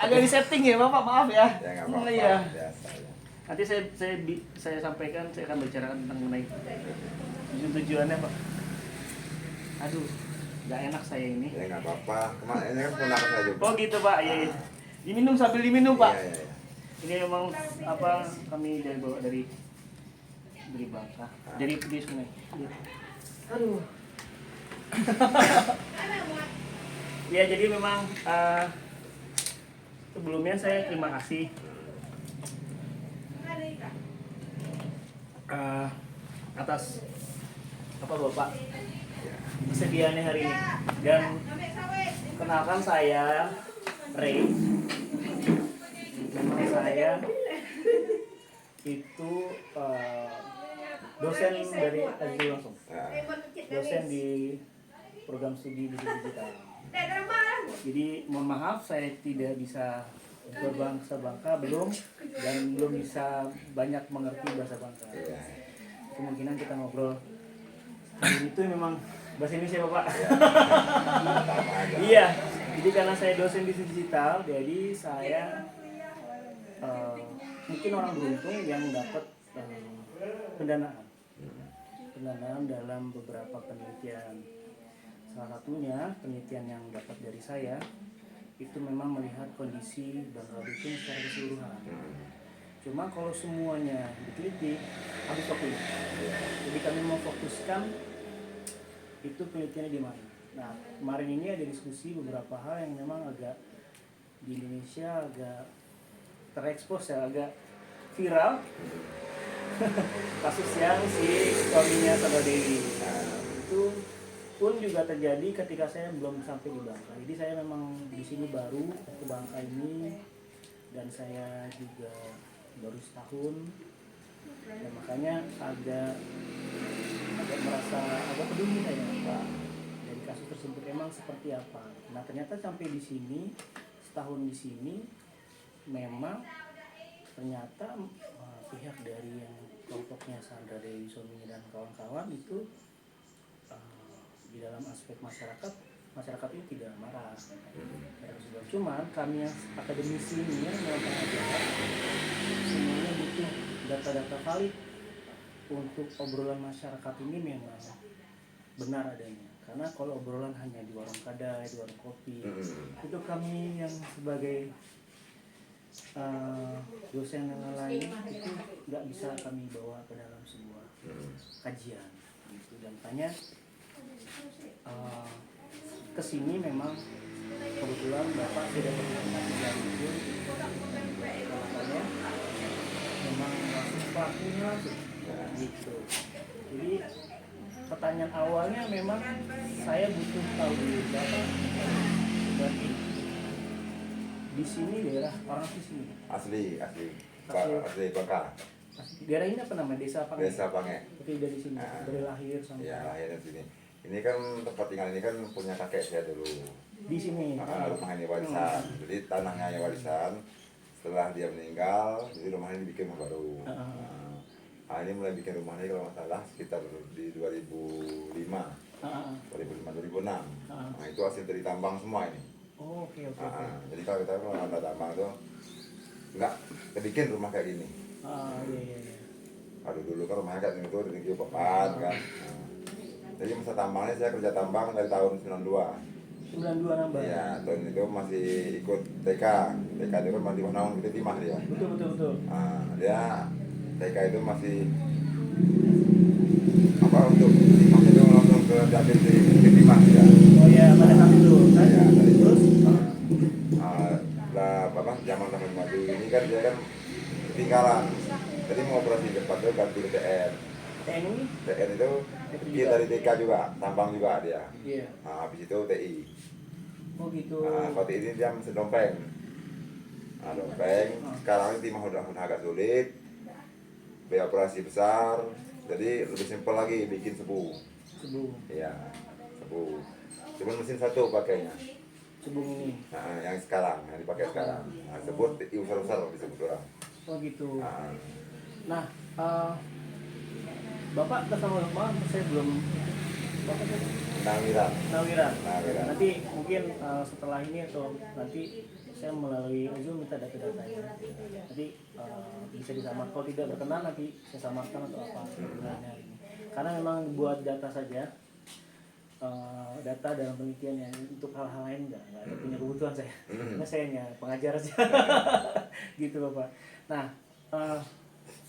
Agak di setting ya Bapak, maaf ya. Ya nggak apa-apa. Iya. Biasa ya. Nanti saya sampaikan, saya akan bicarakan tentang mengenai tujuannya Pak. Aduh, nggak enak saya ini. Ya nggak apa-apa. Kemarin ini kan ponakan saya juga. Oh gitu Pak, iya. Iya. Diminum sambil diminum Pak. Iya, iya, iya. Ini memang apa kami dari bawa dari Bangka, dari sungai. Aduh. Ya jadi memang sebelumnya saya terima kasih atas apa Bapak kesediaannya hari ini, dan kenalkan saya Ray. Memang saya itu dosen dari Azul langsung, dosen di program studi digital. Jadi mohon maaf saya tidak bisa berbahasa Bangka dan belum bisa banyak mengerti bahasa Bangka. Kemungkinan kita ngobrol hari itu memang bahasa Indonesia Bapak. Iya. Jadi karena saya dosen di digital, jadi saya mungkin orang beruntung yang dapat pendanaan dalam beberapa penelitian. Salah satunya penelitian yang dapat dari saya itu memang melihat kondisi Bangka Belitung secara keseluruhan. Cuma kalau semuanya diteliti habis waktu. Jadi kami mau fokuskan itu penelitiannya di mana. Nah kemarin ini ada diskusi beberapa hal yang memang agak di Indonesia agak terekspos ya, agak viral. Kasus yang si suaminya Sandra Dewi. Itu pun juga terjadi ketika saya belum sampai di Bangka. Jadi saya memang di sini baru ke Bangka ini, dan saya juga baru setahun, dan makanya agak merasa agak peduli saya Pak dari kasus tersebut emang seperti apa. Nah ternyata sampai di sini setahun di sini memang ternyata pihak dari yang kelompoknya Sandra Dewi suaminya dan kawan-kawan itu di dalam aspek masyarakat ini tidak marah. Cuman kami yang akademisi ini yang melakukan ajaran semuanya butuh data-data valid untuk obrolan masyarakat ini memang benar adanya. Karena kalau obrolan hanya di warung kadai, di warung kopi, itu kami yang sebagai dosen yang lain itu nggak bisa kami bawa ke dalam sebuah kajian gitu. Dan tanya kesini memang kebetulan Bapak sudah berkomunikasi dari itu, makanya memang langsung pelakunya langsung gitu. Jadi pertanyaan awalnya memang saya butuh tahu dulu Bapak berarti di sini daerah orang di sini Asli Bangka. daerah ini apa namanya, desa Pange? Desa Pange. Oke, dari sini dari lahir sampai Ya lahirnya di sini. Ini kan tempat tinggal ini kan punya kakek saya dulu. di sini. Rumah ini warisan. Jadi tanahnya warisan. Setelah dia meninggal, jadi rumah ini dibikin rumah baru. Ini mulai bikin rumah ini kalau nggak salah sekitar di 2005, 2006. Nah itu hasil dari tambang semua ini. Oh, oke. Jadi kalau kita ada tambang itu nggak kebikin rumah kayak gini. Iya. Kalau dulu kan rumahnya kayak gini tuh di tinggi papan kan. Jadi masa tambangnya saya kerja tambang dari tahun 92. 92 nambah. Iya, tahun itu masih ikut TK. TK itu kan mandi naung gitu timah dia. Betul. Dia TK itu masih apa untuk timah itu langsung ke diambil di timah ya. Oh iya, pada saat itu. Iya, dari Terus lah zaman maju ini kan dia kan ketinggalan. Jadi mau operasi cepat itu ganti ke TN. TN itu dia dari TK juga, tambang juga dia. Iya. Habis itu TI. Oh gitu. Kalau TI ini dia mesin dompeng. Dompeng. Sekarang ini timah udah agak sulit. Biaya operasi besar. Jadi lebih simpel lagi bikin sebu. Iya, sebu. Cuma mesin satu pakainya. Sebu ini. Yang sekarang, yang dipakai sekarang. Sebut TI usar-usar disebut orang. Oh gitu. Nah, Bapak kesama Bapak, saya belum. Nawiran. Nawiran. Nanti mungkin setelah ini atau nanti saya melalui Zoom minta data-datanya. Jadi bisa disamarkan. Kalau tidak berkenan nanti saya samarkan atau apa kegunaannya ini. Karena memang buat data saja, data dalam penelitian yang untuk hal-hal lain nggak ada punya kebutuhan saya. Karena saya hanya pengajar aja, gitu Bapak. Nah,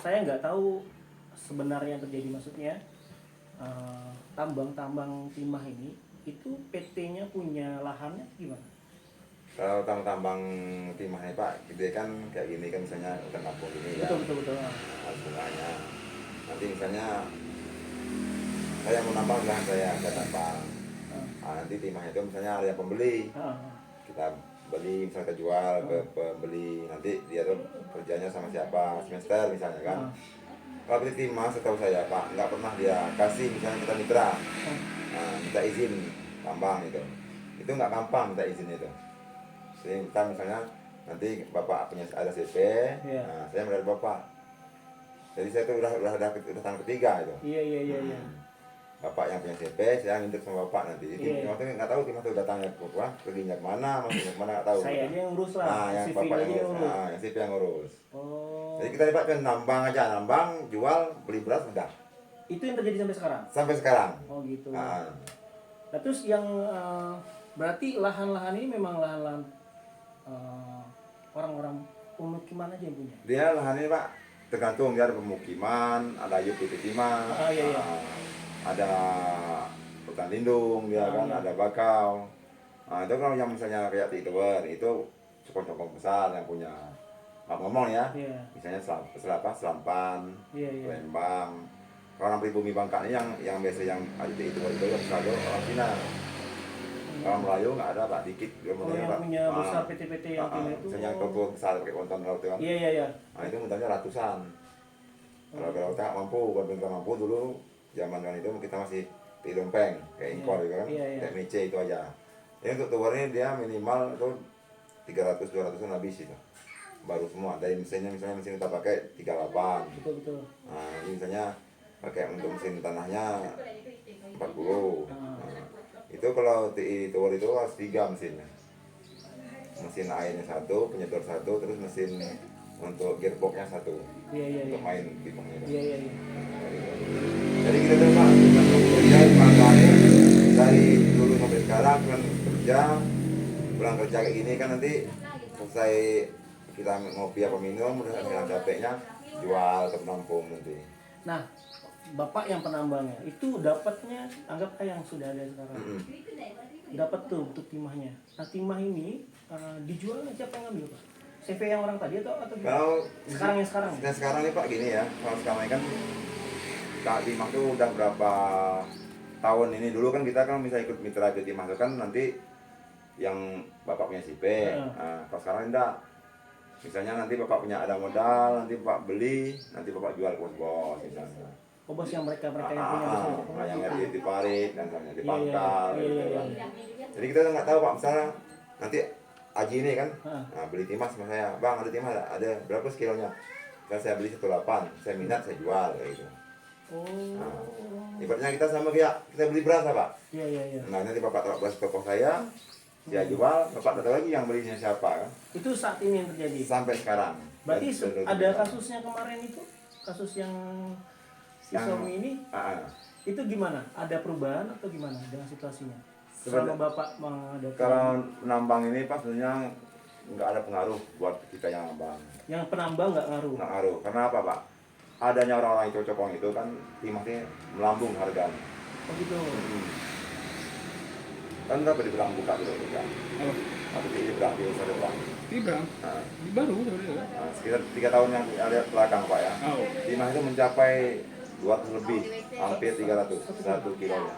saya nggak tahu sebenarnya yang terjadi, maksudnya tambang timah ini itu PT-nya punya lahannya gimana? Kalau tambang timah nih Pak, gede kan kayak gini kan, misalnya hutan kampung ini ya. Betul. Harus bunganya. Nanti misalnya saya mau nambang lahan saya tambang. Nah, nanti timah itu misalnya ada yang pembeli. Kita beli, misalnya kita jual ke pembeli. Nanti dia tuh kerjanya sama siapa, semester misalnya kan. Kalau beli timah setahu saya Pak, nggak pernah dia kasih misalnya kita mitra. Nah, minta izin tambang itu. Itu nggak gampang minta izin itu. Jadi kita misalnya nanti Bapak punya ada CP, nah, saya melihat Bapak. Jadi saya tuh udah tahun ketiga itu. Iya. Bapak yang punya CP, saya ngintip sama Bapak nanti. Maksudnya nggak tahu timah tuh datangnya perginya kemana, maksudnya kemana nggak tahu. Saya aja yang ngurus lah. Nah, yang Bapak yang ngurus. Nah, yang CP yang ngurus. Oh. Jadi kita Pak kan nambang aja, jual, beli beras udah. Itu yang terjadi sampai sekarang? Sampai sekarang. Oh gitu. Nah terus yang berarti lahan-lahan ini memang lahan-lahan orang-orang pemukiman aja yang punya? Dia lahan ini Pak, tergantung dia ada pemukiman, ada UPT timah, ada hutan lindung dia kan, ada bakau. Nah itu kalau yang misalnya kayak Tower itu cokong-cokong besar yang punya, ngomong ya, misalnya Selampan, Lembang. Kalau orang pribumi Bangka ini yang biasa yang ada di Tower itu selalu orang Cina. Orang Melayu nggak ada Pak, dikit. Yang punya besar PT-PT yang timah itu. Misalnya toko besar pakai konten laut kan. Iya. Nah itu modalnya ratusan. Kalau tak mampu, kalau nggak mampu dulu zaman kan itu kita masih di dompeng kayak impor gitu kan, kayak mece itu aja. Jadi untuk towernya dia minimal itu 300-200an habis itu. Baru semua dari misalnya mesin kita pakai 38. Betul. Nah ini misalnya pakai untuk mesin tanahnya 40. Itu kalau TI tower itu harus 3 mesinnya. Mesin airnya 1, penyedot 1, terus mesin untuk gearboxnya 1. Untuk main gitungnya. Jadi kita tuh Pak, kerja dari dulu sampai sekarang kan kerja, pulang kerja kayak gini kan nanti selesai kita ngopi apa minum, udah hilang capeknya, jual ke penampung nanti. Nah, Bapak yang penambangnya itu dapatnya anggap kayak yang sudah ada sekarang. Dapat tuh untuk timahnya. Nah, timah ini dijual siapa yang ngambil Pak? CV yang orang tadi atau kalau sekarang? Nah, sekarang nih Pak gini ya. Kalau sekarang ini kan timah tuh udah berapa tahun ini. Dulu kan kita kan bisa ikut mitra timah itu kan nanti yang Bapak punya CV. Nah, kalau sekarang enggak. Misalnya nanti Bapak punya ada modal, nanti Bapak beli, nanti Bapak jual ke bos misalnya. Oh, bos yang mereka yang punya yang ngerti di parit dan di pangkal gitu kan. Jadi kita nggak tahu Pak, misalnya nanti Aji ini kan, nah, beli timah sama saya, Bang ada timah ada berapa kilonya? Kalau saya beli 18, saya minat saya jual kayak gitu. Nah, ibaratnya kita sama kayak kita beli beras Pak. Nah nanti Bapak taruh beras toko saya jual, Bapak tahu lagi yang belinya siapa kan? Itu saat ini yang terjadi. Sampai sekarang. Berarti ada kasusnya kemarin itu, kasus yang si suami ini, itu gimana? Ada perubahan atau gimana dengan situasinya? Selama Bapak mengadakan. Kalau penambang ini Pak sebenarnya nggak ada pengaruh buat kita yang nambang. Yang penambang nggak ngaruh? Nggak ngaruh. Karena apa Pak? Adanya orang-orang yang cocokong itu kan timahnya melambung harganya. Oh gitu. Kan berapa dibilang buka gitu kan? Tapi ini berapa di usaha berapa? Berang. Di baru sebenarnya. Sekitar 3 tahun yang lihat belakang Pak ya. Timah itu mencapai 200 lebih, hampir 300 1 kilonya.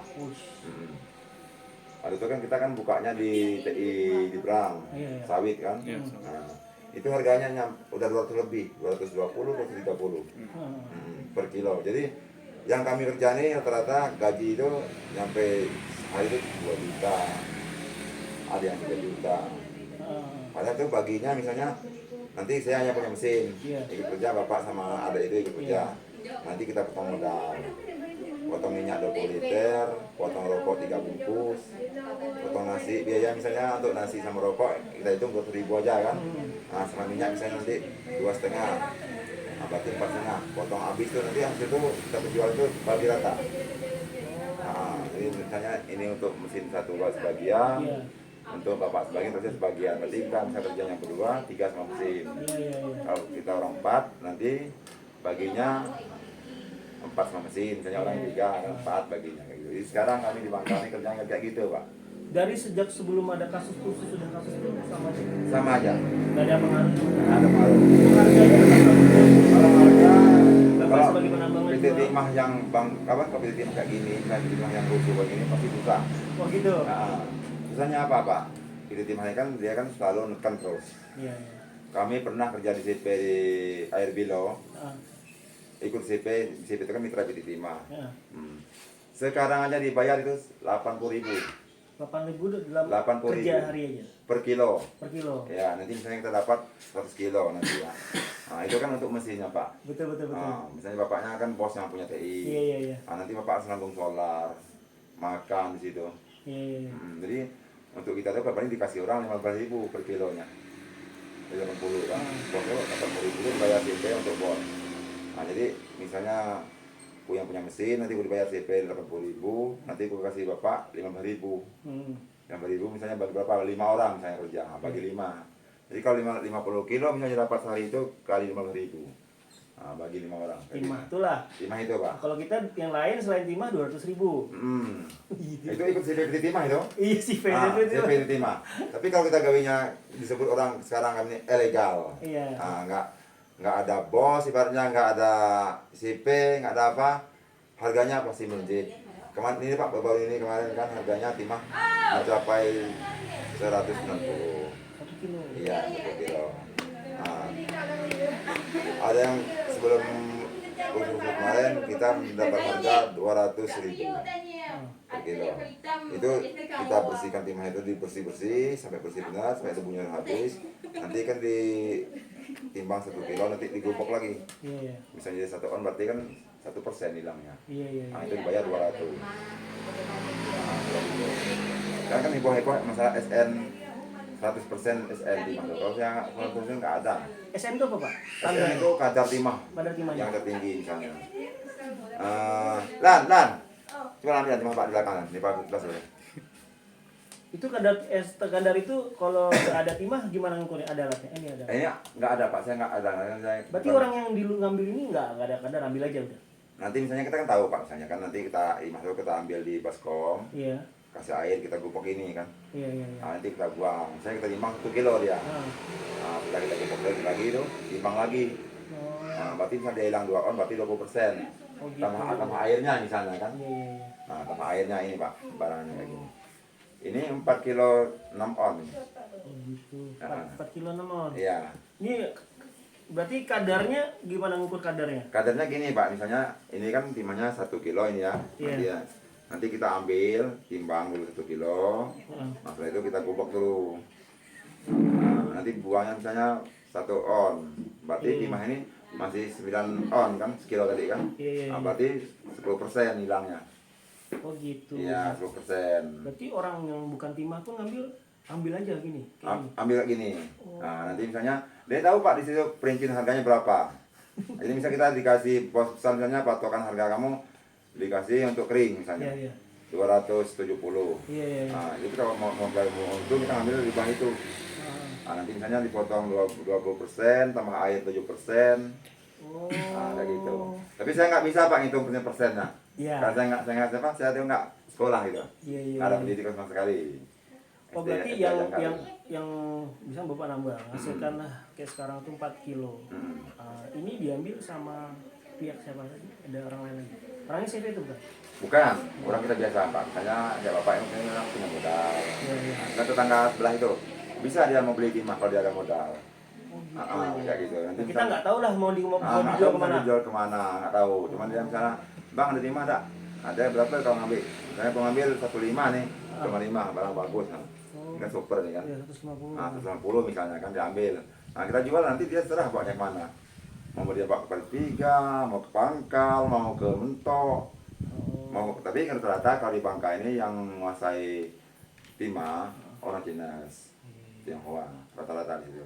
Waktu itu kan kita kan bukanya di TI di Brang, sawit kan. Nah, itu harganya udah 200 lebih, 220, 230 per kilo. Jadi yang kami kerja nih rata-rata gaji itu sampai hari itu 2 juta, ada yang 3 juta. Padahal itu baginya misalnya nanti saya hanya punya mesin, ikut kerja Bapak sama ada itu ikut kerja. Nanti kita potong modal potong minyak 20 liter, potong rokok 3 bungkus, potong nasi. Biaya misalnya untuk nasi sama rokok kita hitung 20.000 aja kan. Nah sama minyak misalnya nanti 2,5, nah, berarti 4,5. Potong habis tuh nanti hasil itu kita jual itu bagi rata. Nah, jadi misalnya ini untuk mesin satu buat sebagian, Iya. untuk bapak sebagian, terus saya sebagian. Berarti kita bisa kerja yang berdua, 3 sama mesin. Iya. Kalau kita orang 4, nanti baginya 4 sama mesin, misalnya orang 3 kan 4 baginya kayak gitu. Jadi sekarang kami di Bangka ini kerjanya kayak gitu Pak. Dari sejak sebelum ada kasus khusus sudah kasus itu sama aja. Sama aja. Nggak ada pengaruh. Nggak ada pengaruh. Harganya Kalau harga, Bapak kalau sebagai penambang PT jual. Timah yang PT Timah kayak gini, PT Timah yang rusuh begini pasti susah. Oh gitu. Nah, susahnya apa Pak? PT Timah ini kan dia kan selalu nekan terus. Iya. Kami pernah kerja di CP Air Bilo, Ah, ikut CP itu kan mitra PT Timah. ya. Sekarang aja dibayar itu 80.000 8.000 dalam 80.000 kerja hari aja per kilo. per kilo. Ya, nanti misalnya kita dapat 100 kilo nanti ya. Nah, itu kan untuk mesinnya Pak. Betul. Nah, misalnya bapaknya kan bos yang punya TI. Iya. Nah, nanti bapak harus nanggung solar, makan di situ. Iya. Jadi untuk kita tuh paling dikasih orang 15.000 per kilonya. 80 kan. Bosnya 80.000 itu bayar CP untuk bos. Nah, jadi misalnya yang punya mesin nanti gue dibayar CP 80.000, nanti gue kasih bapak 15.000. 15.000 misalnya bagi berapa? 5 orang misalnya kerja, bagi 5. Jadi kalau 50 kilo misalnya dapat sehari itu kali 15.000. Nah, bagi 5 orang. Timah itulah. Timah itu Pak. Kalau kita yang lain selain timah 200.000. Gitu. Itu ikut CP Timah itu. Iya sih Nah, itu. CP Timah. Tapi kalau kita gawinya disebut orang sekarang kami ilegal. Iya. Nah, nggak ada bos, ibaratnya nggak ada CP, nggak ada apa, harganya pasti melejit. Kemarin ini Pak, baru ini kemarin kan harganya timah mencapai 190. 1 kilo. Iya, 1 kilo. Nah, ada yang sebelum khusus kemarin kita mendapat harga 200.000 per kilo. Itu kita bersihkan timah itu dibersih sampai bersih benar, sampai debunya habis. Nanti kan ditimbang 1 kilo, nanti digubuk lagi. Iya. Misalnya jadi 1 on berarti kan 1% hilangnya. Iya. Nah, itu dibayar 200. Nah, kan heboh-heboh masalah SN 100% SN timah. Kalau yang 100% nggak ada. SN itu apa Pak? SN itu kadar timah Kadar timahnya. yang tertinggi misalnya. Lan. Coba ambil timah Pak di belakang, di Pak boleh. Itu kadar itu kalau nggak ada timah gimana ngukurnya? Ada alatnya? Ini ada. Ini nggak ada Pak, saya nggak ada. Berarti orang yang ngambil ini nggak ada kadar, ambil aja udah. Nanti misalnya kita kan tahu Pak, misalnya kan nanti kita ambil di baskom, Iya. kasih air, kita gubuk ini kan. Iya. Nah, nanti kita buang. Misalnya kita timbang 1 kilo dia. Ah. Nah, setelah kita gubuk lagi itu, timbang lagi. Oh. Nah, berarti misalnya dia hilang 2 on, berarti 20%. Oh, gitu. Tambah airnya misalnya kan. Iya. Nah, tambah airnya ini Pak, barangnya kayak gini. Ini 4 kilo 6 on. Oh gitu. Ah. 4 kilo 6 on. Iya. Ini berarti kadarnya gimana ngukur kadarnya? Kadarnya gini Pak, misalnya ini kan timahnya 1 kilo ini ya. Iya. Nanti kita ambil, timbang dulu 1 kilo. Heeh. Nah, setelah itu kita gubuk dulu. Nah, nanti buangnya misalnya 1 on. Berarti timah ini masih 9 on kan, sekilo tadi kan. Iya. Nah, berarti 10% hilangnya. Oh gitu. Iya, 10%. Berarti orang yang bukan timah pun ambil aja gini. Kayak gini. Ambil kayak gini. Nah, nanti misalnya dia tahu Pak di situ perincian harganya berapa. Jadi misalnya kita dikasih pos pesan misalnya patokan harga kamu dikasih untuk kering misalnya. Iya. 270. Iya. Nah, itu kalau mau itu kita ambil di bank itu. Nah, nanti misalnya dipotong 20% tambah air 7%. Oh. Nah, kayak gitu. Tapi saya nggak bisa Pak ngitung persennya. Iya. Karena saya tuh nggak sekolah gitu. Iya. Nggak ada pendidikan sama sekali. Oh SD berarti aja nggak ada. yang bisa Bapak nambah hasilkan lah kayak sekarang tuh 4 kilo. Ini diambil sama pihak siapa lagi? Ada orang lain lagi. Orangnya siapa itu bukan? Bukan, orang kita biasa Pak. Misalnya ya Bapak yang punya modal. Iya. Nah, tetangga sebelah itu bisa dia mau beli timah kalau dia ada modal. Oh gitu. Kayak gitu. Nanti Kita nggak tahu lah mau nggak dijual tahu kemana. dijual kemana, nggak tahu. Cuman dia misalnya, bang ada timah ada? Ada berapa kalau ngambil? Misalnya mau ngambil 1,5 nih, 1,5 barang bagus. Nah. Ini kan super nih kan. Iya 150. Nah, 150 misalnya kan diambil. Nah, kita jual nanti dia serah bawa yang mana. Mau dia bawa ke Tiga, mau ke Pangkal, mau ke Mentok. Tapi kan rata-rata kalau di Bangka ini yang menguasai timah orang Cina, Tionghoa, rata-rata di situ.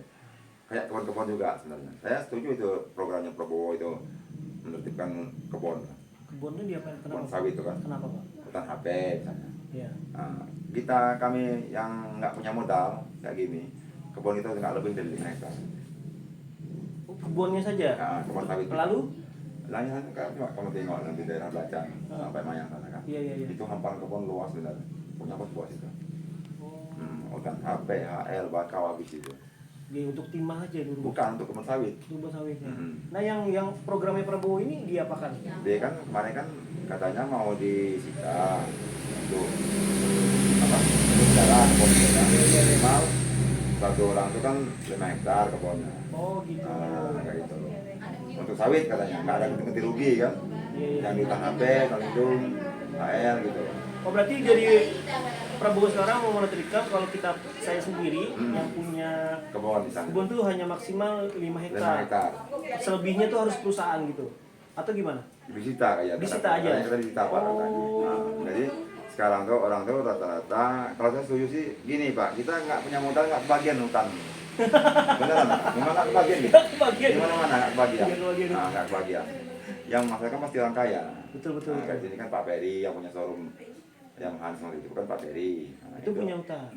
Kayak kebun-kebun juga sebenarnya. Saya setuju itu programnya Prabowo itu menertibkan kebun. Kebun itu diapain? Kebun Kenapa? sawit itu kan. Kenapa Pak? Hutan HP misalnya. Iya. Nah, kami yang nggak punya modal kayak gini, kebun itu nggak lebih dari 5 hektar. Oh, kebunnya saja. Nah, kebun sawit. Lalu? Lainnya kan cuma kamu tengok nanti daerah Belacan sampai Mayang sana kan. Iya. Itu hamparan kebun luas benar. Punya bos buat itu. Oh. Hutan HP, HL, bakau habis itu. Jadi untuk timah aja dulu. Bukan untuk kebun sawit. Kebun sawitnya. Hmm. Nah, yang programnya Prabowo ini diapakan? Dia kan kemarin kan katanya mau disita untuk apa? Secara kebun kita minimal satu orang itu kan 5 hektar kebunnya. Oh gitu. Kayak gitu. Untuk sawit katanya, nggak ada ganti rugi kan? Iya. Yang di hutan HP, Kalidung, HL gitu. Oh berarti jadi Prabowo sekarang mau menertibkan kalau saya sendiri yang punya Kebun di sana. kebun tuh hanya maksimal 5 5 hektar. hektar. Selebihnya tuh harus perusahaan gitu. Atau gimana? Disita kayak Disita aja? kita disita Pak. Oh. Nah, jadi sekarang tuh orang tuh rata-rata kalau saya setuju sih gini Pak, kita nggak punya modal nggak kebagian hutan. Beneran Pak? Gimana nggak kebagian gitu? Kebagian. Gimana nggak kebagian? Nggak kebagian. Nah, nggak kebagian. Yang masalah kan pasti orang kaya. Betul. Nah, kayak sini kan Pak Peri yang punya showroom yang Hansol itu kan Pak Peri. Nah, Itu punya utang.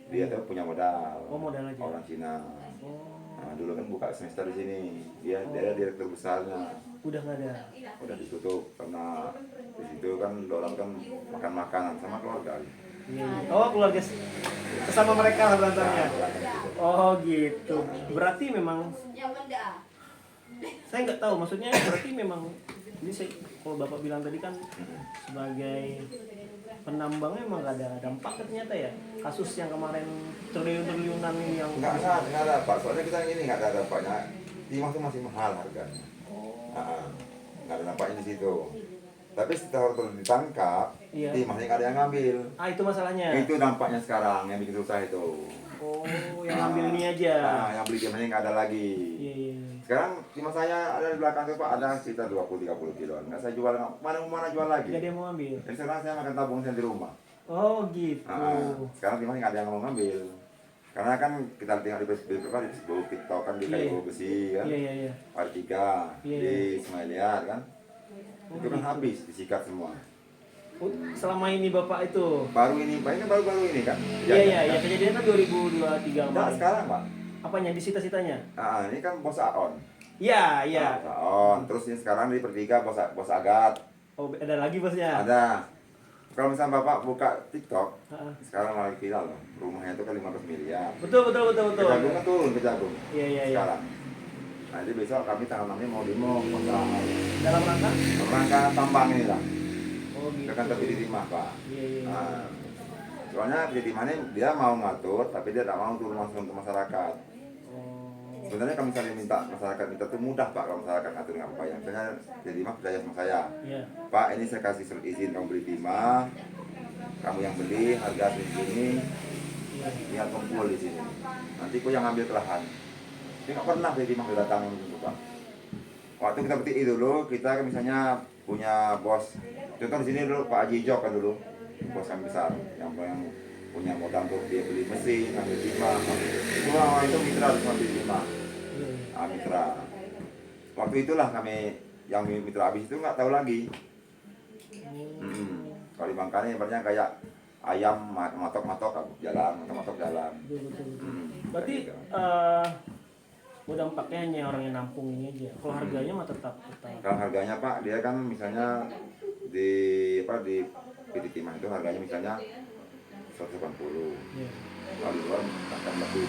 dia tuh punya modal. Oh, modal aja. Orang Cina. Oh, Nah, dulu kan buka semester di sini. Dia direktur besarnya. udah nggak ada. Udah ditutup karena di situ kan orang kan makan makanan sama keluarga. Iya. Oh keluarga sama mereka lah berantemnya. Nah, Oh gitu. Berarti memang saya nggak tahu maksudnya berarti memang ini saya kalau bapak bilang tadi kan sebagai penambangnya emang nggak ada dampak ternyata ya kasus yang kemarin triliun-triliunan ini yang nggak ada Pak, soalnya kita ini nggak ada dampaknya. Timah itu masih mahal harganya. Nggak ada dampaknya di situ. Tapi setelah terus ditangkap, Iya. timahnya nggak ada yang ngambil. itu masalahnya. Itu dampaknya sekarang yang bikin susah itu. Oh yang ngambil ini aja. Nah, yang beli timahnya nggak ada lagi. Iya. Sekarang timah saya ada di belakang tuh Pak, ada sekitar 20-30 kiloan. Nggak saya jual, mana jual lagi. Nggak ada yang mau ambil. Jadi sekarang saya makan tabung saya di rumah. Oh gitu. Sekarang timahnya nggak ada yang mau ngambil. Karena kan kita tinggal di Facebook, TikTok kan di kayu besi kan. Iya. Part 3 Iya. di Semaliar kan. Itu kan habis disikat semua. Oh, selama ini bapak itu. Baru ini baru ini kan. Iya. Kejadian kan 2023 Nah, kemarin. sekarang Pak. Apanya disita-sitanya? Ini kan bos Aon. Iya. Bos Aon. Terus ini sekarang di Pertiga bos Agat. Oh ada lagi bosnya. Ada. Kalau misalnya Bapak buka TikTok, Heeh. sekarang lagi viral loh. Rumahnya itu kan 15 miliar. Betul. Kejagung kan turun kejagung. Iya. Sekarang. Nah, jadi besok kami tanggal 6 mau demo kontra Dalam rangka? rangka tambang ini lah. Oh gitu. Itu kan terjadi timah Pak. Iya. Nah, soalnya terjadi timahnya dia mau ngatur, tapi dia tidak mau turun langsung ke masyarakat. Oh. Sebenarnya kalau misalnya masyarakat minta itu mudah Pak, kalau masyarakat ngatur nggak apa-apa. Yang misalnya jadi timah percaya sama saya. Iya. Pak, ini saya kasih surat izin kamu beli timah, kamu yang beli harga segini, tinggal kumpul di sini. Nanti aku yang ambil ke lahan. Dia nggak pernah beli timah datangin gitu Pak. Waktu kita beli dulu, kita misalnya punya bos. Contoh di sini dulu Pak Haji Jok kan dulu, bos kami besar, yang punya modal untuk dia beli mesin, ambil timah. Semua itu mitra harus ambil timah. Mitra. Waktu itulah kami yang mitra habis itu nggak tahu lagi. Kalau di Bangka ini ibaratnya kayak ayam matok-matok jalan. Betul. Berarti dampaknya hanya orang yang nampung ini aja. Kalau harganya mah tetap. Kalau harganya Pak, dia kan misalnya di PT Timah itu harganya misalnya 180. Iya. Kalau di luar akan lebih.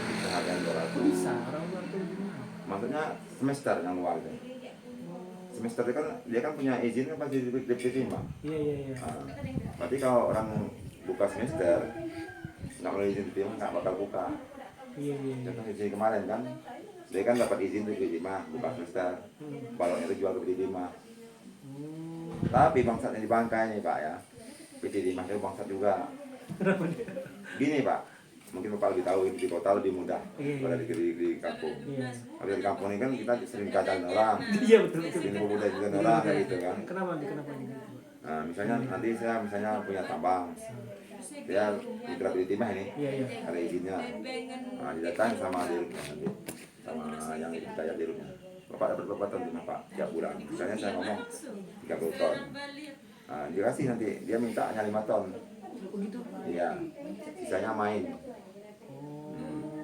Bisa harganya 200. Bisa orang luar tuh gimana? Maksudnya semester yang luar itu. Semester itu kan dia kan punya izin kan pasti di PT Timah. Iya. Berarti kalau orang buka semester nggak boleh izin PT Timah nggak bakal buka. Iya. Contoh izin kemarin kan, dia kan dapat izin dari PT Timah buka semester. Baloknya itu jual ke PT Timah. Tapi bangsatnya di Bangka ini Pak ya, PT Timah itu bangsat juga. Gini Pak, mungkin Bapak lebih tahu di kota lebih mudah daripada di kampung. Iya. Kalau di kampung ini kan kita sering kacang orang, Iya betul. sering pemuda juga orang kayak gitu kan. Kenapa? Nah, misalnya nanti saya punya tambang, dia ikrar di timah ini, Iya, iya. ada izinnya. Nah, didatang sama dirutnya nanti, sama yang daya dirutnya. Bapak dapat berapa ton timah Pak tiap bulan? Misalnya saya ngomong 30 ton. Nah, dia kasih nanti, dia minta hanya 5 ton. Begitu. Iya, sisanya main. Oh.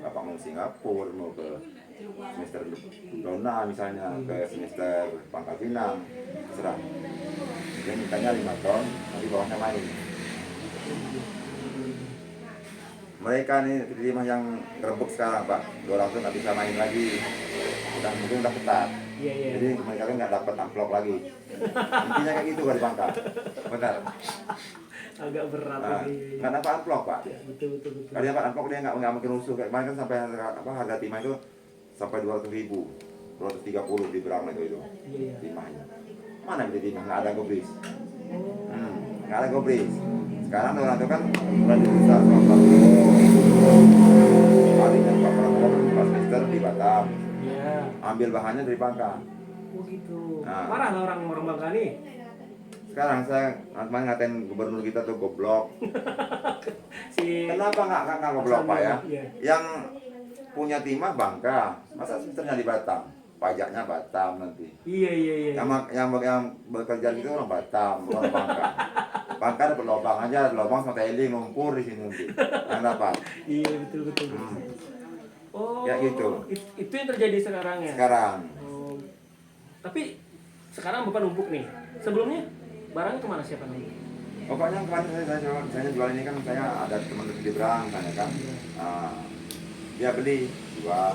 Bapak mau Singapura, mau ke semester Dona misalnya, ke semester Pangkal Pinang, serah. Dia mintanya 5 ton, nanti bawahnya main. Mereka nih terima yang ngerebek sekarang Pak, 2 orang tuh nggak bisa main lagi, mungkin udah ketat. Iya, iya. Jadi mereka kan nggak dapat amplop lagi. Intinya kayak gitu kalau di Bangka, benar. Agak berat Nah, ini. nggak dapat amplop Pak. Betul, betul, betul. Kalau dia dapat amplop dia nggak mungkin rusuh. Kayak kemarin kan sampai harga timah itu sampai 200.000, 230 di Berang itu Iya, iya. timahnya. Mana beli timah? Nggak ada gobris. Oh. Nggak ada gobris. Sekarang orang itu kan udah dirusak sama Prabowo. Adiknya Pak Prabowo kan pas semester di Batam, Iya. ambil bahannya dari Bangka. Oh gitu. Nah. Marah lah orang Bangka nih. Sekarang saya kemarin ngatain gubernur kita tuh goblok. Si Kenapa nggak goblok Pak ya? Iya. Yang punya timah Bangka, masa semesternya di Batam, pajaknya Batam nanti. Iya, iya, iya. Yang bekerja itu orang Batam, bukan Bangka. Bangka dapat lubang aja, lubang sama tailing lumpur di sini nanti. Yang dapat. Iya, betul, betul. Oh. Ya, gitu. Itu yang terjadi sekarang ya. Sekarang Oh. Tapi sekarang Bapak numpuk nih. Sebelumnya barangnya kemana siapa nih? pokoknya kemarin saya jual ini kan, saya ada teman di Berang saya kan. Dia beli jual.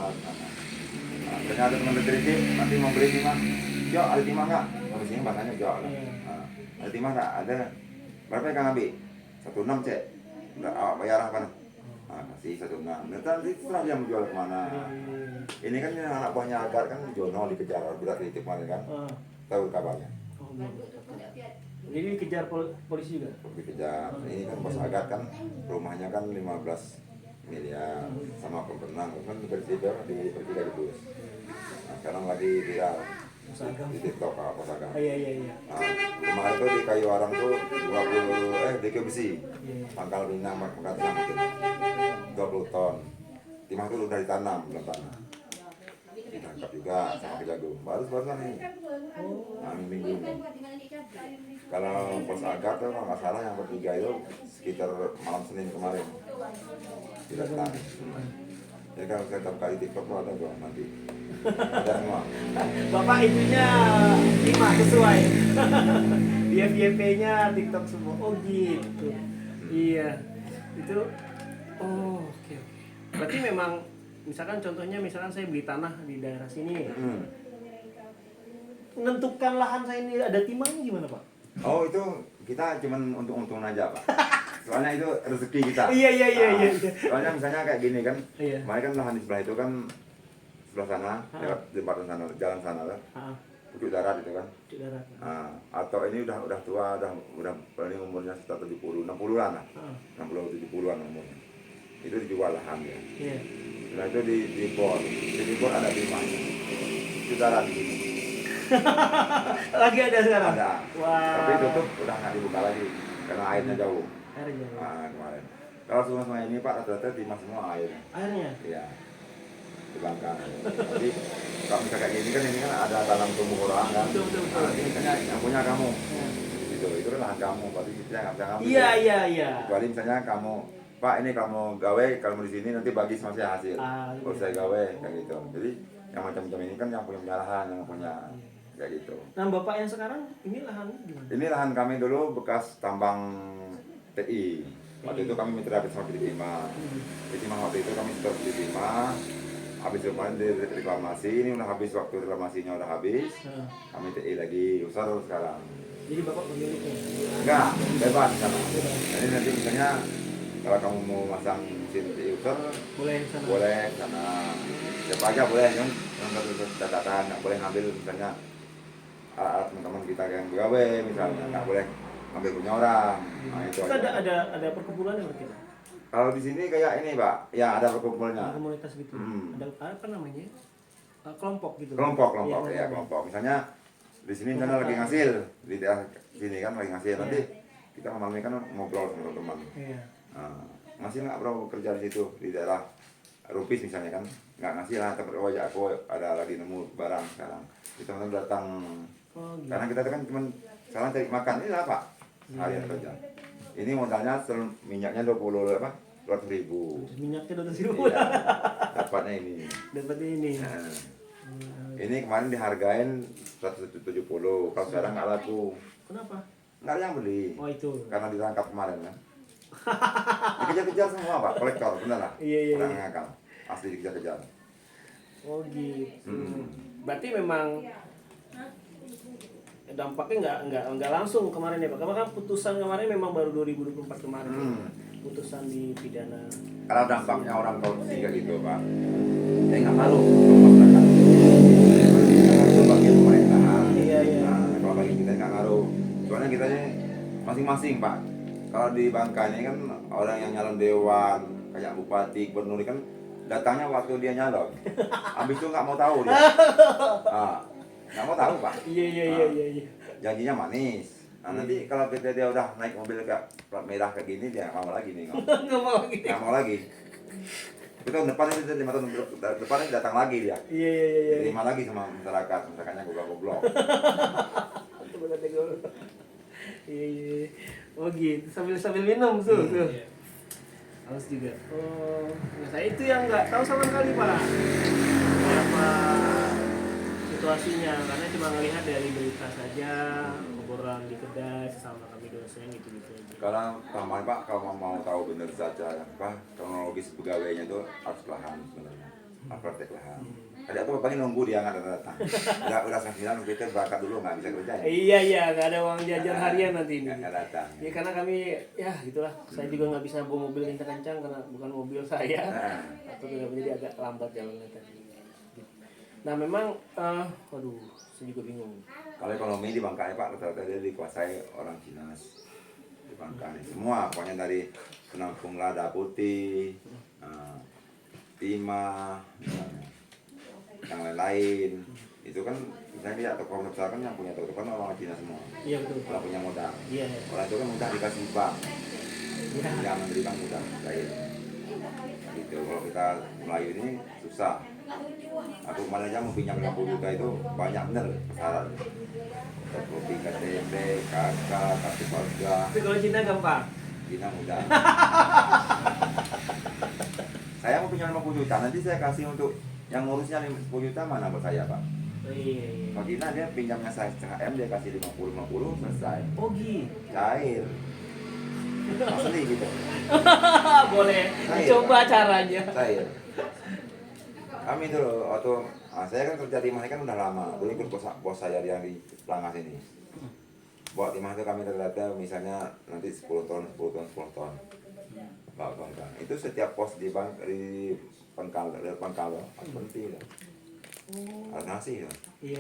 Ternyata ada teman dari sini nanti mau beli timah. Jo, ada timah nggak? Habis ini bangkanya jual. Ada timah nggak? Ada. Berapa yang Kang Abi? 16 cek. Udah bayar apa nih? Masih 16. Nanti setelah dia mau jual kemana? Ini kan anak buahnya Agar kan Jono dikejar budak itu kemarin kan. Tahu kabarnya? Oh, belum. Jadi dikejar polisi juga? Dikejar. Ini kan bos Agar kan rumahnya kan 15 miliar sama pembenang kan bertiga di bus. Nah, sekarang lagi viral di TikTok apa Saga. Iya, iya, iya. Nah, kemarin tuh di Kayu Arang tuh 20 di Kayu Besi, Pangkal Pinang, Pangkal Pinang itu 20 ton. Timah itu udah ditanam belum tanah. Ditangkap juga sama kejagung. Baru-barusan ini. Nah, minggu ini. Kalau Pos Agar tuh kalau nggak salah yang bertiga itu sekitar malam Senin kemarin. Didatang. Jadi kalau saya tahu di TikTok tuh ada tuh nanti. Ada semua. Bapak itunya 5 sesuai. Dia FYP-nya TikTok semua. Oh gitu. Iya. Itu oh, oke. Berarti memang misalkan contohnya saya beli tanah di daerah sini. Menentukan lahan saya ini ada timahnya gimana, Pak? Oh, itu kita cuman untung-untung aja, Pak. Soalnya itu rezeki kita. Iya. Soalnya misalnya kayak gini kan. Iya. Kemarin kan lahan di sebelah itu kan sebelah sana, lewat jembatan sana, jalan sana kan. Pucuk darat itu kan. Pucuk darat. Atau ini udah tua, udah paling umurnya sekitar 70, 60-an lah. 60 70-an umurnya. Itu dijual lahan ya. Iya. Setelah itu di bor ada timahnya. Pucuk darat di sini. Lagi ada sekarang? Ada. Wah. Tapi tutup udah nggak dibuka lagi karena airnya jauh. Airnya jauh. Kemarin. Kalau semua ini Pak rata-rata timah semua airnya. Airnya? Iya. Di Bangka. Jadi kalau misalnya kayak gini kan ini kan ada tanam tumbuh orang kan. Betul. Ini misalnya yang punya kamu. Itu kan lahan kamu. Berarti kita nggak bisa ngambil. Iya. Kecuali misalnya kamu, Pak ini kamu gawe kalau di sini nanti bagi sama saya hasil. Kalau saya gawe kayak gitu. Jadi yang macam-macam ini kan yang punya lahan, yang punya kayak gitu. Nah, Bapak yang sekarang ini lahannya gimana? Ini lahan kami dulu bekas tambang TI. Waktu itu kami mitra sama PT Timah. PT Timah waktu itu kami sudah PT Timah. Habis kemarin di reklamasi, ini udah habis waktu reklamasinya udah habis. Kami TI lagi, usaha sekarang. Jadi Bapak pemiliknya? Enggak, bebas sana. Jadi nanti misalnya kalau kamu mau masang mesin TI user, boleh sana. Boleh sana. Siapa aja boleh kan? Yang catatan nggak boleh ngambil misalnya teman-teman kita yang gawe misalnya nggak boleh ngambil punya orang. Nah, itu ada perkumpulannya berarti? Kalau di sini kayak ini Pak, ya ada perkumpulannya. Komunitas gitu. Ada apa namanya? Kelompok gitu. Kelompok. Misalnya di sini misalnya lagi ngasil di daerah sini kan lagi ngasil nanti kita malam ini kan ngobrol sama teman-teman. Iya. Nah, ngasih nggak bro kerja di situ di daerah Rupis misalnya kan nggak ngasih lah tempat wajah aku ada lagi nemu barang sekarang itu teman-teman datang Oh, gitu. karena kita tuh kan cuma sekarang cari makan ini lah pak harian kerja ini modalnya minyaknya 200.000 Terus minyaknya 200.000. iya, dapatnya ini Dapatnya ini. nah, ini kemarin dihargain 170 kalau sekarang nggak laku Kenapa? nggak ada yang beli Oh itu. karena ditangkap kemarin kan dikejar-kejar semua pak kolektor bener lah Iya. orang ngakal asli dikejar-kejar. Oh gitu. Hmm. Berarti memang dampaknya nggak langsung kemarin ya Pak. Karena kan putusan kemarin memang baru 2024 kemarin. Putusan di pidana. Kalau dampaknya orang korupsi kayak gitu pak saya nggak malu kalau masyarakat itu bagian pemerintahan. Iya. Nah, kalau bagi kita nggak ngaruh soalnya kita ini masing-masing pak kalau di Bangka ini kan orang yang nyalon dewan kayak bupati gubernur kan datangnya waktu dia nyalon habis itu nggak mau tahu dia nggak mau tahu pak. Iya. Janjinya manis. Nah, nanti kalau dia udah naik mobil kayak plat merah kayak gini dia nggak mau lagi nih nggak mau lagi. Itu tahun depan itu 5 tahun depan ini datang lagi dia. Iya. Terima lagi sama masyarakatnya goblok. Iya. Oh gitu, sambil minum tuh. Haus juga. Oh, nah, saya itu yang nggak tahu sama sekali Pak. Apa situasinya? Karena cuma ngelihat dari berita saja, obrolan di kedai sesama kami dosen gitu-gitu aja. Kalau tambahan pak kalau mau tahu benar saja apa kronologis pegawainya itu harus lahan sebenarnya harus praktek lahan. Tadi aku bapaknya nunggu dia nggak datang. Udah sembilan kita berangkat dulu nggak bisa kerja. Iya, nggak ada uang jajan harian nanti ini. Nggak datang. Ya karena kami ya gitulah. Saya juga nggak bisa bawa mobil kencang-kencang karena bukan mobil saya. Atau tidak menjadi agak lambat jalannya tadi. Nah memang, waduh, saya juga bingung. Kalau ekonomi di Bangka pak rata-rata dia dikuasai orang Cina di Bangka ini. Semua pokoknya dari penampung lada putih, timah, misalnya, yang lain-lain. Itu kan misalnya dia toko besar kan yang punya toko kan orang Cina semua. Iya betul. Orang punya modal. Iya. Orang itu kan mudah dikasih bank. Ya. Jangan beri bank mudah lain. Gitu. Kalau kita Melayu ini susah. Aku kemarin aja mau pinjam 50 juta itu banyak bener syarat. Kopi, KTP, KK, kartu keluarga. Tapi kalau Cina gampang. Cina mudah. Saya mau pinjam 50 juta, nanti saya kasih untuk yang ngurusnya 10 juta mana buat saya pak? Oh, iya. Kalau Cina dia pinjamnya saya setengah M, dia kasih 50 selesai. Oh gitu. Cair. Asli gitu. Boleh. Cair, Coba Pak. caranya. Cair. Kami itu waktu saya kan kerja timah ini kan udah lama. Dulu ikut bos saya yang di Pelangas ini. Buat timah itu kami ternyata misalnya nanti 10 ton. Bawa kan. Itu setiap pos di bank di Pangkal penting lah. Harus ngasih ya. Iya.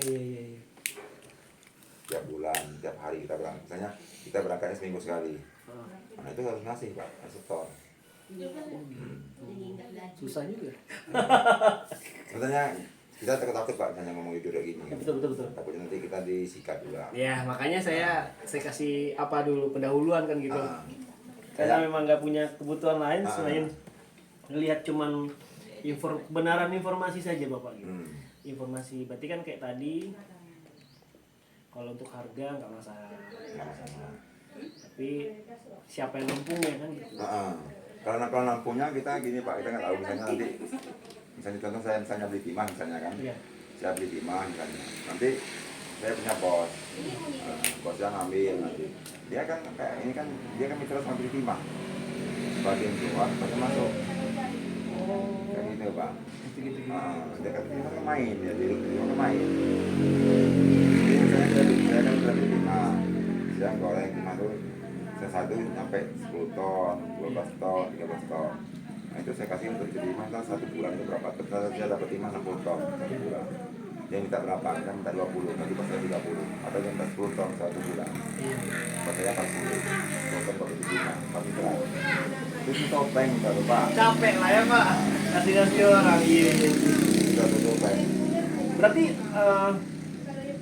Tiap bulan, tiap hari kita berangkat. Misalnya kita berangkatnya seminggu sekali. Nah itu harus ngasih pak, harus setor. Susah juga. Sebenarnya kita takut pak misalnya ngomong jujur kayak gini. Betul. Takutnya nanti kita disikat juga. Ya makanya saya kasih apa dulu pendahuluan kan gitu. Karena Kayak- memang nggak punya kebutuhan lain selain ngelihat cuman kebenaran informasi saja bapak gitu. Informasi berarti kan kayak tadi kalau untuk harga nggak masalah. Tapi siapa yang nampung ya kan gitu. Karena kalau nampungnya kita gini pak, kita nggak tahu misalnya nanti misalnya contoh saya misalnya beli timah misalnya kan, Iya. saya beli timah misalnya, nanti saya punya bos, bosnya ngambil nanti, dia kan kayak ini kan dia kan mitra sama beli timah, bagian keluar, bagian masuk, kayak gitu pak. Gitu. Dia kan timah kan main, ya di rumah main. Jadi misalnya saya kan udah beli timah, saya goreng timah tuh. Saya satu nyampe 10 ton, 12 ton, 13 ton. Nah itu saya kasih untuk jadi timah kan 1 bulan itu berapa? Ternyata saya dapat timah 60 ton 1 bulan. Dia minta berapa? Saya minta 20, nanti pas saya 30. Atau dia minta 10 ton 1 bulan. Pas saya 40, 10 ton baru timah, tapi berat. Itu topeng kita lupa. Capek lah ya pak. Kasih orang. Iya. Itu topeng. Berarti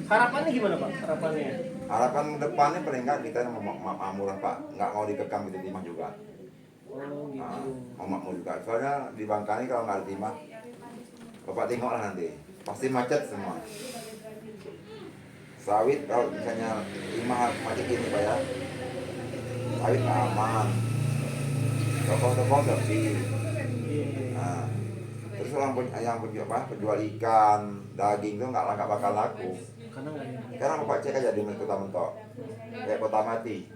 Harapannya gimana Pak? Harapannya? Harapan depannya paling enggak kita makmur Pak, nggak mau dikekang di timah juga. Oh gitu. Mau makmur juga. Soalnya di Bangka ini kalau nggak ada timah, Bapak tengoklah nanti, pasti macet semua. Sawit kalau misalnya timah macet gini Pak ya, sawit nggak aman. Toko-toko sepi. Nah, terus yang penjual ikan, daging itu nggak bakal laku. Karena nggak ada. Sekarang Bapak cek aja di kota mentok, kayak kota mati.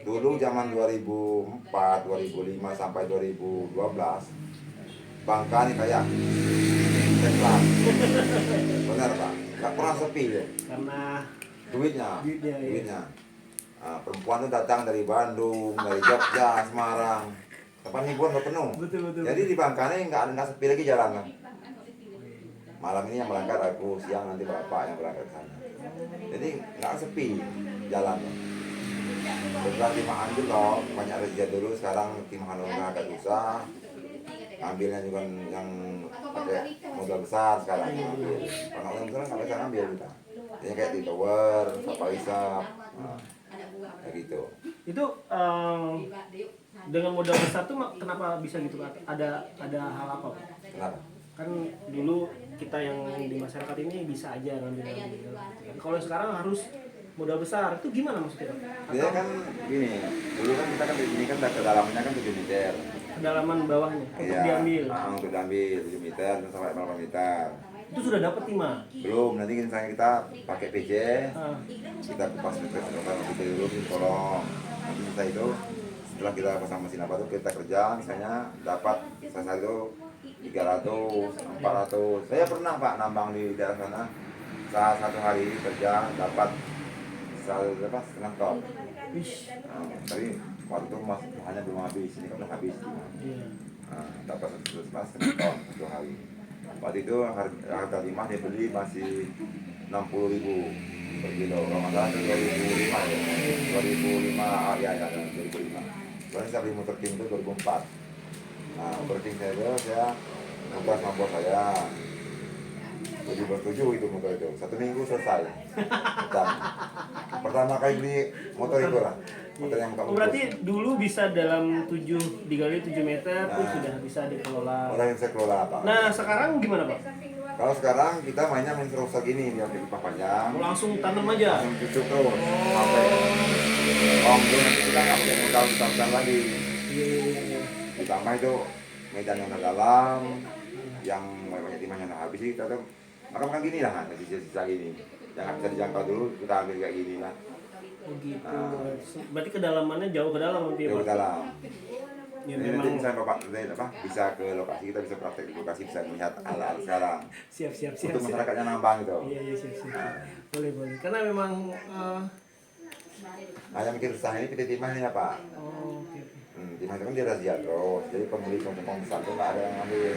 Dulu zaman 2004, 2005 sampai 2012, Bangka ini kayak Teklan. Benar Pak, nggak pernah sepi ya. Karena Duitnya. Duitnya. Nah, perempuan tuh datang dari Bandung, dari Jogja, Semarang. Tempat hiburan udah penuh. betul. Jadi di Bangka ini nggak sepi lagi jalan kan. Malam ini yang berangkat aku, siang nanti bapak yang berangkat ke sana. Jadi nggak sepi jalan. Setelah timah Anjur loh, banyak rezeki dulu, sekarang timah udah agak susah. Ambilnya juga yang pakai modal besar sekarang ambil. Kalau modal besar nggak bisa ngambil kita. Jadi kayak di tower, apa isap, kayak gitu. Itu dengan modal besar tuh kenapa bisa gitu Pak? Ada hal apa Pak? Kenapa? Kan dulu kita yang di masyarakat ini bisa aja ngambil. Kalau sekarang harus modal besar, itu gimana maksudnya Pak? Dia kan gini, dulu kan kita kan di sini kan kedalamannya kan 7 meter. Kedalaman bawahnya untuk diambil. Untuk diambil 7 meter sampai 8 meter. Itu sudah dapat timah. Belum, nanti misalnya kita pakai PJ, Ah, kita kupas dulu di kolong. Nanti setelah itu, setelah kita pasang mesin apa tuh kita kerja, misalnya dapat selesai itu 300, 400. Saya pernah Pak nambang di daerah sana, saat satu hari kerja dapat setengah ton. Tapi waktu itu hanya belum habis, ini kan udah habis. iya. Dapat setengah ton satu hari. Waktu itu harga timah dia beli masih 60.000 per kilo. Kalau nggak salah 2005 ya. 2005 ya 2005. Soalnya saya beli motor tim itu 2004. Nah, motor tim saya ngobras sama bos saya. Jadi bertujuh itu motor itu. 1 minggu selesai. Dan pertama kali beli motor itu lah. Motor yang bukan Berarti dulu bisa dalam digali 7 meter itu sudah bisa dikelola. orang yang saya kelola Pak. Nah sekarang gimana Pak? Kalau sekarang kita mainnya main rusak gini, dia pakai pipa panjang. Langsung tanam aja. Langsung cucuk terus. Sampai itu nanti kita nggak pakai modal besar lagi. Iya. Ditambah itu medan yang dalam, yang banyak timah yang habis kita tuh makan gini lah, ada sisa-sisa gini. Yang nggak bisa dijangkau dulu kita ambil kayak gini lah. Oh gitu. Berarti kedalamannya jauh ke dalam nanti ya Jauh Pak? ke dalam. Ya, Jadi memang. nanti misalnya bapak bisa ke lokasi, kita bisa praktek di lokasi, bisa melihat alat sekarang. Siap. Untuk masyarakatnya nambang gitu. Iya siap. Boleh. Karena memang. Yang mikir susah ini PT Timah ini apa? Oke. Timah itu kan dia razia terus, jadi pembeli kelompok besar itu nggak ada yang ngambil.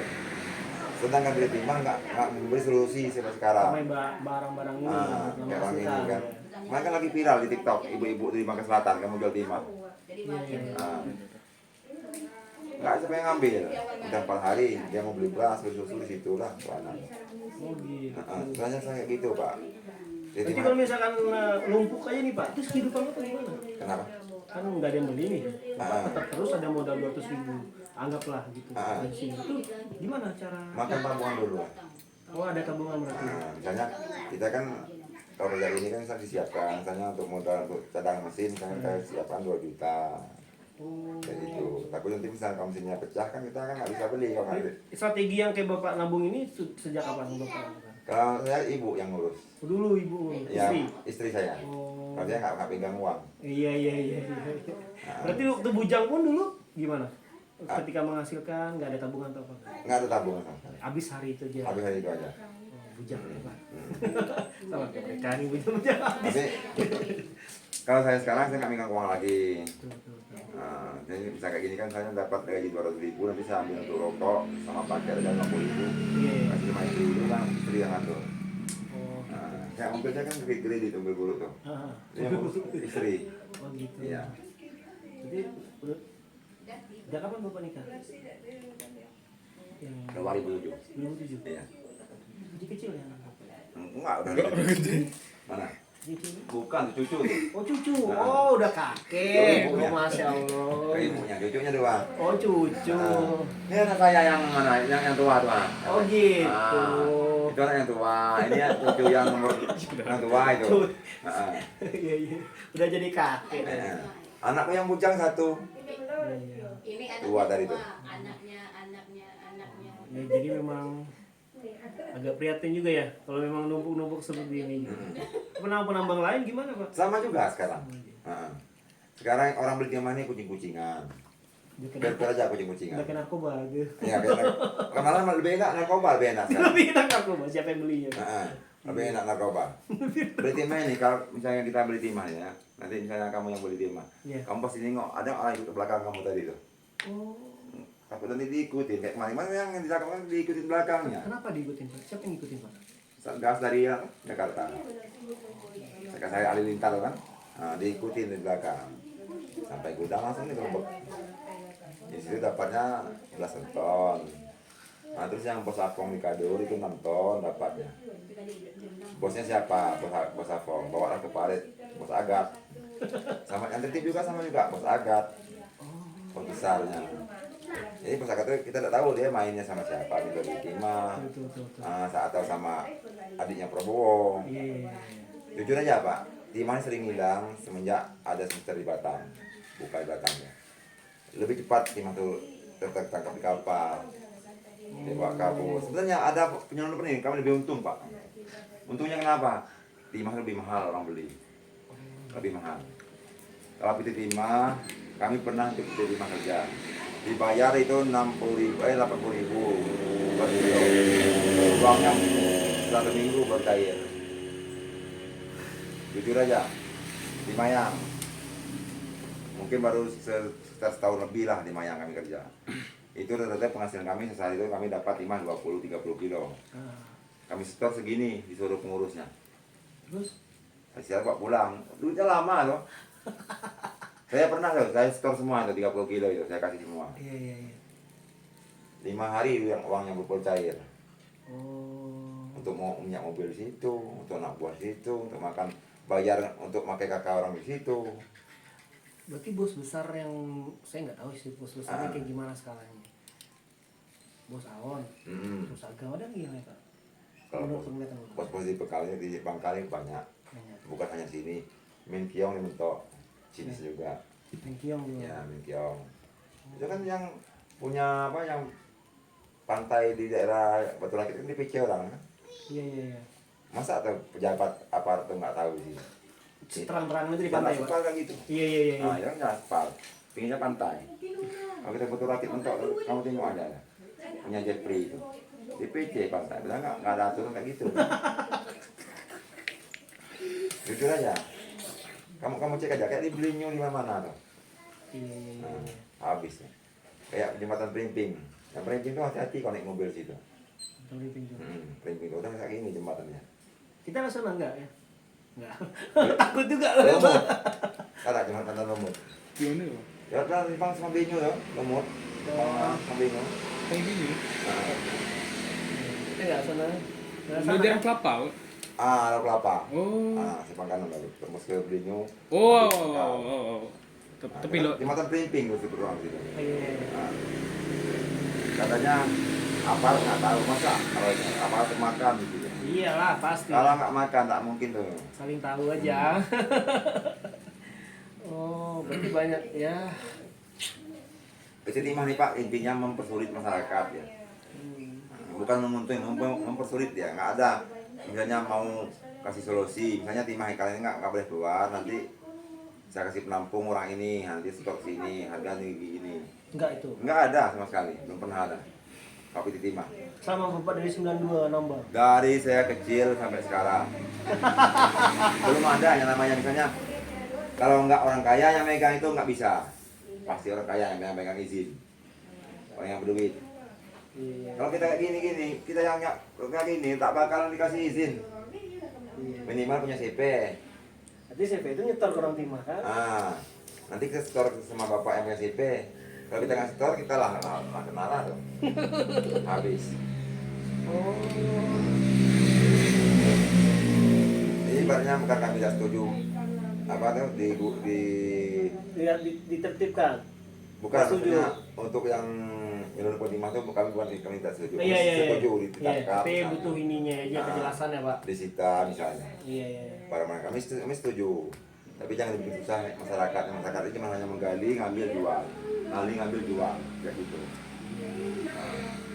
Sedangkan PT Timah nggak memberi solusi sampai sekarang. Sampai barang-barang ini. Kayak orang ini kan. Mereka kan lagi viral di TikTok, ibu-ibu di Bangka Selatan kan jual timah. Nah, nggak siapa yang ngambil. Udah 4 hari dia mau beli beras, beli susu di situ lah. Oh gitu. Soalnya saya kayak gitu Pak. Jadi Berarti kalau misalkan lumpuh kayak nih Pak, terus kehidupan lo gimana? kenapa? Kan nggak ada yang beli nih. Tetap terus ada modal 200.000. Anggaplah gitu. Dari sini itu gimana cara? Makan tabungan dulu lah. Oh ada tabungan berarti. Misalnya kita kan kalau dari ini kan bisa disiapkan, misalnya untuk modal untuk cadangan mesin, misalnya kita siapkan 2 juta. Kayak gitu. Takut nanti misalnya kalau mesinnya pecah kan kita kan nggak bisa beli kalau nggak ada. Strategi yang kayak Bapak nabung ini sejak kapan Bapak lakukan? Kalau saya ibu yang ngurus. Dulu ibu, Ya, istri. istri saya. Oh. Kalau dia nggak pegang uang. Iya. Berarti waktu bujang pun dulu gimana? Ketika menghasilkan nggak ada tabungan atau apa? Nggak ada tabungan sama sekali. Habis hari itu aja. Habis hari itu aja. Oh, bujang ya Pak. Sama kayak mereka nih bujang habis. Tapi kalau saya sekarang saya nggak megang uang lagi. Betul. Nah, jadi bisa kayak gini kan saya dapat gaji 200.000, nanti saya ambil untuk rokok sama pakai ada 50.000. Iya. Kasih sama istri dulu kan, istri yang ngatur. Oh. Nah, kayak mobilnya kan gede di mobil buruk tuh. Ah. Dia mau istri. Oh gitu. Iya. Jadi sejak kapan Bapak nikah? Yang 2007. 2007. Iya. Kecil ya anak Bapak. Enggak, udah gede. Mana Bukan, tuh cucu tuh. Oh cucu, Nah. oh udah kakek, Oh, ibunya. oh masya Allah. Ke ibunya, cucunya doang. Oh cucu. Ini anak saya yang mana? Yang tua tuh. Ah. Oh gitu. Itu anak yang tua. Ini ya cucu yang nomor yang tua itu. Cut. Ah. Iya iya, udah jadi kakek. Anakku yang bujang satu. Iya, iya. Ini Tua dari itu. anaknya. Ya, jadi memang agak prihatin juga ya kalau memang numpuk-numpuk seperti ini. Penambang lain gimana Pak? Sama juga sekarang. Ah. Sekarang orang beli di mana kucing-kucingan. Biar aja kucing-kucingan. Udah kena narkoba gitu. Ya, malah lebih enak narkoba, lebih enak sekarang. Lebih enak narkoba, siapa yang belinya? Lebih enak narkoba. Beli timah ini, kalau misalnya kita beli timah ya, nanti misalnya kamu yang beli timah, Iya. kamu pasti nengok, ada orang ikut ke belakang kamu tadi tuh. Oh, Takut nanti diikutin, kayak kemarin yang di belakang kan diikutin belakangnya. kenapa diikutin Pak? Siapa yang ngikutin Pak? Satgas dari Jakarta. Saya Halilintar kan, nah, diikutin di belakang. Sampai gudang langsung digerebek. Di situ dapatnya belasan ton. Nah terus yang bos Afong di Kadur itu 6 ton dapatnya. Bosnya siapa? Bos Afong. Bawa ke Parit. Bos Agat. Sama yang tertib juga sama juga. Bos Agat. Bos besarnya. Jadi Bos Agat itu kita tidak tahu dia mainnya sama siapa. Gitu di Timah. Betul. Atau sama adiknya Prabowo. Iya. Jujur aja Pak. Timah sering hilang semenjak ada semester di Batam. Buka di Batamnya. Lebih cepat Timah tuh tertangkap di kapal. Dibawa kabur. Sebenarnya ada penyelundup ini, kami lebih untung Pak. Untungnya kenapa? Timah lebih mahal orang beli. Lebih mahal. Kalau piti timah, kami pernah untuk piti timah kerja. Dibayar itu 80.000, 80.000 per kilo. Uangnya 1 minggu baru cair. Jujur aja, di Mayang. Mungkin baru sekitar setahun lebih lah di Mayang kami kerja. Itu rata-rata penghasilan kami sehari itu kami dapat timah 20-30 kilo. Kami setor segini disuruh pengurusnya. Terus? Saya bawa pulang, duitnya lama loh. Saya pernah loh, saya setor semua itu 30 kilo itu, saya kasih semua. Iya. 5 hari yang uangnya berpol cair. Oh. Untuk mau minyak mobil di situ, untuk anak buah di situ, untuk makan, bayar untuk pakai kakak orang di situ. Berarti bos besar yang saya nggak tahu sih bos besarnya kayak gimana skalanya. Bos Awon, terus Agam ada gimana Pak? Kalau Menurut penglihatan Bapak? pos di Bekalnya di Bangkali banyak, Banyak. bukan hanya sini. Min Kiong di Mentok, sini juga. Mengkiong juga. Ya, Min Kiong. Itu kan yang punya apa yang pantai di daerah Batu Rakit kan di PC orang kan? Iya. Masa atau pejabat aparat tuh nggak tahu sih? Terang-terang itu di pantai Pak. Aspal kan gitu. Iya. Nah, ya kan aspal. Pinggirnya pantai. Kalau kita Batu Rakit Mentok, kamu tengok ada. Punya jet free itu. Di PC pantai, bilang nggak ada aturan kayak gitu. Jujur aja. Kamu cek aja, kayak dibeli new di mana tuh. Iya. Nah, habis ya. Kayak jembatan Primping. Yang Primping tuh hati-hati kalau naik mobil situ. Primping itu udah kayak gini jembatannya. Kita ke sana enggak ya? Enggak. Takut juga loh. Lumut. Ada jembatan lumut. Gimana ya? Ya kan Ripang sama Binyu ya, lumut. Sama Binyu. Kayak gini. Kita enggak sana. Udah daerah kelapa. Pak? Ada kelapa. Oh. Simpang kanan lalu tembus ke Binyu. Oh. Tapi lo Jembatan Primping itu beruang situ. Iya. Nah, katanya apar nggak tahu masa kalau apar makan gitu. Iyalah pasti. Kalau nggak makan tak mungkin tuh. Saling tahu aja. Oh, berarti banyak ya. Kecil timah nih Pak, intinya mempersulit masyarakat ya. Bukan menguntungin, mempersulit ya. Nggak ada. Misalnya mau kasih solusi, misalnya timah kalian nggak boleh keluar, nanti saya kasih penampung orang ini, nanti stok sini, harga gini. Enggak itu. Nggak ada sama sekali, belum pernah ada. Kopi di timah. Sama Bapak dari 92 nambah. Dari saya kecil sampai sekarang. Belum ada yang namanya misalnya kalau nggak orang kaya yang megang itu nggak bisa. Pasti orang kaya yang megang izin. Orang yang berduit. Iya. Kalau kita kayak gini, kita yang kayak gini tak bakalan dikasih izin. Iya. Minimal punya CP. Berarti CV itu nyetor ke orang timah kan? Nanti kita setor sama bapak yang punya CP. Kalau kita nggak setor, kita lah kenalan tuh. Habis. Oh. Ini ibaratnya bukan kami tidak setuju apa tuh ditertibkan. bukan Setuju. maksudnya untuk yang menurut Timah tuh bukan kami tak setuju. Iya, iya, iya. Setuju Iya, ditangkap. tapi butuh ininya aja, Nah, kejelasan ya Pak. disita misalnya. Iya, iya. Para mereka kami setuju. Tapi jangan dibikin susah masyarakat. Masyarakat itu cuma hanya menggali, ngambil, jual. Gali, ngambil, jual. Kayak gitu.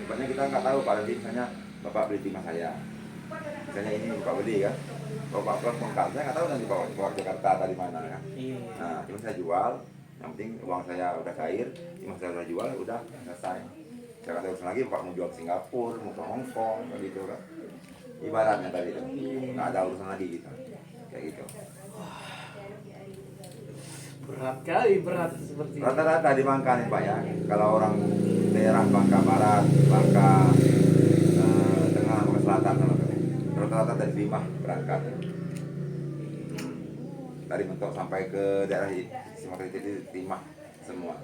Nah, kita nggak tahu Pak, nanti misalnya Bapak beli timah saya. Misalnya ini Bapak beli kan. Bapak pulang pengkal, saya nggak tahu nanti bawa ke Jakarta atau di mana kan. Iya. Nah, cuma saya jual. Yang penting uang saya udah cair, timah saya udah jual, udah selesai. Saya nggak tahu lagi Bapak mau jual ke Singapura, mau ke Hong Kong, kayak gitu kan. Ibaratnya tadi itu, nggak ada urusan lagi gitu. Kayak gitu. Berat kali, berat seperti itu. Rata-rata di Bangka nih Pak ya, kalau orang daerah Bangka Barat, Bangka Tengah, Bangka Selatan, rata-rata dari Timah berangkat. Dari Mentok sampai ke daerah Sumatera itu Timah semua.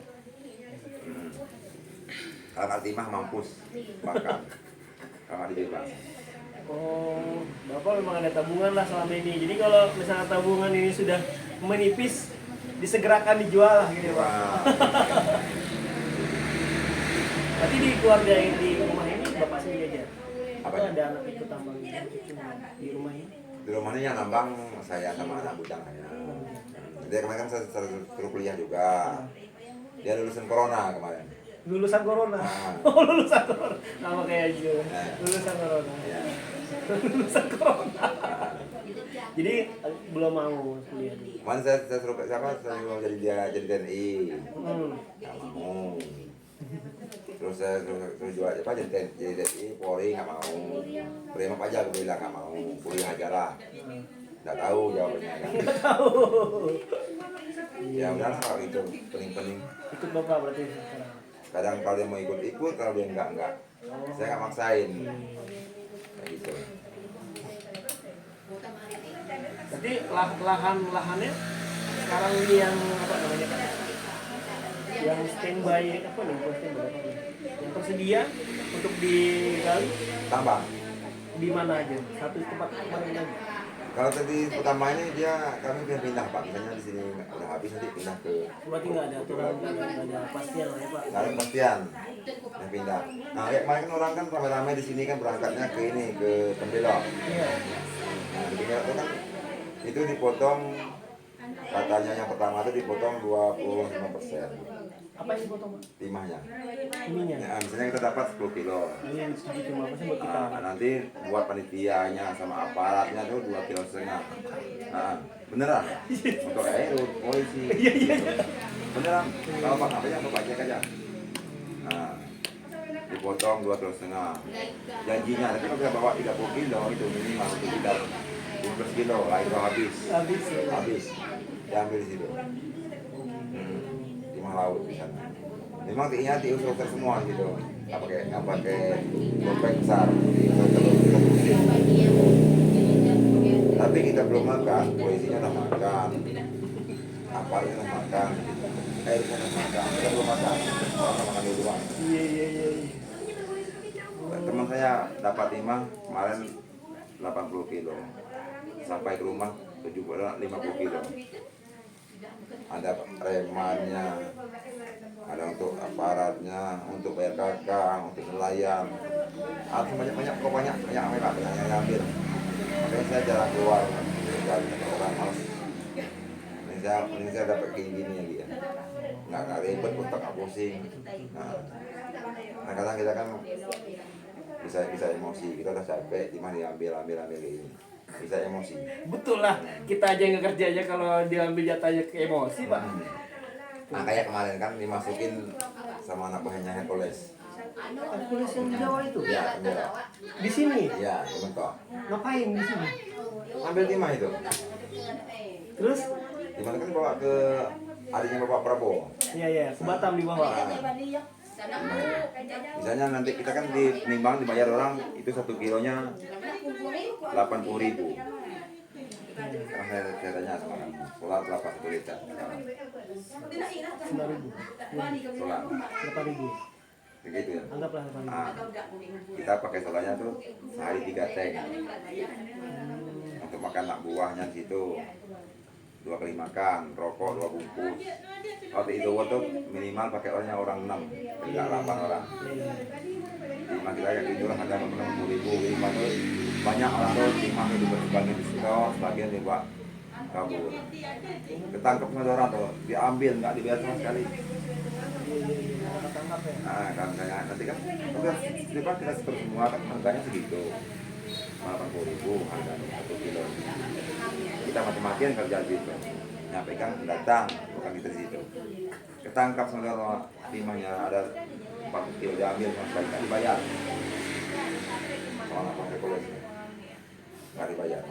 Kalau nggak Timah mampus Bangka, kalau nggak dibebas. Oh, Bapak memang ada tabungan lah selama ini. Jadi kalau misalnya tabungan ini sudah menipis, disegerakan dijual lah gitu Pak. Wah, Berarti di keluarga yang di rumah ini Bapak sendiri aja? Apa? Atau ada anak ikut tambang di rumah ini? di rumah ini yang nambang saya sama anak bujang saya. Dia kemarin kan saya suruh kuliah juga. Dia lulusan corona kemarin. Lulusan corona? Ah. Oh, lulusan corona. Sama kayak juga. Nah. Lulusan corona. Ya. Lulusan corona. Jadi belum mau kuliah dulu. Kemarin saya suruh siapa? Saya mau jadi TNI. Nggak mau. Terus saya suruh jual apa jadi TNI, Polri nggak mau. Prima aja aku bilang nggak mau. Kuliah aja lah. Nggak tahu jawabannya kan. Ya udah kalau itu pening-pening. Ikut Bapak berarti sekarang. Kadang kalau dia mau ikut, kalau dia enggak. Saya nggak maksain. Kayak gitu. Berarti lahannya sekarang ini yang apa namanya? Yang standby apa nih? Bukan standby apa nih? Yang tersedia untuk digali Tambah. di mana aja? Satu tempat mana lagi? Kalau tadi pertama ini kami pindah Pak, misalnya di sini udah habis nanti pindah ke. Berarti nggak ada aturan, nggak ada pastian lah ya Pak. Nggak ada kepastian, yang pindah. Nah, kayak kemarin kan orang kan ramai-ramai di sini kan berangkatnya ke ini ke Tembelok. Iya. Nah, di Tembelok itu kan itu dipotong katanya yang pertama itu dipotong 25%. Apa yang dipotong Pak? Timahnya. Ininya. Nah, misalnya kita dapat 10 kilo. Ini yang setuju cuma apa sih buat kita? Nah, nanti buat panitianya sama aparatnya tuh 2,5 kilo. Nah, beneran untuk polisi. Beneran. Kalau Pak apa ya Bapak cek aja. Nah, dipotong 2,5 kilo. Janjinya, tapi kalau kita bawa 30 kilo itu minimal untuk kita 12 kilo lah itu habis. Habis ya. Habis. Diambil di situ. Timah laut di sana. Memang diusir semua gitu. Nggak pakai dompet besar. Diusir. Tapi kita belum makan, polisinya udah makan. Aparatnya udah makan. Airnya udah makan. Kita belum makan. Orang makan duluan. Iya. Teman saya dapat timah kemarin 80 kilo. Sampai ke rumah 50 kilo. Ada remannya, ada untuk aparatnya, untuk bayar kakak, untuk nelayan. Ada banyak apa yang ambil. Makanya saya jarang keluar dari orang males. Ini saya dapat kayak gini lagi ya. Nggak ribet, otak nggak pusing. Nah, kadang kita kan bisa emosi. Kita udah capek, timah diambil ini. Bisa emosi. Betul lah, kita aja yang kerja aja kalau diambil jatahnya ke emosi Pak. Nah kayak kemarin kan dimasukin sama anak buahnya Hercules. Hercules yang di Jawa itu? Ya, bener. Di sini? Ya, bentuk. Ngapain di sini? Ambil timah itu. Terus? Timah kan bawa ke adiknya Bapak Prabowo. Iya, ke Batam di bawah. Misalnya nanti kita kan dinimbang dibayar orang itu 1 kilonya 80.000. Karena saya tanya sama kamu, solar berapa 1 liter? 9.000. Solar. 8.000. Begitu ya. Anggaplah 8.000. Nah, kita pakai solarnya tuh sehari 3 tank untuk makan anak buahnya di situ. 2 kali makan, rokok 2 bungkus. Kalau di itu tuh minimal pakai orangnya orang 6, tidak 8 orang. Timah kita kayak gitu lah, ada 60.000 timah tuh banyak orang tuh timah itu sebagian di store, sebagian dibawa kabur. Ketangkep sama orang tuh, diambil nggak dibayar sama sekali. Ketangkap ya. Nah kan saya nanti kan udah tiba kita setor semua kan harganya segitu. 80.000 harganya 1 kilo. Kita mati-matian kerja di situ. Nyampe kan datang, bukan kita di situ. Ketangkap saudara timahnya ada 40 kilo diambil sama sekali nggak dibayar. Soalnya pakai polisi nggak dibayar.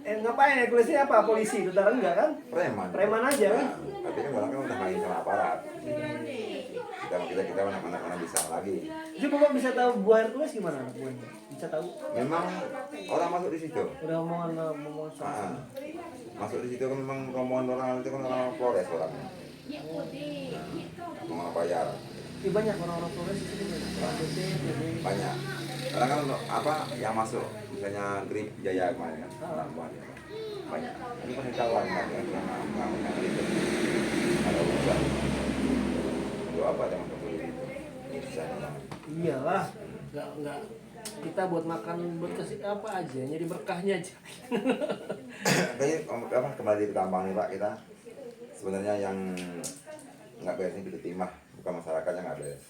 Ngapain ya polisi apa? Polisi tentara enggak kan? Preman. Preman aja kan? Tapi kan orang kan udah main sama aparat. Kita mana bisa lagi. Itu bapak bisa tahu buah Hercules gimana anak buahnya? Bisa tahu? Memang orang masuk di situ. Udah omongan soal. Masuk di situ kan memang rombongan orang itu kan orang Flores orangnya. Mau bayar Banyak orang-orang Flores di sini. banyak. Karena kan untuk apa yang masuk misalnya Grip Jaya kemarin kan anak buahnya banyak. Ini pasti kawan kan yang itu. Ada urusan. Itu apa yang masuk di situ? Bisa. Iyalah, nggak kita buat makan buat kasih apa aja, jadi berkahnya aja. Tapi apa kembali ke tambang nih Pak, kita sebenarnya yang nggak beres ini pintu timah, bukan masyarakatnya nggak beres,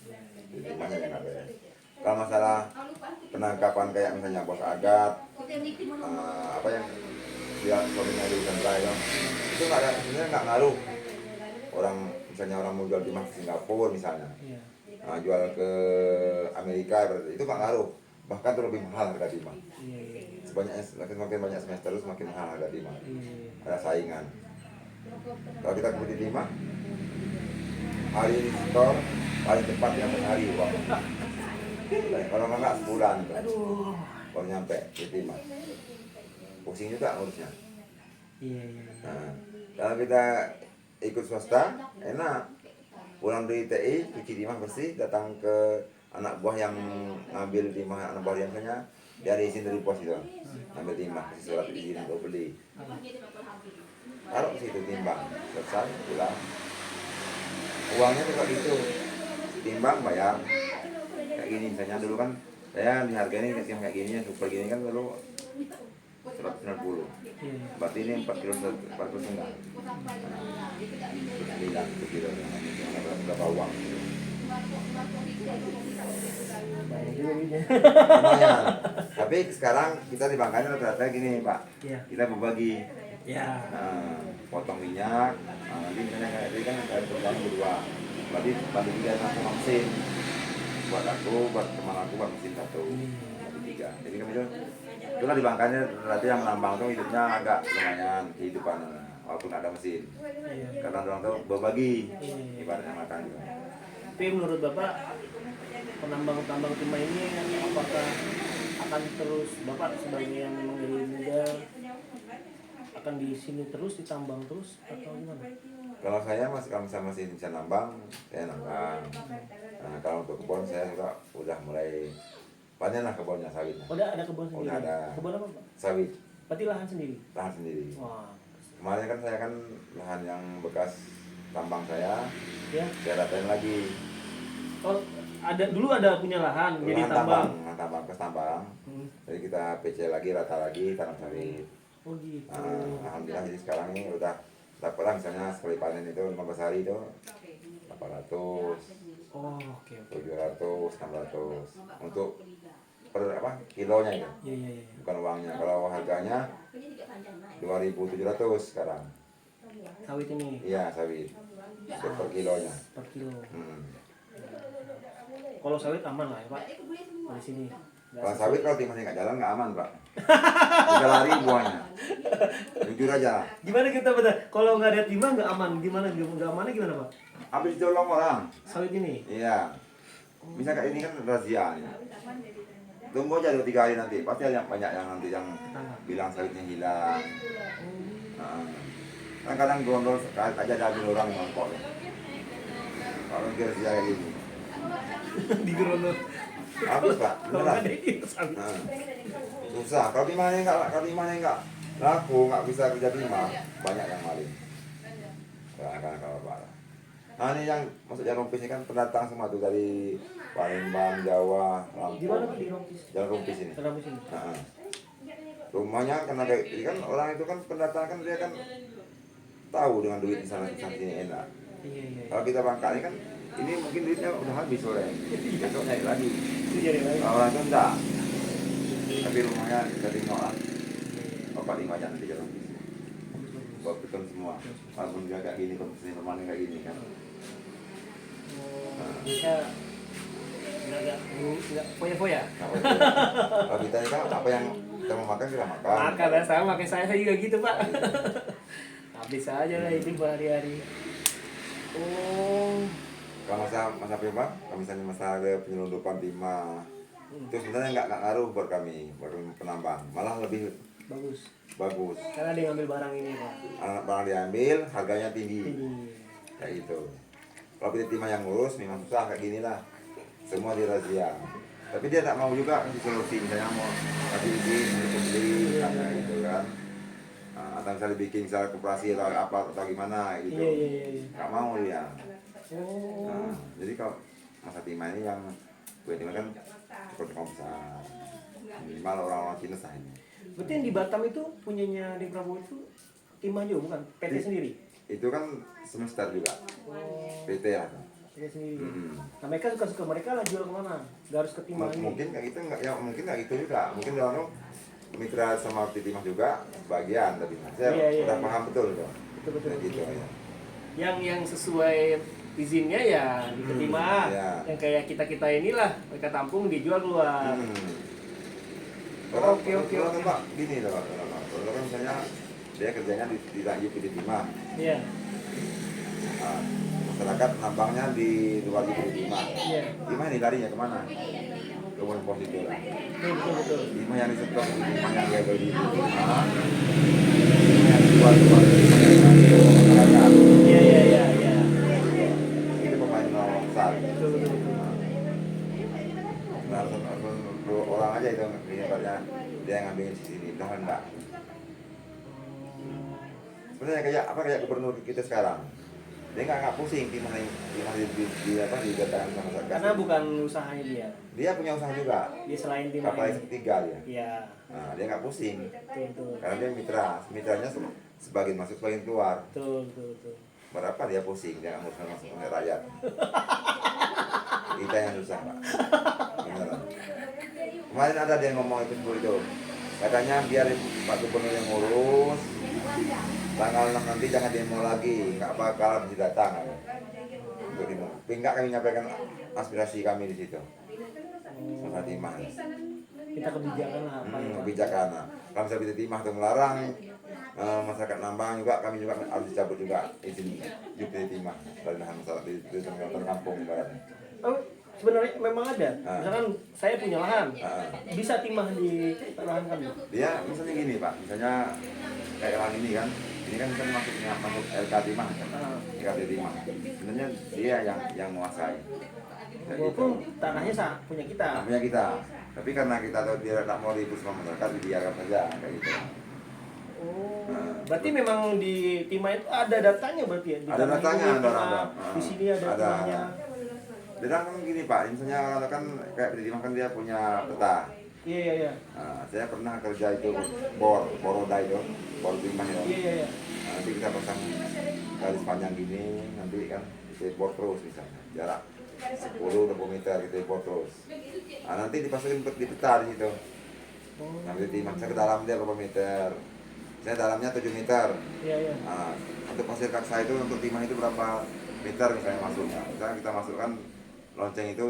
pintu timahnya yang nggak beres. Kalau masalah penangkapan kayak misalnya bos Agat, apa yang dia suaminya di Sandra itu nggak ada, sebenarnya nggak ngaruh. Orang misalnya orang mau jual timah ke Singapura misalnya, jual ke Amerika itu nggak ngaruh, bahkan itu lebih mahal harga timah. Semakin banyak semester semakin mahal harga timah. Ada saingan. Kalau kita beli timah hari ini store paling cepat yang hari uang. Kalau nggak sebulan tuh, baru nyampe di timah. Pusing juga ngurusnya. Nah, kalau kita ikut swasta enak, pulang dari TI cuci timah bersih, datang ke anak buah yang ngambil timah, anak buah yang punya dia ada izin dari pos itu, ambil timah, kasih surat izin untuk beli, taruh ke situ timbang, selesai pulang, uangnya juga gitu, timbang bayar, kayak gini misalnya dulu kan saya dihargain kayak gini, super gini kan dulu 190, berarti ini 4 kilo 4 setengah, 9 kilo, berapa uang? Lumayan. Tapi sekarang kita di Bangkanya rata-rata gini Pak, kita berbagi, potong minyak, nanti misalnya kayak tadi kan ada perusahaan berdua, berarti bagi 3 langsung mesin, buat aku, buat teman aku, buat mesin 1, bagi 3. Jadi kami itulah di Bangkanya rata-rata yang menambang tuh hidupnya agak lumayan kehidupan, walaupun ada mesin, karena orang tuh berbagi, ibaratnya makan juga. Tapi menurut Bapak, penambang-tambang timah ini apakah akan terus, Bapak sebagai yang memang dari muda, akan di sini terus, ditambang terus, atau gimana? Kalau saya masih bisa nambang, saya nambang. Nah, kalau untuk kebun saya juga udah mulai panen lah kebunnya, sawitnya. Udah ada kebun sendiri? Udah ada. Kebun apa Pak? Sawit. Berarti lahan sendiri? Lahan sendiri. Wah. Kemarin kan saya kan lahan yang bekas tambang saya ratain lagi. Oh, dulu ada punya lahan, jadi tambang. Tambang ke tambang. Jadi kita PC lagi, rata lagi, tanam sawit. Oh gitu. Alhamdulillah jadi sekarang ini udah dapat lah, misalnya sekali panen itu 15 hari itu 800. Oh, oke. 700, 600 untuk per kilonya itu. Iya. Bukan uangnya. Kalau harganya 2.700 sekarang. Sawit ini. Iya, sawit. Untuk per kilonya. Per kilo. Kalau sawit aman lah ya Pak, di sini. Kalau sawit kalau timahnya nggak jalan nggak aman Pak. Bisa lari buahnya. Jujur aja. Gimana kita betul? Kalau nggak ada timah nggak aman, gimana? Nggak amannya gimana Pak? Habis ditolong orang. Sawit ini? Iya. Bisa kayak ini kan razia nih. Tunggu aja 2-3 hari nanti, pasti ada banyak yang nanti yang bilang sawitnya hilang. Kan kadang gondol aja ada orang yang mangkok. Kalau razia kayak gini. Di Gerono. Habis Pak, Kalau beneran. ada ini sawit. Susah. Kalau timahnya enggak laku nggak bisa kerja timah, banyak yang maling. Karena kalau parah. Nah ini yang masuk jalan rompis ini kan pendatang semua tuh dari Palembang, Jawa, Di mana Lampung. Pak, di Rompis? Jalan rompis ini. Rompis ini. Nah, rumahnya karena kayak ini kan orang itu kan pendatang kan dia kan tahu dengan duit di sana sini enak. Iya, iya. Kalau kita bangka ini kan ini mungkin duitnya udah habis sore, besok nyari lagi. Itu jadi lain. Kalau orang itu enggak, tapi rumahnya kita tengok lah. Bapak lima aja nanti jalan bis. Bapak betul semua. Walaupun dia kayak gini, kondisi normalnya kayak gini kan. Bisa nggak foya-foya. Nah, kalau kita ini kan apa yang kita mau makan kita makan. Makan lah sama kayak saya juga gitu Pak. Habis aja lah itu hari-hari. Oh, Kalau masa apa, kalau misalnya masa ada penyelundupan timah, itu sebenarnya nggak ngaruh buat kami penambang, malah lebih bagus. bagus. Karena dia ngambil barang ini Pak. Anak barang diambil, harganya tinggi, Ini. kayak gitu. Kalau pilih timah yang ngurus, memang susah kayak gini lah. Semua dirazia. Tapi dia tak mau juga kasih solusi, misalnya mau kasih izin untuk beli, kayak gitu kan. Nah, atau misalnya bikin misalnya koperasi atau apa atau gimana gitu. Iya. Nggak mau dia. Oh, Nah, jadi kalau masa timah ini yang gue timah kan cukup besar. Minimal orang-orang Cina sah ini. berarti yang di Batam itu punyanya di Prabowo itu timah juga bukan? PT sendiri? Itu kan semester juga, Oh, PT lah. PT sendiri. Mm-mm. Nah mereka suka-suka mereka lah jual kemana? Gak harus ke timah ini. Mungkin kayak gitu nggak, ya mungkin nggak gitu juga. Mungkin dia orang mitra sama PT Timah juga sebagian, tapi saya Iya. udah paham betul tuh. Betul. Kayak gitu ya. Yang sesuai izinnya ya diterima. Iya. Yang kayak kita inilah mereka tampung dijual keluar. Oke. Kalau kan Pak, gini loh, kalau kan misalnya dia kerjanya di PT Timah. Iya. Nah, masyarakat nambangnya di luar PT Timah. Iya. Timah ini larinya kemana? Ke Won Pos itu lah. Betul. Timah yang disetok di Timah yang dia beli di Timah. Timah yang dijual di Timah yang lari ke masyarakat. Iya. Itu pemain nomor besar. Betul. Nah, orang aja itu kelihatannya dia yang ngambil di sini, udah enggak. Sebenarnya kayak gubernur kita sekarang, dia nggak pusing timah di dataran sama masyarakat. Karena bukan usahanya dia. Dia punya usaha juga, Dia selain timah kapal ini. ketiga dia. Iya. Nah, dia nggak pusing, Betul. karena dia mitranya sebagian masuk sebagian keluar. Betul. Berapa dia pusing, dia nggak mau masuk ke rakyat. Kita yang susah Pak, beneran. Kemarin ada dia ngomong itu itu, katanya biar Pak Gubernur yang ngurus, tanggal 6 nanti jangan demo lagi, nggak bakal bisa datang. Untuk demo, enggak kami menyampaikan aspirasi kami di situ. Masa timah. Kita kebijakan lah apa ya. Kebijakan. Kalau misalnya bisa timah atau melarang masyarakat nambang juga, kami juga harus dicabut juga izin di timah dari lahan masyarakat di tengah kampung ibaratnya. Oh, sebenarnya memang ada. Misalkan saya punya lahan, bisa timah di lahan kami. Dia misalnya gini Pak, misalnya kayak lahan ini kan kan masuk LK timah kan, LK timah. Sebenarnya dia yang menguasai. Kayak gitu. Walaupun tanahnya punya kita. Namanya kita, tapi karena kita tahu dia tak mau ribut sama masyarakat, dibiarkan saja kayak gitu. Oh, berarti memang di timah itu ada datanya berarti ya? Di Ada tanah datanya, ini, ada. timah, di sini ada timahnya. Dan kan gini Pak, misalnya kalau kan kayak di timah kan dia punya peta. Iya. Nah, saya pernah kerja itu boroda itu, bor timah itu. Iya. Nah, nanti kita pasang garis panjang gini, nanti kan kita bor terus misalnya, jarak 10-20 meter gitu bor terus. Nah, nanti dipasukin di peta di situ. Nanti timah saya ke dalam dia berapa meter. Saya dalamnya 7 meter. Iya. Nah, untuk pasir kaksa itu untuk timah itu berapa meter misalnya masuknya. Misalnya kita masukkan lonceng itu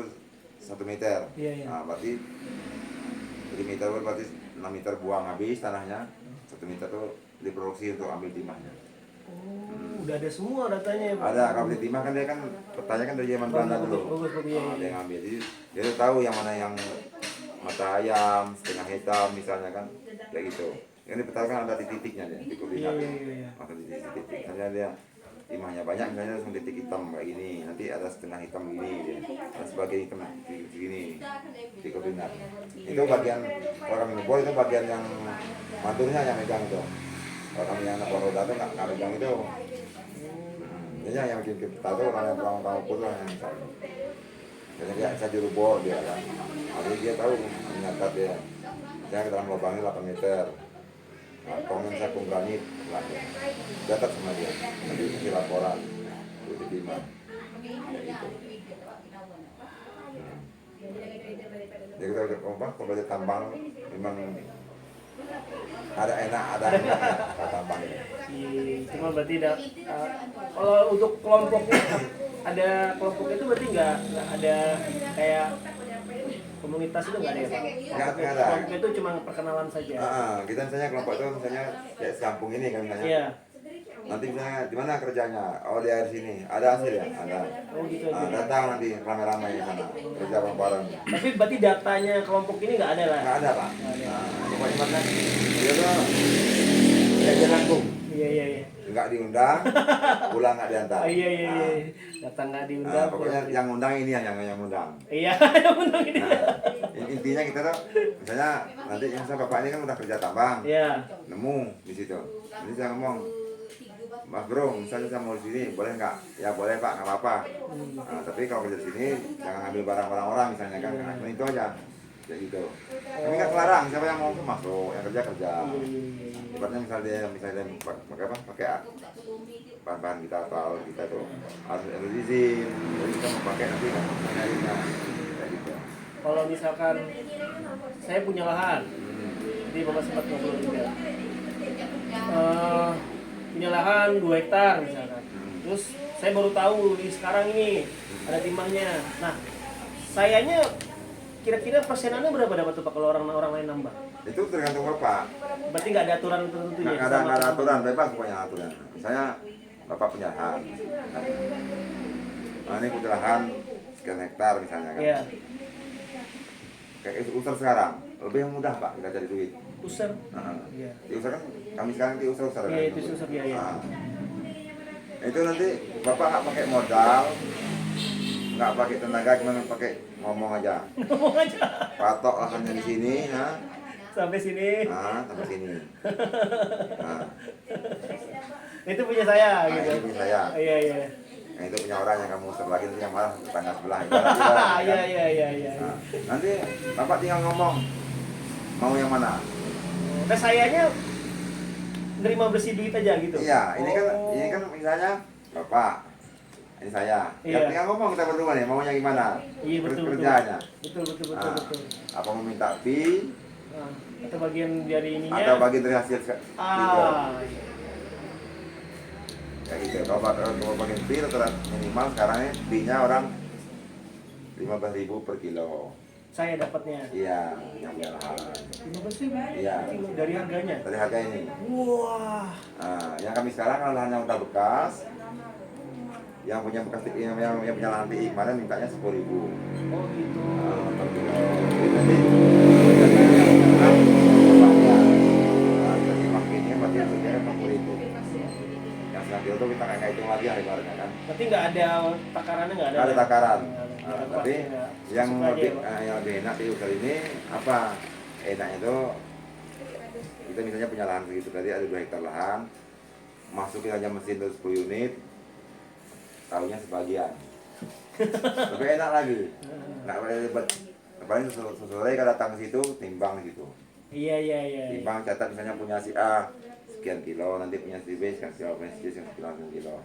1 meter. Iya. Nah, berarti 1 meter berarti 6 meter buang habis tanahnya. 1 meter itu diproduksi untuk ambil timahnya. Oh, udah ada semua datanya ya Pak? Ada, kalau beli timah kan dia kan petanya kan dari zaman Belanda dulu. Bagus, Dia ngambil. Jadi dia tuh tahu yang mana yang mata ayam, setengah hitam misalnya kan. Kayak gitu. Yang dipetakan ada titik-titiknya dia, di koordinat. Iya. Maka di titik-titik. Misalnya dia timahnya banyak, misalnya langsung titik hitam kayak gini. Nanti ada setengah hitam gini dia. Dan sebagian hitam di gini di koordinat. Itu bagian kalau kami ngebor itu bagian yang mantunya yang megang itu. Kalau kami yang anak roda itu nggak megang itu. Jadi yang bikin kita tuh orang yang tahu pun lah yang tahu. Jadi dia saya juru bor dia kan. Jadi dia tahu menyatat dia. Saya ke dalam lubang ini 8 meter. Tongin saya pun granit lah. Catat sama dia. Nanti kasih laporan. Itu diterima. Gitu. Jadi kita udah kalau tambang memang ada enak ada enaknya tambang ini. Cuma berarti kalau untuk kelompoknya ada kelompoknya itu berarti nggak ada kayak komunitas itu nggak ada ya Pak? Nggak ada. Kelompok itu cuma perkenalan saja. Kita misalnya kelompok itu misalnya kayak sekampung ini kan misalnya. Iya. Nanti misalnya di mana kerjanya? Oh di air sini. Ada hasil ya? Ada. Oh gitu aja. Datang nanti ramai-ramai di sana kerja bareng-bareng. Tapi berarti datanya kelompok ini nggak ada lah. Nggak ada Pak. Pokoknya kan dia tuh dia nanggung. Iya. Nggak diundang, pulang nggak diantar. Iya. Datang nggak diundang. Pokoknya yang undang ini yang undang. Iya, yang undang ini. Intinya kita tuh misalnya nanti yang saya bapak ini kan udah kerja tambang. Iya. Nemu di situ. Jadi saya ngomong, Mas Bro, misalnya saya mau di sini, boleh nggak? Ya boleh Pak, nggak apa-apa. Tapi kalau kerja di sini, jangan ambil barang-barang orang misalnya kan, nah, itu aja. Kayak gitu. Tapi nggak kelarang, siapa yang mau masuk, yang kerja. Ibaratnya misalnya pakai bahan-bahan kita atau kita tuh harus izin, jadi kita mau pakai nanti kan nyarinya kayak gitu. Kalau misalkan saya punya lahan, jadi Bapak sempat ngobrol juga. Punya lahan 2 hektar misalkan. Terus saya baru tahu di sekarang ini ada timahnya. Nah, sayanya kira-kira persenannya berapa dapat tuh Pak kalau orang lain nambah? Itu tergantung Bapak. Berarti nggak ada aturan tertentu ya? Nggak ada aturan, bebas pokoknya aturan. Misalnya Bapak punya lahan. Nah ini punya lahan sekian hektar misalnya kan. Iya. Kayak usaha sekarang, lebih mudah Pak kita cari duit. User. Iya. Di usaha kan kami sekarang di usaha kan. Iya, itu user ya. Itu nanti Bapak nggak pakai modal, nggak pakai tenaga, cuma pakai ngomong aja. Ngomong aja. Patok lahannya di sini, Sampai sini. sampai sini. Itu punya saya gitu. Ini punya saya. Iya. Nah, itu punya orang yang kamu lagi nanti yang malah tetangga sebelah. Iya. Nanti Bapak tinggal ngomong mau yang mana. Nah, sayanya nerima bersih duit aja gitu. Iya, ini kan misalnya Bapak, ini saya. Iya. Ya tinggal ngomong kita berdua nih, maunya gimana? Iya betul. Kerjanya. Betul. Apa mau minta fee? Atau bagian dari ininya? Atau bagian dari hasil gitu. Iya. Kayak gitu. Kalau bagian fee rata-rata minimal sekarang fee-nya orang 15.000 per kilo. Saya dapatnya. Iya, yang punya lahan. 15.000? Iya. Dari harganya? Dari harga ini. Wah. Yang kami sekarang kalau lahannya udah bekas, yang punya bekas yang punya lahan TI kemarin mintanya 10.000. Oh gitu. Per kilo. Jadi jadi makinnya berarti harganya 40.000. Yang 9 kilo itu kita nggak hitung lagi harganya kan. Berarti nggak ada takarannya nggak ada? Nggak ada takaran. Tapi ya. yang Suka aja, lebih enak di usaha ini apa? Enaknya itu kita misalnya punya lahan segitu tadi ada 2 hektar lahan, masukin aja mesin terus 10 unit, tahunya sebagian. Lebih enak lagi. Nggak boleh ribet. Paling sesuai kalau datang ke situ timbang gitu. Iya. Timbang catat misalnya punya si A sekian kilo, nanti punya si B sekian kilo, punya si C sekian kilo.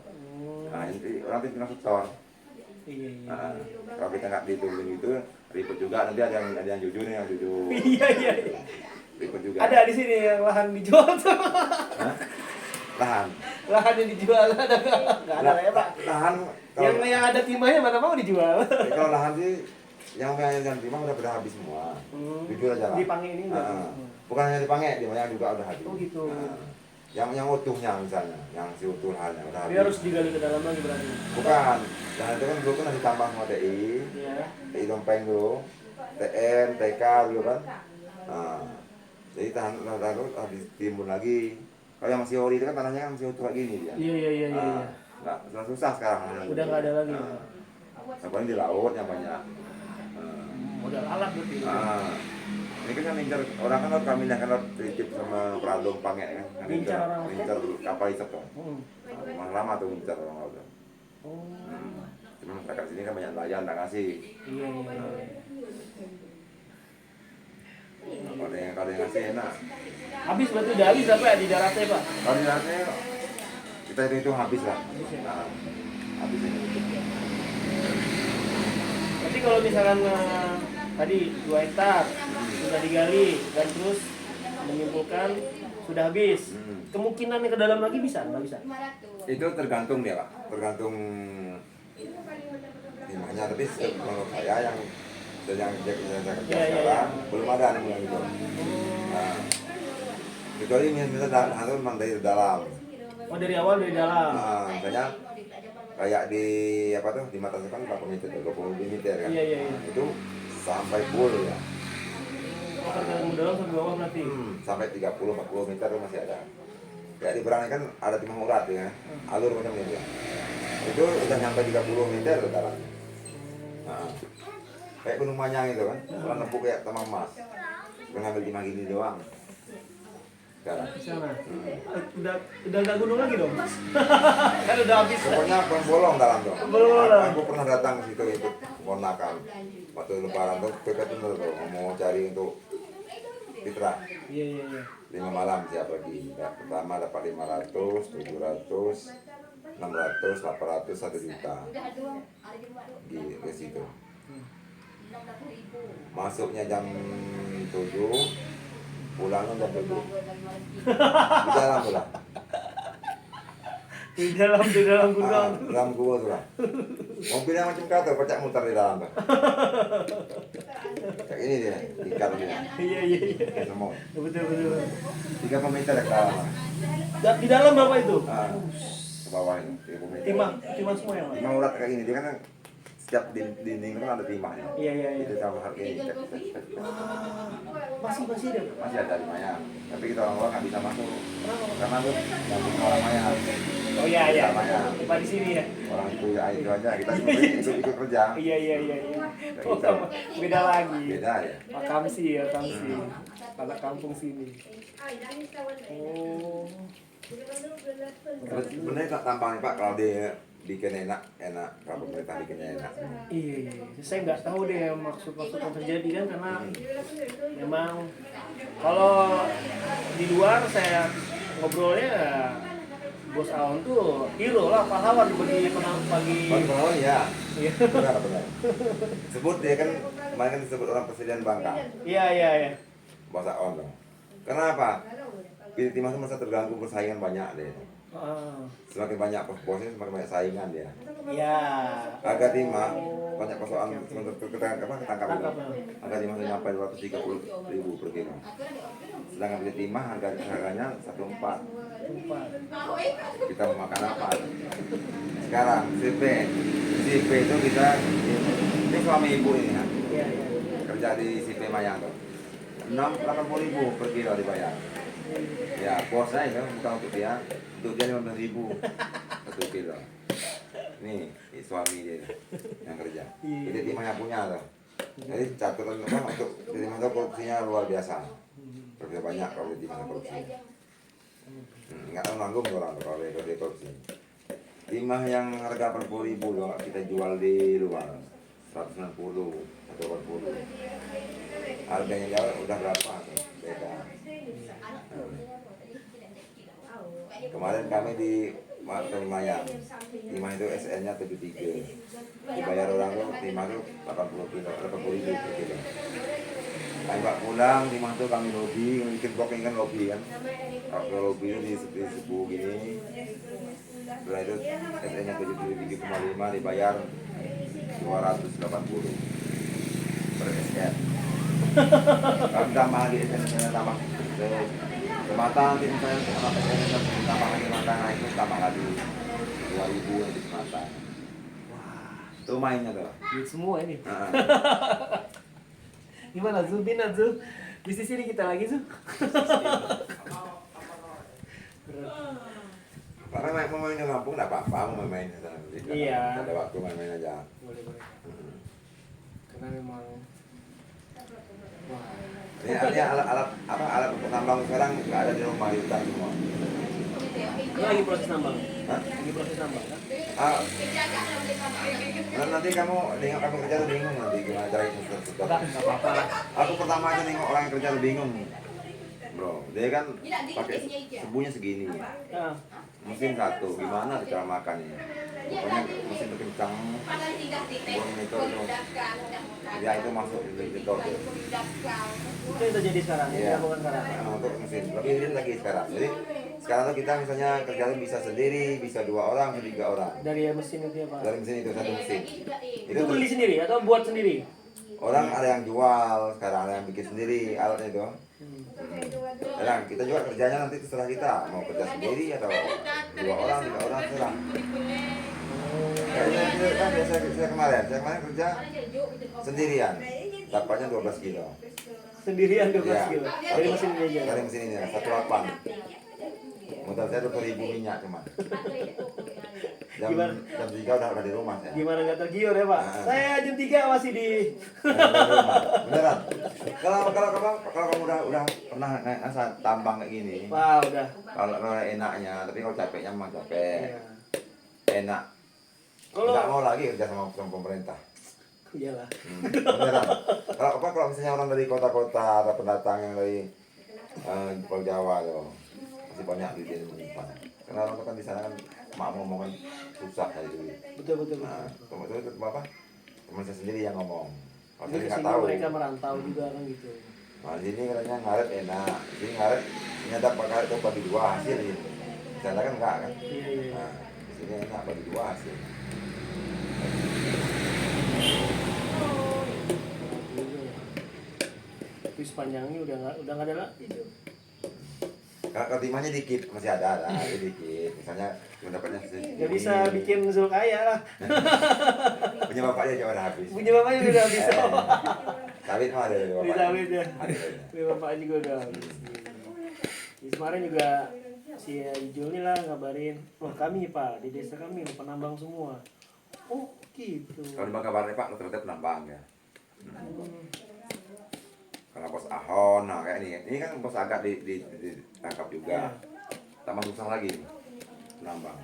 Nah nanti orang itu tinggal setor. Iya. Kalau kita nggak dihitungin gitu ribet juga, nanti ada yang jujur nih, yang jujur. Iya. Ribet juga. Ada di sini yang lahan dijual tuh. Lahan. Lahan yang dijual ada nggak ada ya Pak? Lahan. Yang ada timahnya mana mau dijual? Kalau lahan sih yang timah udah pada habis semua. Jujur aja lah. Di Pange ini enggak? Bukan hanya di Pange, di mana juga udah habis. Oh gitu. Yang utuhnya misalnya, yang si utuh lahannya udah habis. Dia harus digali ke dalam lagi berarti. Bukan. Dan itu kan dulu kan harus ditambang sama TI. Iya. TI Dompeng dulu. TN, TK dulu kan. Jadi tahan harus ditimbun lagi. Kalau yang masih ori itu kan tanahnya kan masih utuh kayak gini dia. Iya. Nggak susah sekarang. Udah nggak ada lagi. Apalagi di laut yang banyak. Modal alat berarti. Ini kan yang ngincar orang kan kami kan titip sama Prado Pange kan. Ngincar orang apa? Ngincar kapal itu tuh. Hmm. Memang lama tuh ngincar orang laut. Oh. Cuma masyarakat sini kan banyak nelayan, tak ngasih. Iya, iya. Kalau yang ngasih enak. Habis berarti udah habis apa ya di daratnya Pak? Kalau di daratnya kita itu habis lah. Nah, habis ini. Berarti kalau misalkan tadi 2 hektar sudah digali dan terus menyimpulkan sudah habis, kemungkinannya ke dalam lagi bisa? Nggak bisa? Itu tergantung dia Pak, tergantung timahnya. Tapi menurut saya yang kerja sekarang belum ada yang bilang gitu. Nah, kecuali misalnya hantu memang dari dalam. Oh dari awal dari dalam. Nah, misalnya kayak di apa tuh di mata kan 40 meter, 20 meter kan. Iya. Itu sampai full ya. Dari dalam sampai bawah berarti. Sampai 30-40 meter itu masih ada. Ya di Berang kan ada timah urat ya, alur macam itu. Itu udah sampai 30 meter ke dalamnya. Nah, kayak Gunung Manyang itu kan, orang nempuk kayak tambang emas. Ngambil timah gini doang. Sekarang. Di sana. Udah nggak gunung lagi dong? Kan udah habis. Pokoknya bolong dalam tuh. Bolong. Aku pernah datang ke situ ikut ponakan waktu lebaran tuh, dekat tuh mau cari untuk fitrah. Iya. 5 malam siap lagi. Pertama dapat 500, 700, 600, 800, 1 juta. Di situ. Masuknya jam 7, pulangnya jam 7. Di dalam tuh lah. Di dalam gudang. Dalam gua tuh lah. Mobilnya macam kata, pecah muter di dalam tuh. Kayak ini dia, ikat dia. Iya. Kayak semua. Betul. 30 meter ke dalam. Di dalam berapa itu? Ke bawah itu, 30 meter. Timah semua ya, Mas? Timah urat kayak gini, dia kan setiap dinding kan ada timahnya. Iya. Itu sama harga ini. Masih ada. Masih ada timahnya. Tapi kita orang luar nggak bisa masuk. Karena tuh yang punya orang maya. Oh iya. Maya. Pak di sini ya. Orang itu ya itu aja. Kita ikut kerja. Iya. Oh, beda lagi. Beda ya. Pak Kamsi. Anak kampung sini. Oh. Terus sebenarnya tak tampang Pak kalau dia bikin enak kalau pemerintah bikinnya enak. Iya. Saya nggak tahu deh maksud yang terjadi kan karena memang kalau di luar saya ngobrolnya Bos Aon tuh hero lah, pahlawan bagi Pahlawan ya. Iya. Benar. Sebut dia kan kemarin kan disebut orang presiden Bangka. Iya. Bos Aon tuh. Kenapa? Pilih timah itu masa terganggu persaingan banyak deh. Semakin banyak bosnya semakin banyak saingan dia. Iya. Harga timah banyak persoalan ketangkap. Harga timah sudah sampai 230.000 per kilo. Sedangkan beli timah harganya 1,4. Kita mau makan apa? Sekarang CP itu kita ini suami ibu ini ya. Iya. Kerja di CP Mayang tuh. 80.000 per kilo dibayar. Ya bosnya itu bukan untuk dia 15.000 per kilo. Nih suami dia yang kerja. Jadi timahnya punya tuh. Jadi catatan untuk timah itu korupsinya luar biasa. Kerja banyak kalau di timah korupsi. Nggak tahu nanggung orang kalau dia korupsi. Timah yang harga per 10.000 loh kita jual di luar 160 atau 80. Harganya jauh udah berapa tuh? Beda. Kemarin kami di Mayang, timah itu SN-nya 73. Dibayar orang tuh timah itu 80.000 per kilo. Kami bawa pulang, timah itu kami lobby, bikin booking kan lobby kan. Kalau lobby itu di sebu gini. Setelah itu SN-nya 73,5 dibayar 280 per SN. Kami tambah lagi SN-nya tambah Semata nanti misalnya tambah lagi matang, nah itu tambah lagi 2.000 nanti semata. Wah, itu mainnya tuh. Duit semua ini. Gimana Zu? Bina Zu? Bisnis ini kita lagi Zu? Karena mau main ke kampung nggak apa-apa, mau main di sana. Iya. Ada waktu main-main aja. Boleh. Karena memang Ini alat untuk nambang sekarang nggak ada di rumah, di hutan semua. Lagi proses nambang. Hah? Lagi proses nambang kan? Ah, nanti kamu nengok kamu kerja tuh bingung nanti gimana cara itu Enggak apa-apa lah. Aku pertama aja nengok orang yang kerja tuh bingung, bro. Dia kan pakai sebunya segini, Nah, mesin satu, gimana tuh cara makannya? Pokoknya mesin itu kencang, burung monitor itu, ya itu masuk di monitor tuh. itu yang terjadi sekarang, yang Iya. dilakukan sekarang. Untuk mesin, lebih irit lagi sekarang. Jadi sekarang tuh kita misalnya kerja tuh bisa sendiri, bisa 2 orang, bisa 3 orang. Dari mesin itu ya Pak. Dari mesin itu satu mesin. Itu beli sendiri atau buat sendiri? Orang ada yang jual, sekarang ada yang bikin sendiri alatnya itu. Nah, kita juga kerjanya nanti terserah kita mau kerja sendiri atau 2 orang, 3 orang terserah. Kayaknya kan saya kemarin kerja sendirian, dapatnya 12 kilo. Sendirian 12 Ya, kilo. Dari mesin ini aja. dari mesin ini 18. Modal saya 20.000 minyak cuma. Jam Gimana? jam 3 udah di rumah saya. Gimana nggak tergiur ya Pak? Ah. Saya jam 3 masih di Beneran. Kalau kamu udah pernah ngasah tambang kayak gini, Wah, udah. kalau enaknya, tapi kalau capeknya memang capek. Iya. Enak. Kalau Nggak mau lagi kerja sama pemerintah. iyalah. Beneran. Kalau misalnya orang dari kota-kota atau pendatang yang dari Pulau Jawa tuh masih banyak duit yang menyimpan. Karena orang kan di sana kan mak ngomong kan susah dari dulu. Betul betul. Nah, itu apa? Teman saya sendiri yang ngomong. Kalau Jadi saya nggak kesini tahu. mereka merantau juga kan gitu. Nah, di sini katanya ngaret enak. Jadi ngaret nyadap pakai itu bagi 2 hasil ini. Di sana kan enggak kan? Iya iya. Nah, di sini enak bagi 2 hasil. Tapi sepanjang ini udah nggak ada lagi tuh. Kalau timahnya dikit masih ada dikit. Misalnya pendapatnya Nggak bisa bikin Zul kaya lah. punya bapaknya aja udah habis. Punya bapaknya udah habis. Sawit mah ada dari Di bapaknya. sawit ya. Ada. Punya bapak juga udah habis. Di kemarin juga si Ijul nih lah ngabarin, wah kami Pak di desa kami penambang semua. Oh gitu. Kalau di Bangka Barat Pak rata-rata penambang ya. Hmm. Karena bos Ahon, nah kayak ini kan bos agak ditangkap juga. Tambah susah lagi penambang.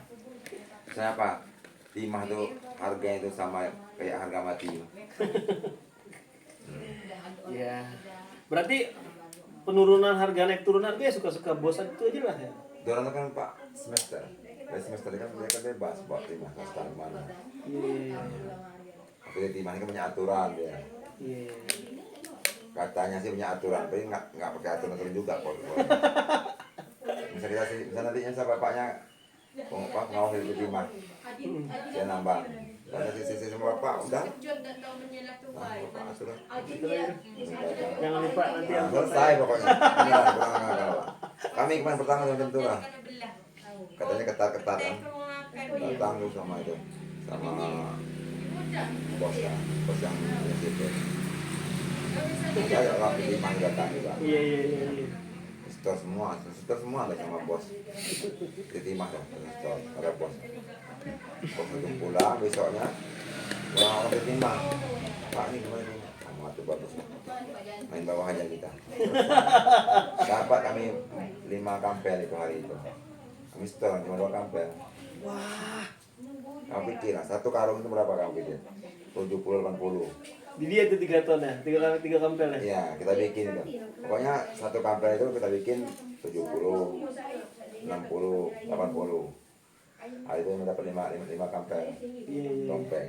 Misalnya apa? Timah tuh harganya itu sama kayak harga mati. Ya. Berarti penurunan harga naik turun harga ya suka-suka bos itu aja lah ya. Dorong kan Pak semester. Dari semester ini kan mereka bebas buat timah sekarang mana. Iya. Tapi timah ini kan punya aturan dia. Iya. Katanya sih punya aturan, tapi nggak pakai aturan juga kok. Misal nantinya sama bapaknya pengawas itu timah, dia nambang. Dan sisi sama bapak udah. Nah, bapak aturan. Jangan lupa nanti yang Selesai pokoknya. Beneran, kurang ngakal. Kami kemarin pertama sama itu lah. Katanya ketat-ketat kan. Datang tuh sama itu, sama bos ya, bos yang situ. Ada orang di timah datang juga. Iya. Store semua ada sama bos. Di timah dong, store ada bos. Bos itu pulang besoknya, orang di timah. Pak ini gimana nih? Kamu atuh bagus. Main bawah aja kita. Dapat kami 5 kampel itu hari itu. Kami store cuma 2 kampel. Wah. Kamu pikir lah, 1 karung itu berapa kamu pikir? 70-80. Di dia itu 3 ton ya, 3 kampel ya. Iya, kita bikin itu. Pokoknya 1 kampel itu kita bikin 70, 60, 80. Hari itu yang dapat 5 kampel. Iya. Dompet.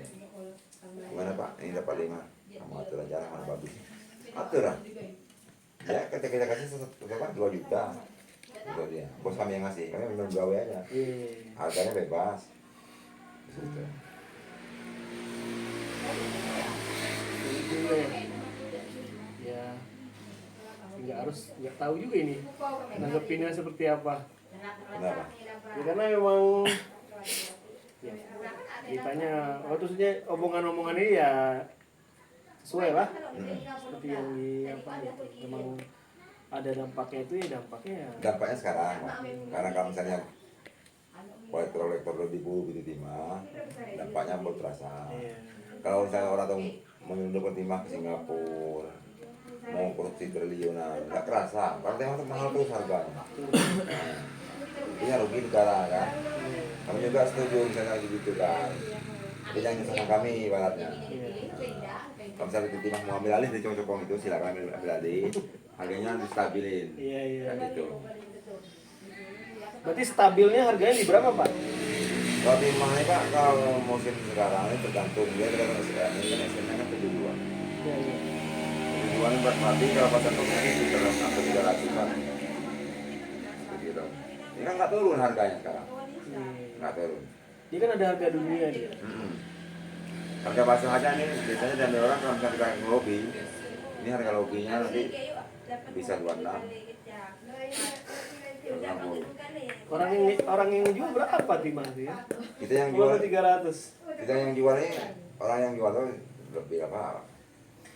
Gimana Pak? Ini dapat 5. Kamu atur aja mana bagus. Atur lah. Ya, kita kasih 2 juta. Itu dia. Bos kami yang ngasih, kami benar gawe aja. Iya. Harganya bebas. Gitu. Juga ya. Ya. Nggak tahu juga ini. Nanggepinnya seperti apa. Kenapa? Ya karena memang ya, ditanya waktu saja omongan-omongan ini ya sesuai lah seperti yang di apa gitu. Memang ada dampaknya itu ya Dampaknya sekarang, Pak. Karena kalau misalnya kolektor diburu gitu timah, dampaknya belum terasa. Iya. Kalau misalnya orang tuh menyelundupkan timah ke Singapura, mau korupsi triliunan, nggak kerasa. Kalau memang mahal terus harganya. Ini rugi negara kan. Kami juga setuju misalnya gitu kan. Jadi jangan sama kami ibaratnya. Kalau misalnya tiba-tiba mau ambil alih dari copong itu silakan ambil alih. Harganya distabilin. Iya. Kan gitu. Berarti stabilnya harganya di berapa, Pak? Kalau timahnya Pak, kalau musim sekarang ini tergantung dia tergantung sekarang ini kan SN-nya kan 72. Iya. 72 ini berarti kalau pas satunya ini di dalam angka 300 kan. Begitu. Ini kan nggak turun harganya sekarang, nggak turun. Dia kan ada harga dunia dia. Harga pasar aja nih biasanya diambil orang kalau misalnya kita ngelobi, ini harga lobinya nanti bisa 26. 60. Orang yang jual berapa timah itu ya? Kita yang jual 300. Kita yang jual ini orang yang jual tuh lebih apa?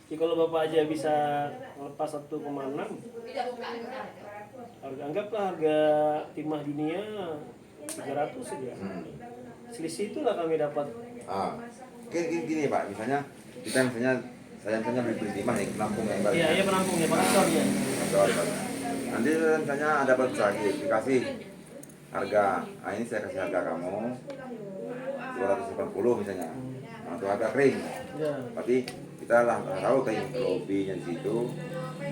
Ya, kalau Bapak aja bisa lepas 1,6, anggaplah harga timah dunia 300 saja. Selisih itulah kami dapat. Gini Pak, misalnya kita saya beli timah nih, penampung yang baru. Iya, penampung ya, kantornya. Nanti misalnya ada lagi dikasih harga, ini saya kasih harga kamu 280 misalnya, atau harga kering. Ya. Tapi kita lah tahu kayak lobbynya di situ,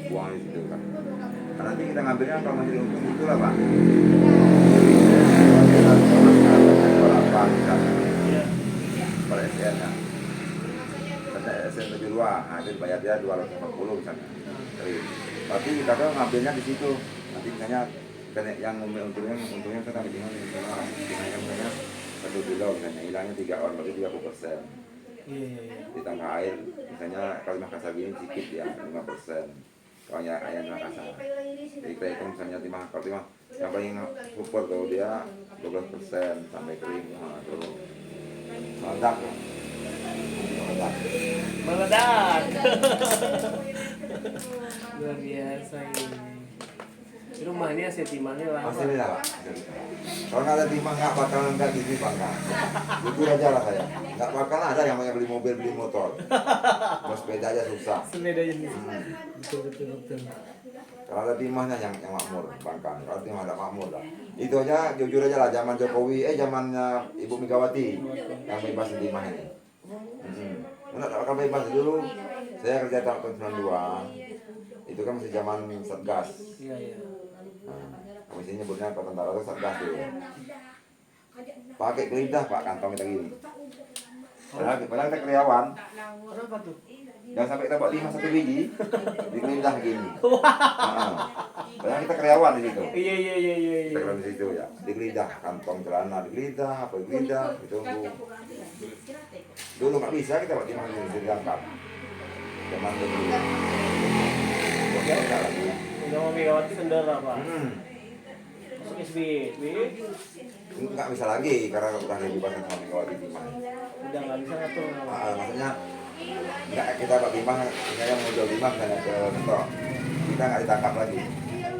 buang di situ kan. Nah, nanti kita ngambilnya kalau masih untung itulah Pak. Iya. Per SN nya. SN 72, nah itu bayar dia 240 misalnya. Tapi kita kan ngambilnya di situ. Nanti misalnya yang untungnya kita ambil misalnya 1 kilo misalnya hilangnya 3 on berarti 30%. Iya. Ditambah air misalnya kalau Makassar gini sedikit ya 5%. Soalnya ayam Makassar. Jadi kita hitung misalnya kalau timah yang paling super tuh dia 12% sampai kering turun. Meledak. Luar biasa ini. Di rumah ini hasil timahnya lah. Masih lah Pak. Kalau nggak ada timah nggak bakalan kayak gini bangga. Jujur aja lah saya. Nggak bakalan ada yang punya beli mobil beli motor. Mau sepeda aja susah. Sepeda aja betul. Kalau ada timahnya yang makmur bangga. Kalau timah ada makmur lah. Itu aja jujur aja lah zaman Jokowi zamannya Ibu Megawati yang bebas timah ini. Nggak akan bebas dulu. Saya kerja tahun 92. Itu kan masih zaman Satgas. Iya. Kami sini nyebutnya tentara itu Satgas dulu. Pakai gelidah Pak kantong kita gini. Padahal kita karyawan. Kenapa tuh? Jangan sampai kita bawa timah 1 biji di gelidah gini. Padahal kita karyawan di situ. Iya. Kita kerja di situ ya. Di gelidah kantong celana di gelidah, apa di gelidah ditunggu. Dulu nggak bisa kita bawa timah gini diangkat. Zaman dulu. Enggak lagi. Udah mau Megawati kendara Pak. Masuk SBY. Nggak bisa lagi karena udah dibebaskan sama Megawati timah. Udah nggak bisa ngatur. Maksudnya nggak kita Pak timah misalnya mau jual timah misalnya ke Mentok kita nggak ditangkap lagi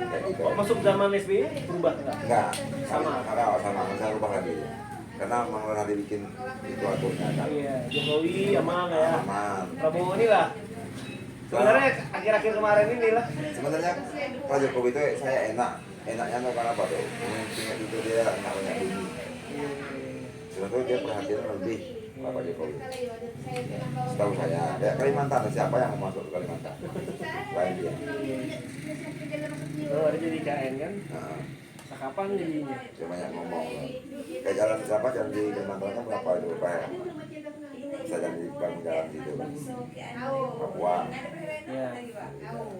kayak gitu. Masuk zaman SBY berubah nggak? Sama nggak rubah lagi karena memang udah dibikin itu aturnya kan. Iya, Jokowi aman ya. Aman. Prabowo ini lah. Sebenarnya akhir-akhir kemarin ini lah. Sebenarnya Pak Jokowi itu saya enaknya tuh karena apa tuh? Ingat itu dia nggak banyak duit. Sebetulnya dia perhatian lebih Pak Jokowi. Setahu saya, kayak Kalimantan siapa yang mau masuk ke Kalimantan? Selain dia. Oh, ada jadi KN kan? Kapan jadinya? Dia banyak ngomong. Kayak jalan siapa jalan di Kalimantan kan berapa itu Pak? Bisa jalan di bangun jalan gitu. Papua. Ya.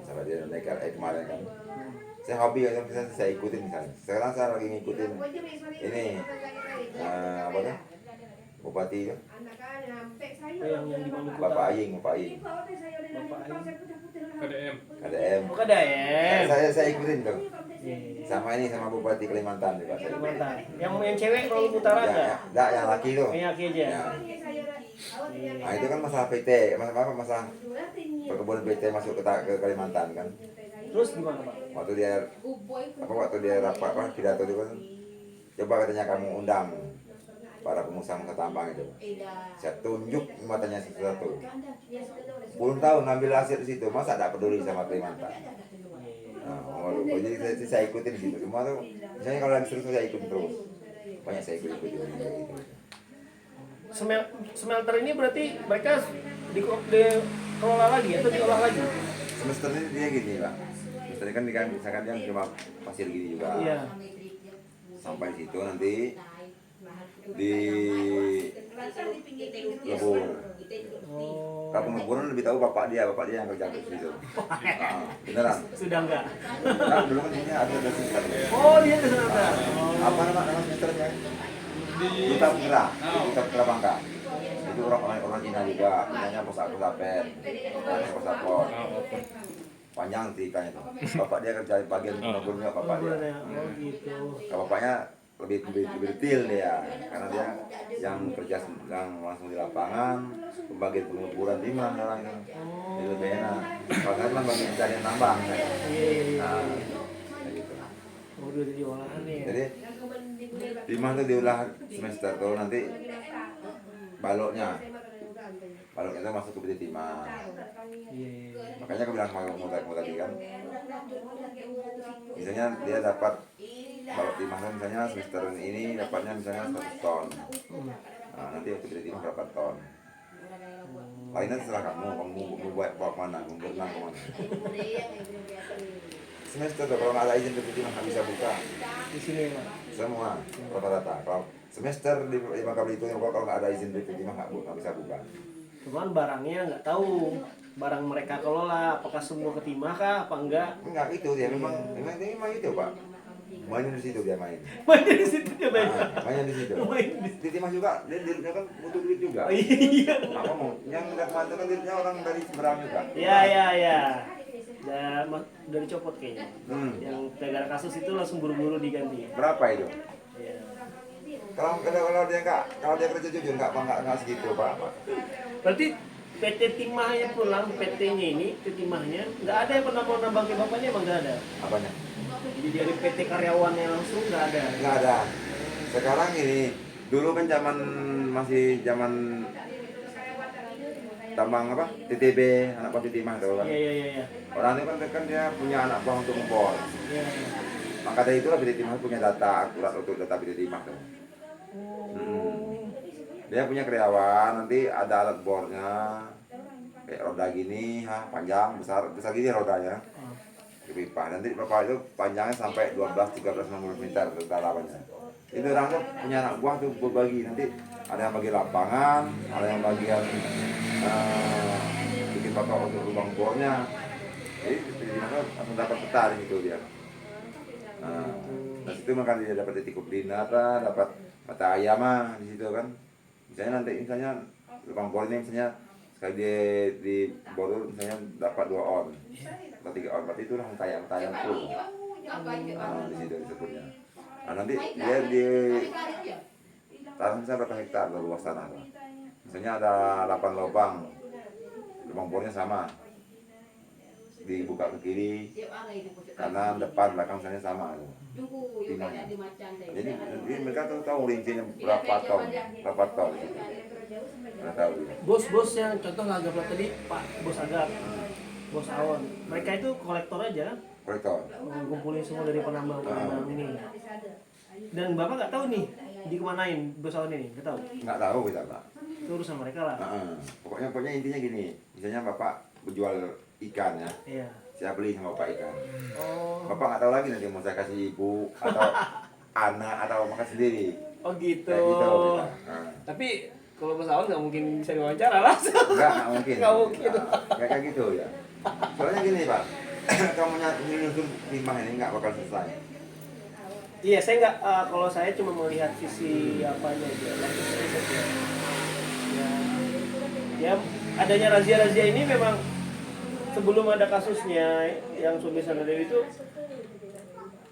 Sampai dia naik kemarin kan. Saya hobi yang saya ikutin misalnya. Sekarang saya lagi ngikutin ini apa tuh? Bupati kan? Yang di Maluku. Bapak Aying. KDM. Oh, KDM. Saya ikutin tuh. Iya. Sama ini sama Bupati Kalimantan juga saya. Kalimantan. Yang cewek Maluku Utara enggak? Enggak, yang laki tuh. Yang laki aja. Ya. Nah, itu kan masalah PT, masalah perkebunan PT masuk ke Kalimantan kan. Terus gimana, Pak? Waktu dia rapat pidato itu kan coba katanya kamu undang para pengusaha tambang itu. Saya tunjuk matanya satu-satu. 10 tahun ambil hasil di situ, masa tidak peduli sama Kalimantan. Jadi saya ikutin di situ. Semua tuh, misalnya kalau lagi seru saya ikutin terus. Banyak saya ikutin gitu. Smelter ini berarti mereka dikelola lagi atau diolah lagi? Semester ini dia gini Pak. Semester ini kan misalkan dia cuma pasir gini juga. Iya. Sampai situ nanti di lebur. Kalau pengeburan lebih tahu bapak dia yang kerja di situ. Beneran. Sudah enggak? Kan dulu kan ini ada semester. Oh, dia ke sana. Apa nama semesternya? Duta Putra Bangka. Itu orang Cina juga, namanya Pos Apet, Pos Apot. Panjang sih ikannya itu. Bapak dia kerja di bagian pengeburnya bapak dia. Oh gitu. Kalau bapaknya lebih detail dia, karena dia yang kerja langsung di lapangan, pembagian penguburan di mana orang itu. Itu lebih enak. Kalau saya kan bagian pencarian tambang. Nah, kayak gitu. Oh, udah di olahan ya. Jadi timah itu diolah semester tuh nanti baloknya itu masuk ke peti timah. Makanya aku bilang sama kamu tadi kan, misalnya dia dapat balok timah misalnya semester ini dapatnya misalnya 100 ton. Nah, nanti waktu peti timah berapa ton? Lainnya terserah kamu mau bawa kemana, mau berenang kemana. Semester tuh kalau nggak ada izin peti timah nggak bisa buka. Di sini Pak. Semua rata-rata. Kalau semester di Bangka Belitung kalau nggak ada izin peti timah nggak bisa buka. Cuman barangnya nggak tahu barang mereka kelola apakah semua ketimah kah apa enggak. Enggak gitu dia memang itu Pak. Mainnya di situ dia main. Main di situ dia main. Mainnya di situ. Peti timah juga dia kan butuh duit juga. Iya. Apa mau? Yang udah kemana kan duitnya orang dari Seberang juga. Iya. Udah dicopot kayaknya. Yang gara-gara kasus itu langsung buru-buru diganti. Berapa itu? Iya. Kalau dia kerja jujur nggak segitu Pak. Berarti PT Timahnya pulang, PT-nya ini, PT Timahnya nggak ada yang pernah mau nambang ke bapaknya, emang nggak ada. Apanya? Jadi dari PT karyawannya langsung nggak ada. Nggak ada. Sekarang ini dulu kan masih zaman tambang apa? TTB, anak buah Timah tuh kan. Iya. Orang itu kan dia punya anak buah untuk ngebor. Iya. Maka dari itulah PT Timah punya data akurat untuk data PT Timah tuh. Dia punya karyawan, nanti ada alat bornya kayak roda gini, panjang, besar gini rodanya. Pipa. Nanti pipa itu panjangnya sampai 12-13 meter kedalamannya. Itu orang tuh punya anak buah tuh berbagi. Nanti ada yang bagi lapangan, ada yang bagian bikin pipa untuk lubang bornya. Jadi langsung dapat peta di situ dia. Nah situ maka dia dapat titik koordinat, dapat mata ayam di situ kan. Misalnya lubang bor ini misalnya sekali di bor misalnya dapat 2 on atau 3 on, berarti itulah tayang full. Di situ disebutnya. Nah nanti dia di tanah misalnya berapa hektar luas tanah. Misalnya ada 8 lubang bornya sama. Dibuka ke kiri, kanan, depan, belakang misalnya sama. Timahnya. Jadi mereka tahu rincinya berapa ton. Nggak tahu. Bos-bos yang contoh Agap tadi, Pak Bos Agap, Bos Awon, mereka itu kolektor aja, Kolektor. ngumpulin semua dari penambang ini. Dan Bapak nggak tahu nih dikemanain Bos Awon ini, nggak tahu? Nggak tahu kita Pak. Itu urusan mereka lah. Pokoknya intinya gini, misalnya Bapak berjual ikan ya. Iya. Saya beli sama Bapak ikan. Oh. Bapak nggak tahu lagi nanti mau saya kasih ibu atau anak atau makan sendiri. Oh gitu. Kayak gitu kita. Tapi kalau Bos Awon nggak mungkin bisa diwawancara langsung. Nggak mungkin. Nggak mungkin. Kayak gitu ya. Soalnya gini Pak, kamu nyusun timah ini nggak bakal selesai. Iya, saya nggak. Kalau saya cuma melihat sisi apanya aja, sisi risetnya. Ya, adanya razia-razia ini memang sebelum ada kasusnya yang suami Sandra Dewi itu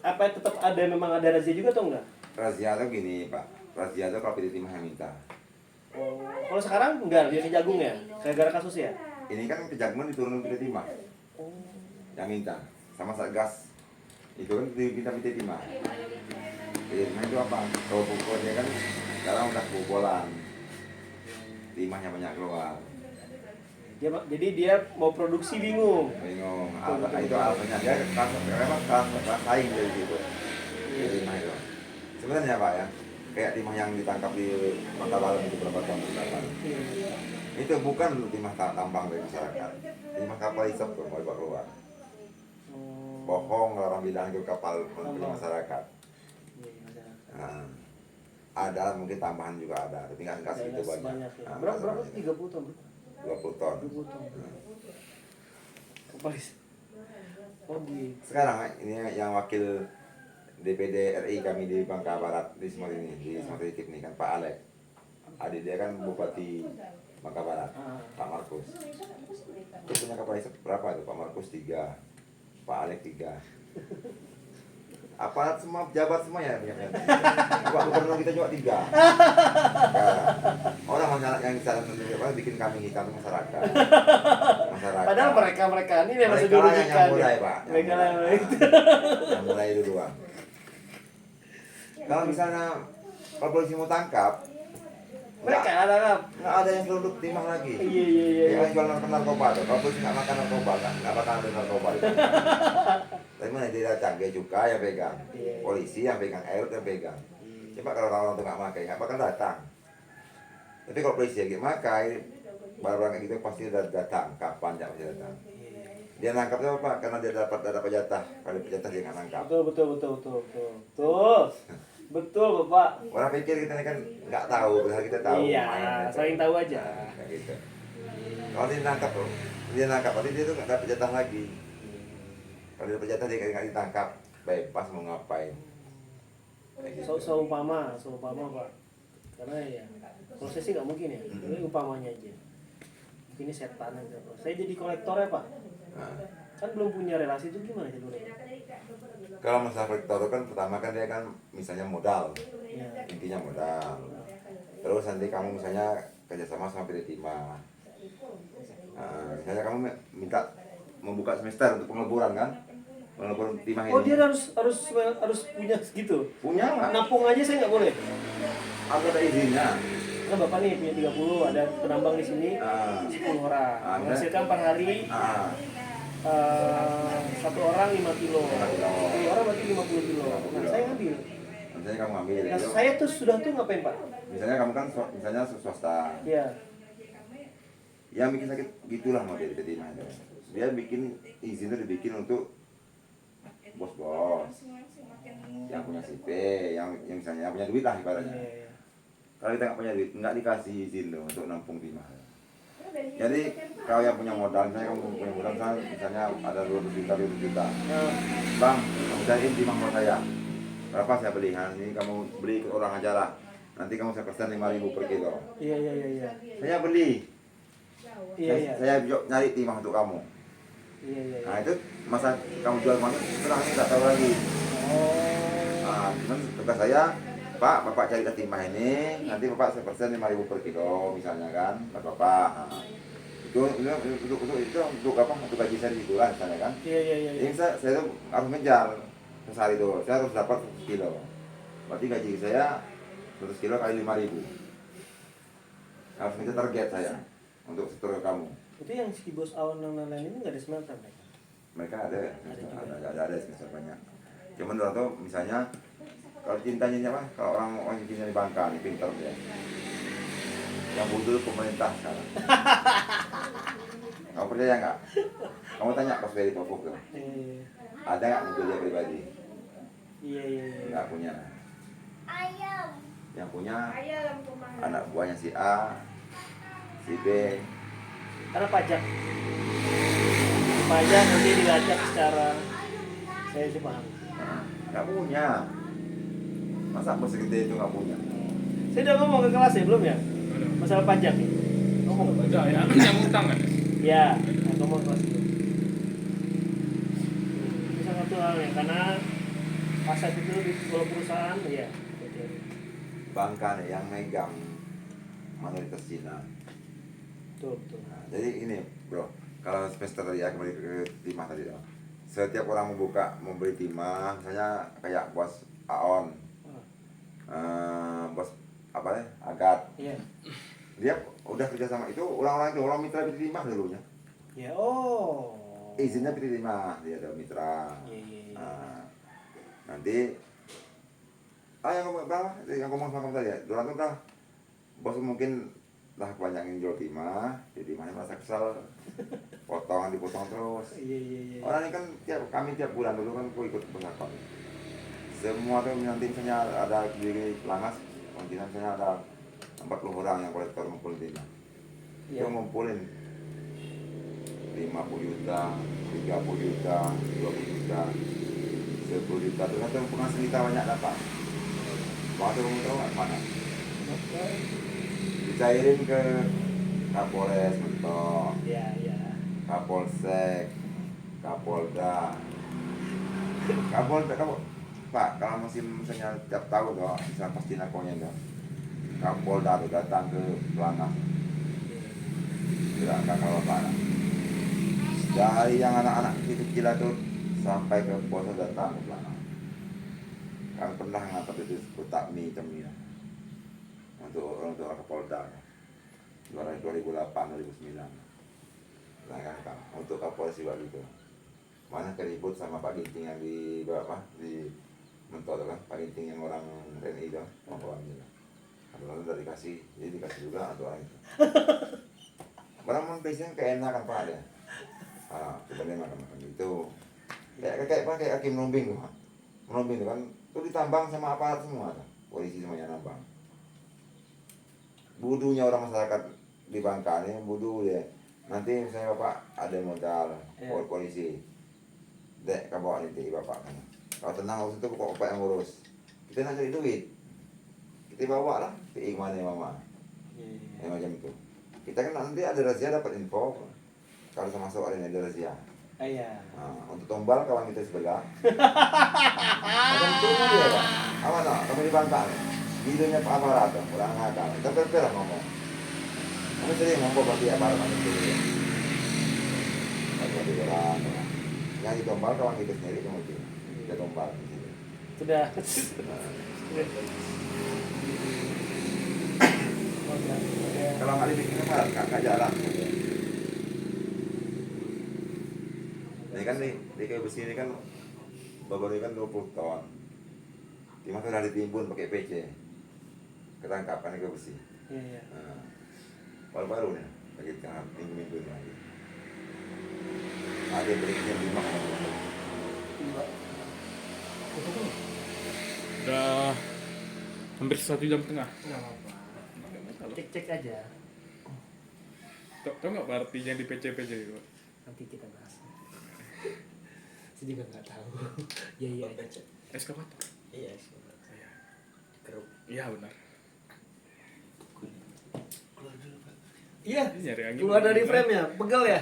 apa tetap ada memang ada razia juga atau enggak? Razia tuh gini Pak, razia tuh kalau PT Timah yang minta. Oh, kalau sekarang enggak, dia Kejagung ya, gara-gara kasus ya. Ini kan Kejagung diturunin PT Timah, yang minta sama Satgas itu kan diminta PT Timah. Timah itu apa? Kalau pupuknya kan sekarang udah kebobolan, timahnya banyak keluar. Jadi dia mau produksi bingung. Bingung, Betul. itu alasannya dia memang kelas saing dari situ. Timah itu. Sebenarnya Pak ya, kayak timah yang ditangkap di Matabalan itu berapa tahun belakang. Itu bukan timah tambang dari masyarakat, timah kapal isap tuh mau dibawa keluar. Bohong orang bilang itu kapal punya masyarakat. Nah, ada mungkin tambahan juga ada, tapi nggak segitu banyak. Ya. Berapa 30 ton? 20 ton. 20 ton. Kapal isap. Oh gitu. Sekarang ini yang wakil DPD RI kami di Bangka Barat di Sumatera ini, di Sumatera Ikip ini kan Pak Alek. Adik dia kan Bupati Bangka Barat, Pak Markus. Dia punya kapal isap berapa itu? Pak Markus 3, Pak Alek 3. Aparat semua, pejabat semua ya punya. Pak Gubernur kita juga 3. Orang masyarakat yang bisa bikin kami hitam masyarakat. Padahal mereka ini yang masih Mereka dirugikan. yang mulai, Pak. Mereka Yang mulai duluan. Kalau misalnya kalau polisi mau tangkap, mereka ada. nggak ada yang seluduk timah lagi. Iya. Yang jual narkoba tuh. Kalau polisi nggak makan narkoba, nggak bakal ada narkoba. Tapi mana dia datang, dia cukai yang pegang, polisi yang pegang, air yang pegang. Coba kalau orang tuh nggak makai, nggak bakal datang. Tapi kalau polisi yang makai, barang kayak gitu pasti datang. Kapan dia pasti datang. Dia nangkapnya apa? Karena dia dapat jatah. Kalau dapat jatah dia nggak nangkap. Betul Bapak. Orang pikir kita ini kan nggak tahu, padahal kita tahu. Iya, main, saling tahu aja. Nah, kayak gitu. Kalau dia nangkap, berarti dia tuh nggak dapat jatah lagi. Kalau dia dapat jatah dia nggak ditangkap, bebas mau ngapain. Kayak gitu. Seumpama Pak. Karena ya prosesnya nggak mungkin ya. Ini umpamanya aja. Mungkin ini setan aja. Saya jadi kolektor ya Pak. Nah, Kan belum punya relasi itu gimana jalurnya? kalau masalah kolektor kan pertama kan dia kan misalnya modal, Ya. intinya modal. Terus nanti kamu misalnya kerjasama sama PT Timah. Nah, misalnya kamu minta membuka semester untuk pengeleburan kan, pengeleburan timah ini. Oh dia harus punya segitu. Punya nggak? Nampung aja saya nggak boleh. Ada izinnya. Nah Bapak nih punya 30, ada penambang di sini 10 orang. Menghasilkan per hari satu orang 5 kilo. 10 orang berarti 50 kilo. Nah saya ngambil. Misalnya kamu ambil Nah itu. saya tuh sudah tuh ngapain Pak? Misalnya kamu kan misalnya swasta. Ya. Yang bikin sakit gitulah mau jadi timah itu. Dia bikin izin itu dibikin untuk bos-bos yang punya CV, yang misalnya yang punya duit lah ibaratnya. Iya. Kalau kita nggak punya duit, nggak dikasih izin loh untuk nampung timah. Jadi kalau yang punya modal, misalnya kamu punya modal, misalnya ada 200 juta, 200 juta. Bang, kamu cariin timah buat saya. Berapa saya beli? Nah, ini kamu beli ke orang aja lah. Nanti kamu saya persen 5.000 per kilo. Iya. Saya beli. Iya. Saya nyari timah untuk kamu. Iya. Nah itu masa kamu jual mana setelah ini nggak tahu lagi. Oh. Nah, cuman tugas saya, Pak, Bapak cari timah ini, nanti Bapak sepersen 5.000 per kilo misalnya kan, Pak Bapak. Nah, itu untuk apa? Untuk gaji saya di bulan misalnya kan. Iya. Ini saya tuh harus ngejar sehari itu, saya harus dapat 100 kilo. Berarti gaji saya 100 kilo kali 5.000. Harus ngejar target saya untuk setor ke kamu. Itu yang si bos awan dan lain-lain ini nggak ada smelter mereka? Mereka ada semester banyak. Cuman orang tuh misalnya kalau cintanya apa? Kalau orang cinta di Bangka nih pintar dia. Yang butuh pemerintah sekarang. Kamu percaya nggak? Kamu tanya pas dari Popok tuh. Ada nggak mobil dia pribadi? Iya. Nggak punya. Ayam. Yang punya Ayam anak buahnya si A, si B. Karena pajak nanti dilacak secara saya sih paham. Nggak punya. Masa bos segede itu nggak punya? Saya udah ngomong ke kelas ya belum ya? Masalah pajak nih. Ngomong. Udah ya, yang utang kan? Ya, ngomong ke kelas dulu. Itu salah satu hal ya, karena aset itu di sebuah perusahaan ya. Bangka nih yang megang mayoritas Cina. Betul. Nah, jadi ini bro, kalau semester tadi ya kembali ke timah tadi dong. Setiap orang membeli timah, misalnya kayak bos Aon, bos apa ya, Agat. Iya. Dia udah kerja sama itu orang-orang itu, orang mitra PT Timah dulunya. Ya, oh. Izinnya PT Timah, dia ada mitra. Iya. Nah, nanti yang ngomong berapa? Yang ngomong sama kamu tadi ya, Doran tuh udah bos mungkin lah kebanyakan jual timah, jadi timahnya merasa kesal, potongan dipotong terus. Iya. Orang ini kan kami tiap bulan dulu kan aku ikut pengakuan. Semua tuh nanti misalnya ada di Langas, nanti misalnya ada 40 orang yang kolektor ngumpul timah. Iya. Dia ngumpulin 50 juta, 30 juta, 20 juta, 10 juta, terus kan penghasilan kita banyak dapat. Waktu kamu tahu nggak mana? Dicairin ke Kapolres mentok, Iya. Kapolsek, Kapolda, Pak, kalau misalnya tiap tahun tuh, misalnya pasti nakonya tuh, Kapolda tuh datang ke Pelana, tidak akan kalau Pak. Dari yang anak-anak kecil tuh sampai ke bos datang ke Pelana. Kami pernah ngangkat itu kotak mie cemil untuk Kapolda 2008-2009. Nah, untuk Kapolres juga gitu. Mana keribut sama Pak Ginting yang di berapa di Mentok kan, Pak Ginting yang orang TNI itu, orang itu. Kalau udah dikasih, jadi dikasih juga untuk orang itu. Barang biasanya keenakan Pak dia. Sebenarnya makan itu. Kayak Hakim Nombing tuh, Nombing itu kan, itu ditambang sama aparat semua, polisi semuanya nambang. Budunya orang masyarakat di Bangka ini, budu ya. Nanti misalnya Bapak ada modal, polisi, dek kamu bawa nanti Bapak kan. Kalau tenang urus itu Bapak yang ngurus. Kita nak cari duit, kita bawa lah ke mana mama, macam itu. Kita kan nanti ada razia dapat info, kalau masuk ada razia. Iya. Nah, untuk tombal kawan kita sebelah. Macam itu dia Pak. Aman tak? Kamu di Bangka nih. Videonya Pak Aparat, orang ngakal. Kita perpera ngomong. Kamu sering ngomong bagi aparat itu. Bagi orang. Yang di tombal kawan kita sendiri kemudian. Kita tombal di sini. Sudah. Kalau nggak dibikin aparat, nggak jalan. Ini kan di kayu besi ini kan baru kan 20 ton. Timah sudah ditimbun pakai PC. Ketangkap kan kayu besi. Iya. Nah, baru-baru nih, lagi tengah minggu-minggu lagi. Ada berikutnya 5 Udah hampir 1,5 jam. Nggak apa-apa. Cek aja. Tahu nggak Pak artinya di PC-PC itu? Nanti kita bahas. Saya juga nggak tahu. Iya aja. Eskavator. Iya. Keruk. Iya benar. Iya. Nyari angin. Keluar dari frame ya, pegel ya.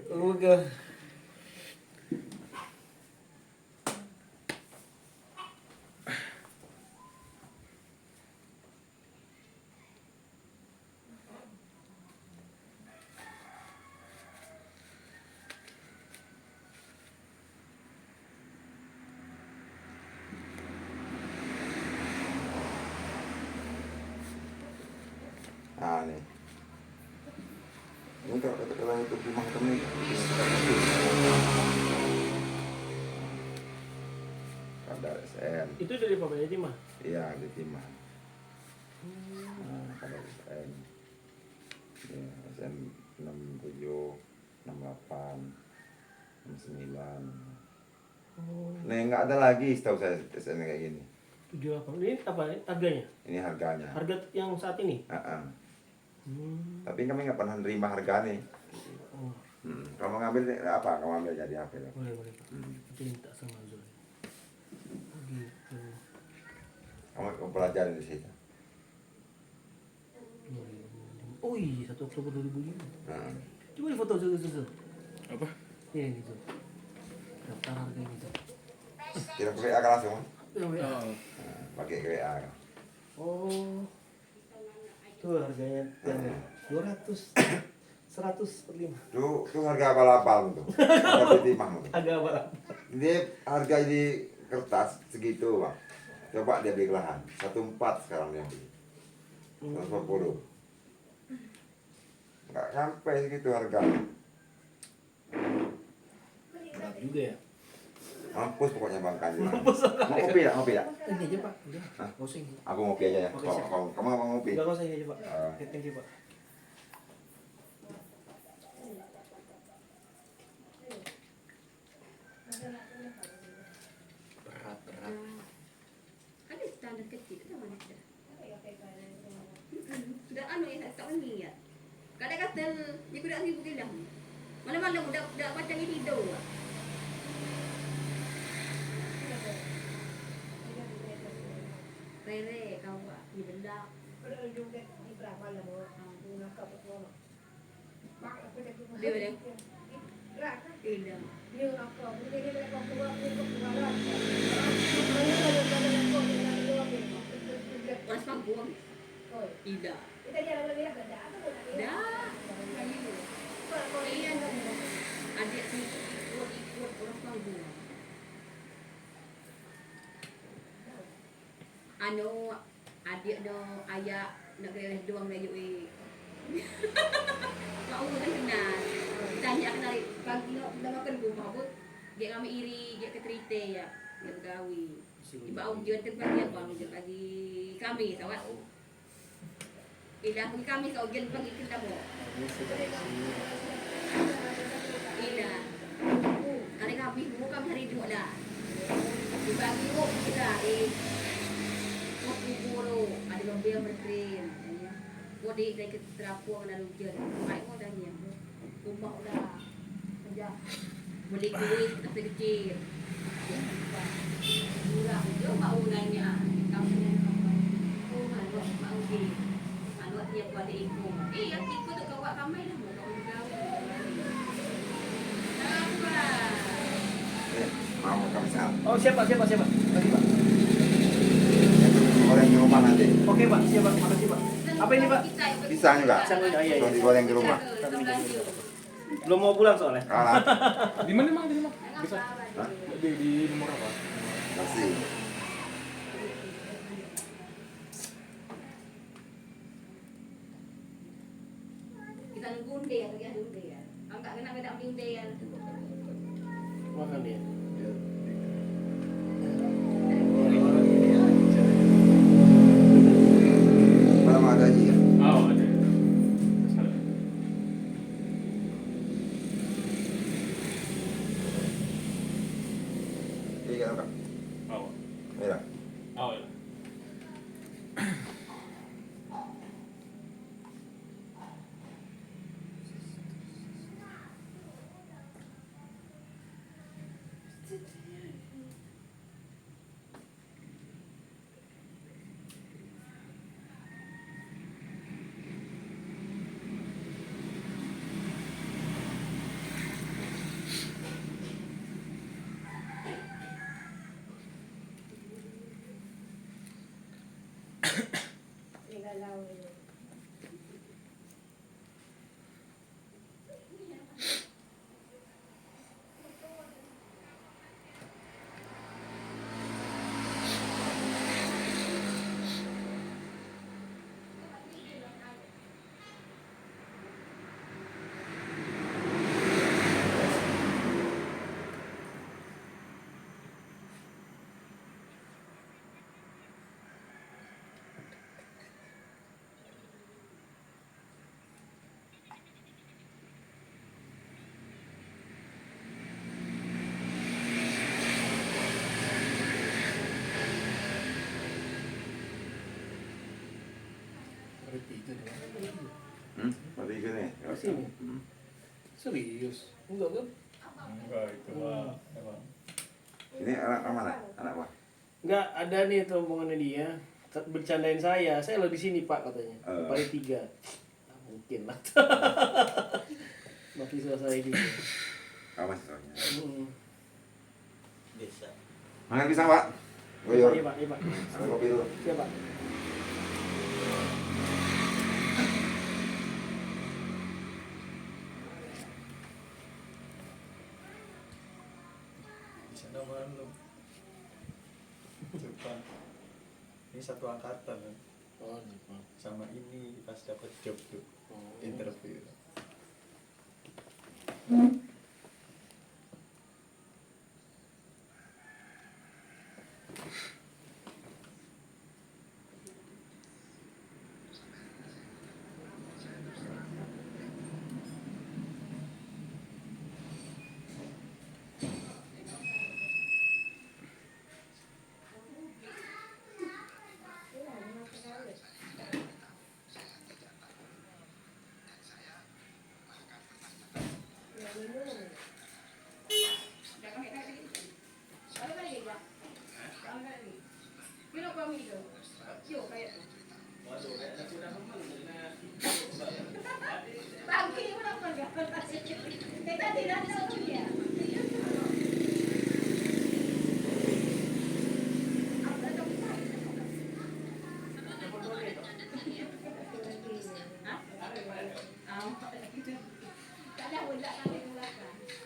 Pegel. Nah nih. Ini kalau untuk rumah kamu ini. Ada SN. Itu dari Bapak Yati mah. Iya di Timah. Nah, ada SN. Ya, SN 67, 68, 69. Nah, nggak ada lagi setahu saya SN kayak gini. 78. Ini apa harganya? Ini harganya. Harga yang saat ini? Tapi kami nggak pernah nerima harga nih. Oh, Kamu ngambil apa? Kamu ambil jadi apa? boleh Pak. Nanti minta sama Zul. Oh, gitu. Kamu pelajari di situ. Oh iya, 1 Oktober 2005. Nah, Coba di foto Zul. Apa? Iya gitu. Daftar harga gitu. kira WA kan langsung? Ya, ya. Oh. Nah, pakai WA kan. Oh. Tuh harganya yang 200 100 per 5. Tuh harga abal-abal tuh. Harga Timah tuh. Agak apa? Dia harga di kertas segitu, Bang. Coba dia beli lahan 1,4 sekarang dia beli 140. Nggak sampai segitu harga. Berat juga ya. Mampus pokoknya Bang Kanji. Mau kopi tak? Ngopi tak? Ini aja Pak, udah. Hah? Pusing. Aku ngopi aja ya. Oke, siap. Kamu mau ngopi? Enggak usah ini aja Pak. Ah. Oke, thank you Pak. Berat. Ada standar kecil itu mana ada? Sudah anu ya tak ni ya. Kadang kata dia kuda ribu gelang. Malam-malam dah macam ini tidur. Rere kau buat di benda. Dia boleh. Tidak. Mas panggung. Tidak. Dah. Iya. Adik si ikut orang panggung. Anu adik do ayah nak kena doang lagi Kau kan kenal. Tanya kenal pagi dah makan rumah pun. Dia kami iri, dia keterite ya. Dia bergawi. Iba ujian tempat dia bang ujian pagi kami tawat. Ilah pagi kami kau ujian pagi kita mo. Ilah. Kali kami kami hari dua dah. Dibagi kita kubur ada mobil berkren ya. Bodi dari terapu ada ujian. Baik mau tanya. Rumah dah. Kerja. Beli duit kecil. Murah je mau nanya. Kamu oh malu mau di. Malu tiap buat ikut. Yang ikut tu kau buat kami lah mau kau gawe. Apa? Mau kami sal. Oh, siapa? Bagi Pak. Goreng di rumah nanti. Oke Pak, siap Pak. Makasih Pak. Apa ini Pak? Pisang juga. Pisang juga, iya. Kalau digoreng di rumah. Belum mau pulang soalnya. Kalah. Di mana Mang? Di mana? Bisa. Hah? Di nomor apa? Masih. Kita nunggu unde ya, pergi ada unde ya. Angkat kena beda unde ya. Makan dia. Malam ada aja ya. Oh, ada. Salah. Ini kan Kak. Oh. Merah. Oh, ya. Mati ke nih. Sini. Serius? Enggak kan? Enggak, itu mah emang. Ini anak mana? Anak apa? Enggak, ada nih rombongannya dia. Bercandain saya lo di sini Pak katanya. Paling 3. Nah, mungkin lah. Mahasiswa saya gitu. Kamu soalnya. Bisa. Makan pisang Pak. Goyor. Iya Pak, iya Pak. Ambil kopi dulu. Siap Pak. Di sana mana lu? Cepat. Ini satu angkatan kan. Oh, gitu. Sama ini pas dapat job tuh interview.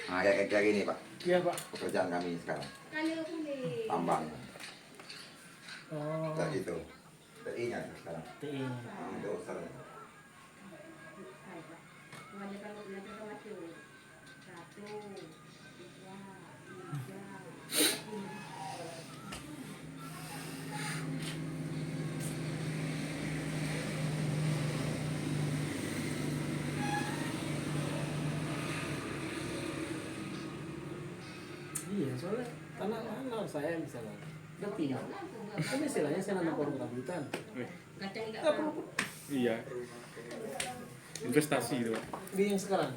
Nah, kayak gini Pak, Iya Pak. pekerjaan kami sekarang. Tambang. Oh. Kayak gitu. TI-nya sekarang. TI. Nah, itu sering. Iya, soalnya tanah mana saya misalnya. Udah tinggal. Kan istilahnya saya nanam pohon rambutan. Kacang nggak Nggak tahu. perlu. Iya. Investasi itu, Pak. Di yang sekarang.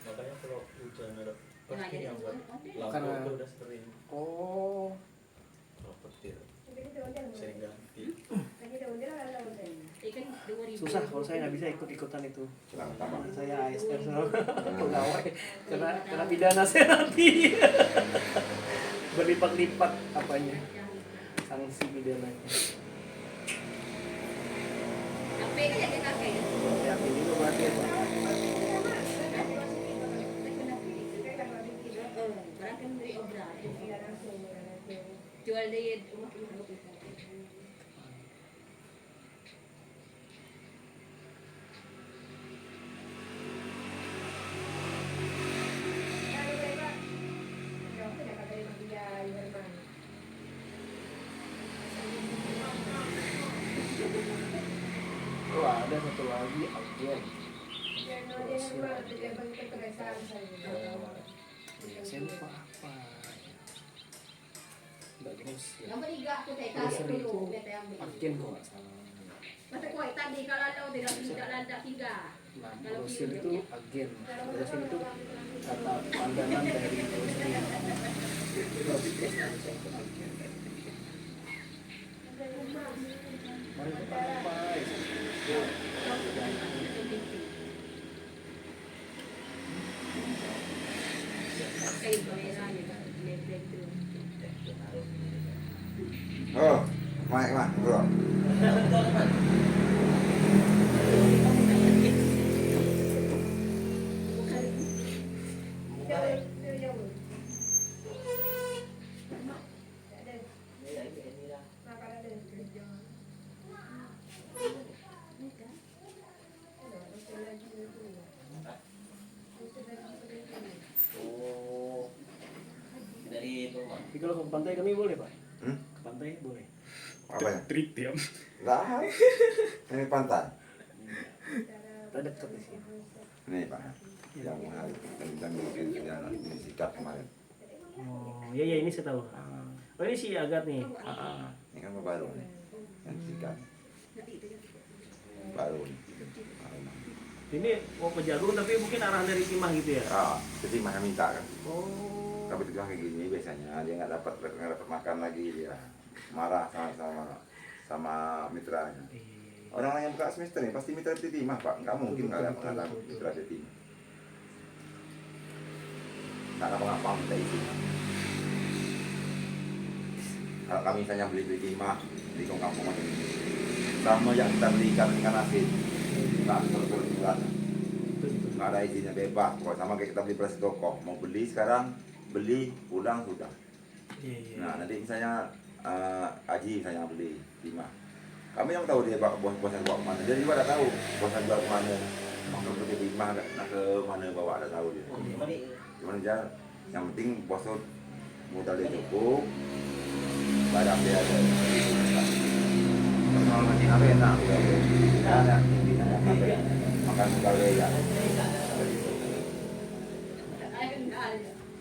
Makanya kalau hujan ada Nah, pasti jadi yang buat lampu Karena- itu udah sering. Oh. Kalau petir sering ganti. Ikan 2000. Susah kalau saya nggak bisa ikut-ikutan itu. Silang tambang. Saya ASN sama pegawai kena pidana saya nanti. Berlipat-lipat apanya sanksi pidananya. Sampai kan jadi kakek. Yakin juga berarti ya Pak. Barang kan dari obral. Jual dari rumah kita. Oh, ada satu lagi agen. Iya, saya lupa apa. Bagus ya. Yang ketiga aku saya Terus tarik itu dulu. Kita yang agen kok nggak salah. masa kuat tadi kalau tidak landak tiga. Nah, grosir itu agen. Grosir itu kata pandangan dari grosir. Grosir itu agen. Mari kita apa? Kayak kamera gitu. Lem-lem tu. Oh, Mike, bro. Oh. Dari itu, Pak. Tapi kalau ke pantai kami boleh Pak? Hmm? Ke pantai boleh. Apa ya? Trik dia. Enggak. Ini pantai. Kita dekat di sini. Ini Pak. Yang mahal. Dan bikin perjalanan ini sikat kemarin. Oh, iya iya ini saya tahu. Ah, Oh ini si Agat nih. ini kan baru nih. Yang sikat baru nih. Ini mau ke Jagung tapi mungkin arahan dari Timah gitu ya. Ah, jadi mana minta kan. Oh. Tapi itu kayak gini biasanya dia nggak dapat makan lagi, dia marah sama mitranya. Iya. Orang yang buka semester nih pasti mitra di timah Pak, nggak mungkin nggak ada mitra di timah. Nggak apa-apa kita isi. Kalau kami misalnya beli timah di kampung ini, sama yang kita beli ikan asin, nggak bulan, nggak ada izinnya bebas. Pokoknya sama kayak kita beli beras toko, mau beli sekarang beli pulang sudah. Iya iya. Nah nanti misalnya Aji misalnya beli 5. Kami yang tahu dia bosnya bawa kemana. Dia juga ada tahu bosnya jual kemana. Mau beli 5 nak ke mana bawa ada tahu dia. Cuman dia yang penting bos tuh modal dia cukup, barang dia ada. Kalau nanti apa enak, ada makan modal dia ya.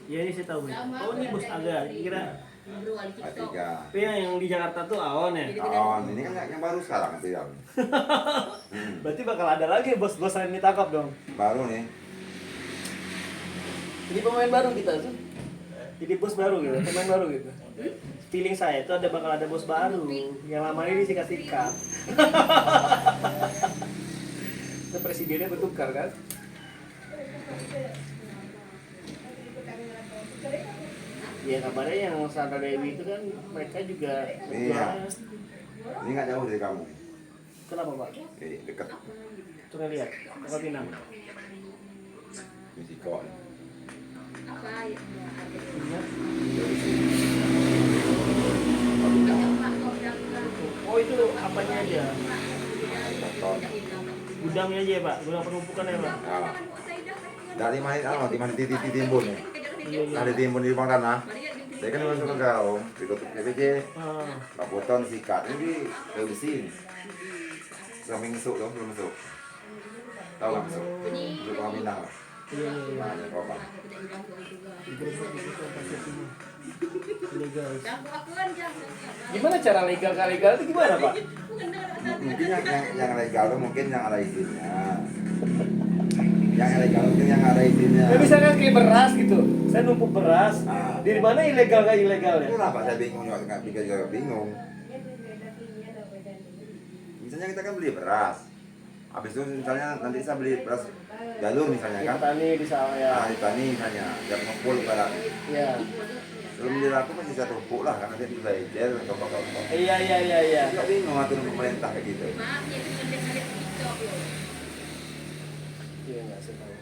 Ya ini saya tahu. Oh ini bos Aga, kira. Tiga. Tapi yang di Jakarta tuh Aon ya. Ini kan yang baru sekarang nanti yang. Berarti bakal ada lagi bos-bos lain ditangkap dong. Baru nih. Jadi pemain baru kita tuh. Jadi bos baru gitu, pemain baru gitu. Feeling saya itu bakal ada bos baru. Yang lama ini disikat-sikat. Itu presidennya bertukar kan? Ya kabarnya yang Sandra Dewi itu kan mereka juga Iya. Ini nggak jauh dari kamu. Kenapa Pak? Dekat. Coba lihat, Kota Pinang. Misiko. Apa ya? Oh itu apanya aja? Gudangnya aja ya Pak, gudang penumpukan ya Pak. Nah, dari mana? Di mana timbun ya? Ada timbun di bawah tanah. Saya kan masuk ke gaung, ditutup PPC, kaputon sikat ini diusin. Kami masuk dong, belum masuk. Tahu nggak masuk? Belum kami Minang. Iya. Mana korban? Legal. Gimana cara legal gak legal itu gimana Pak? Mungkin yang legal itu mungkin yang ada izinnya. Yang ilegal mungkin yang ada izinnya. Ya misalkan kayak beras gitu, saya numpuk beras. Di mana ilegal gak ilegal ya? Itu kenapa saya bingung juga, nggak pikir juga bingung. Misalnya kita kan beli beras, habis itu misalnya nanti saya beli beras jalur misalnya Di kan, petani di sawah ya. di tani misalnya, yang ngumpul pada Iya. sebelum dilaku masih saya tumpuk lah, karena dia bisa ejer atau apa. Iya. Juga bingung atur pemerintah kayak gitu. Iya nggak saya tahu.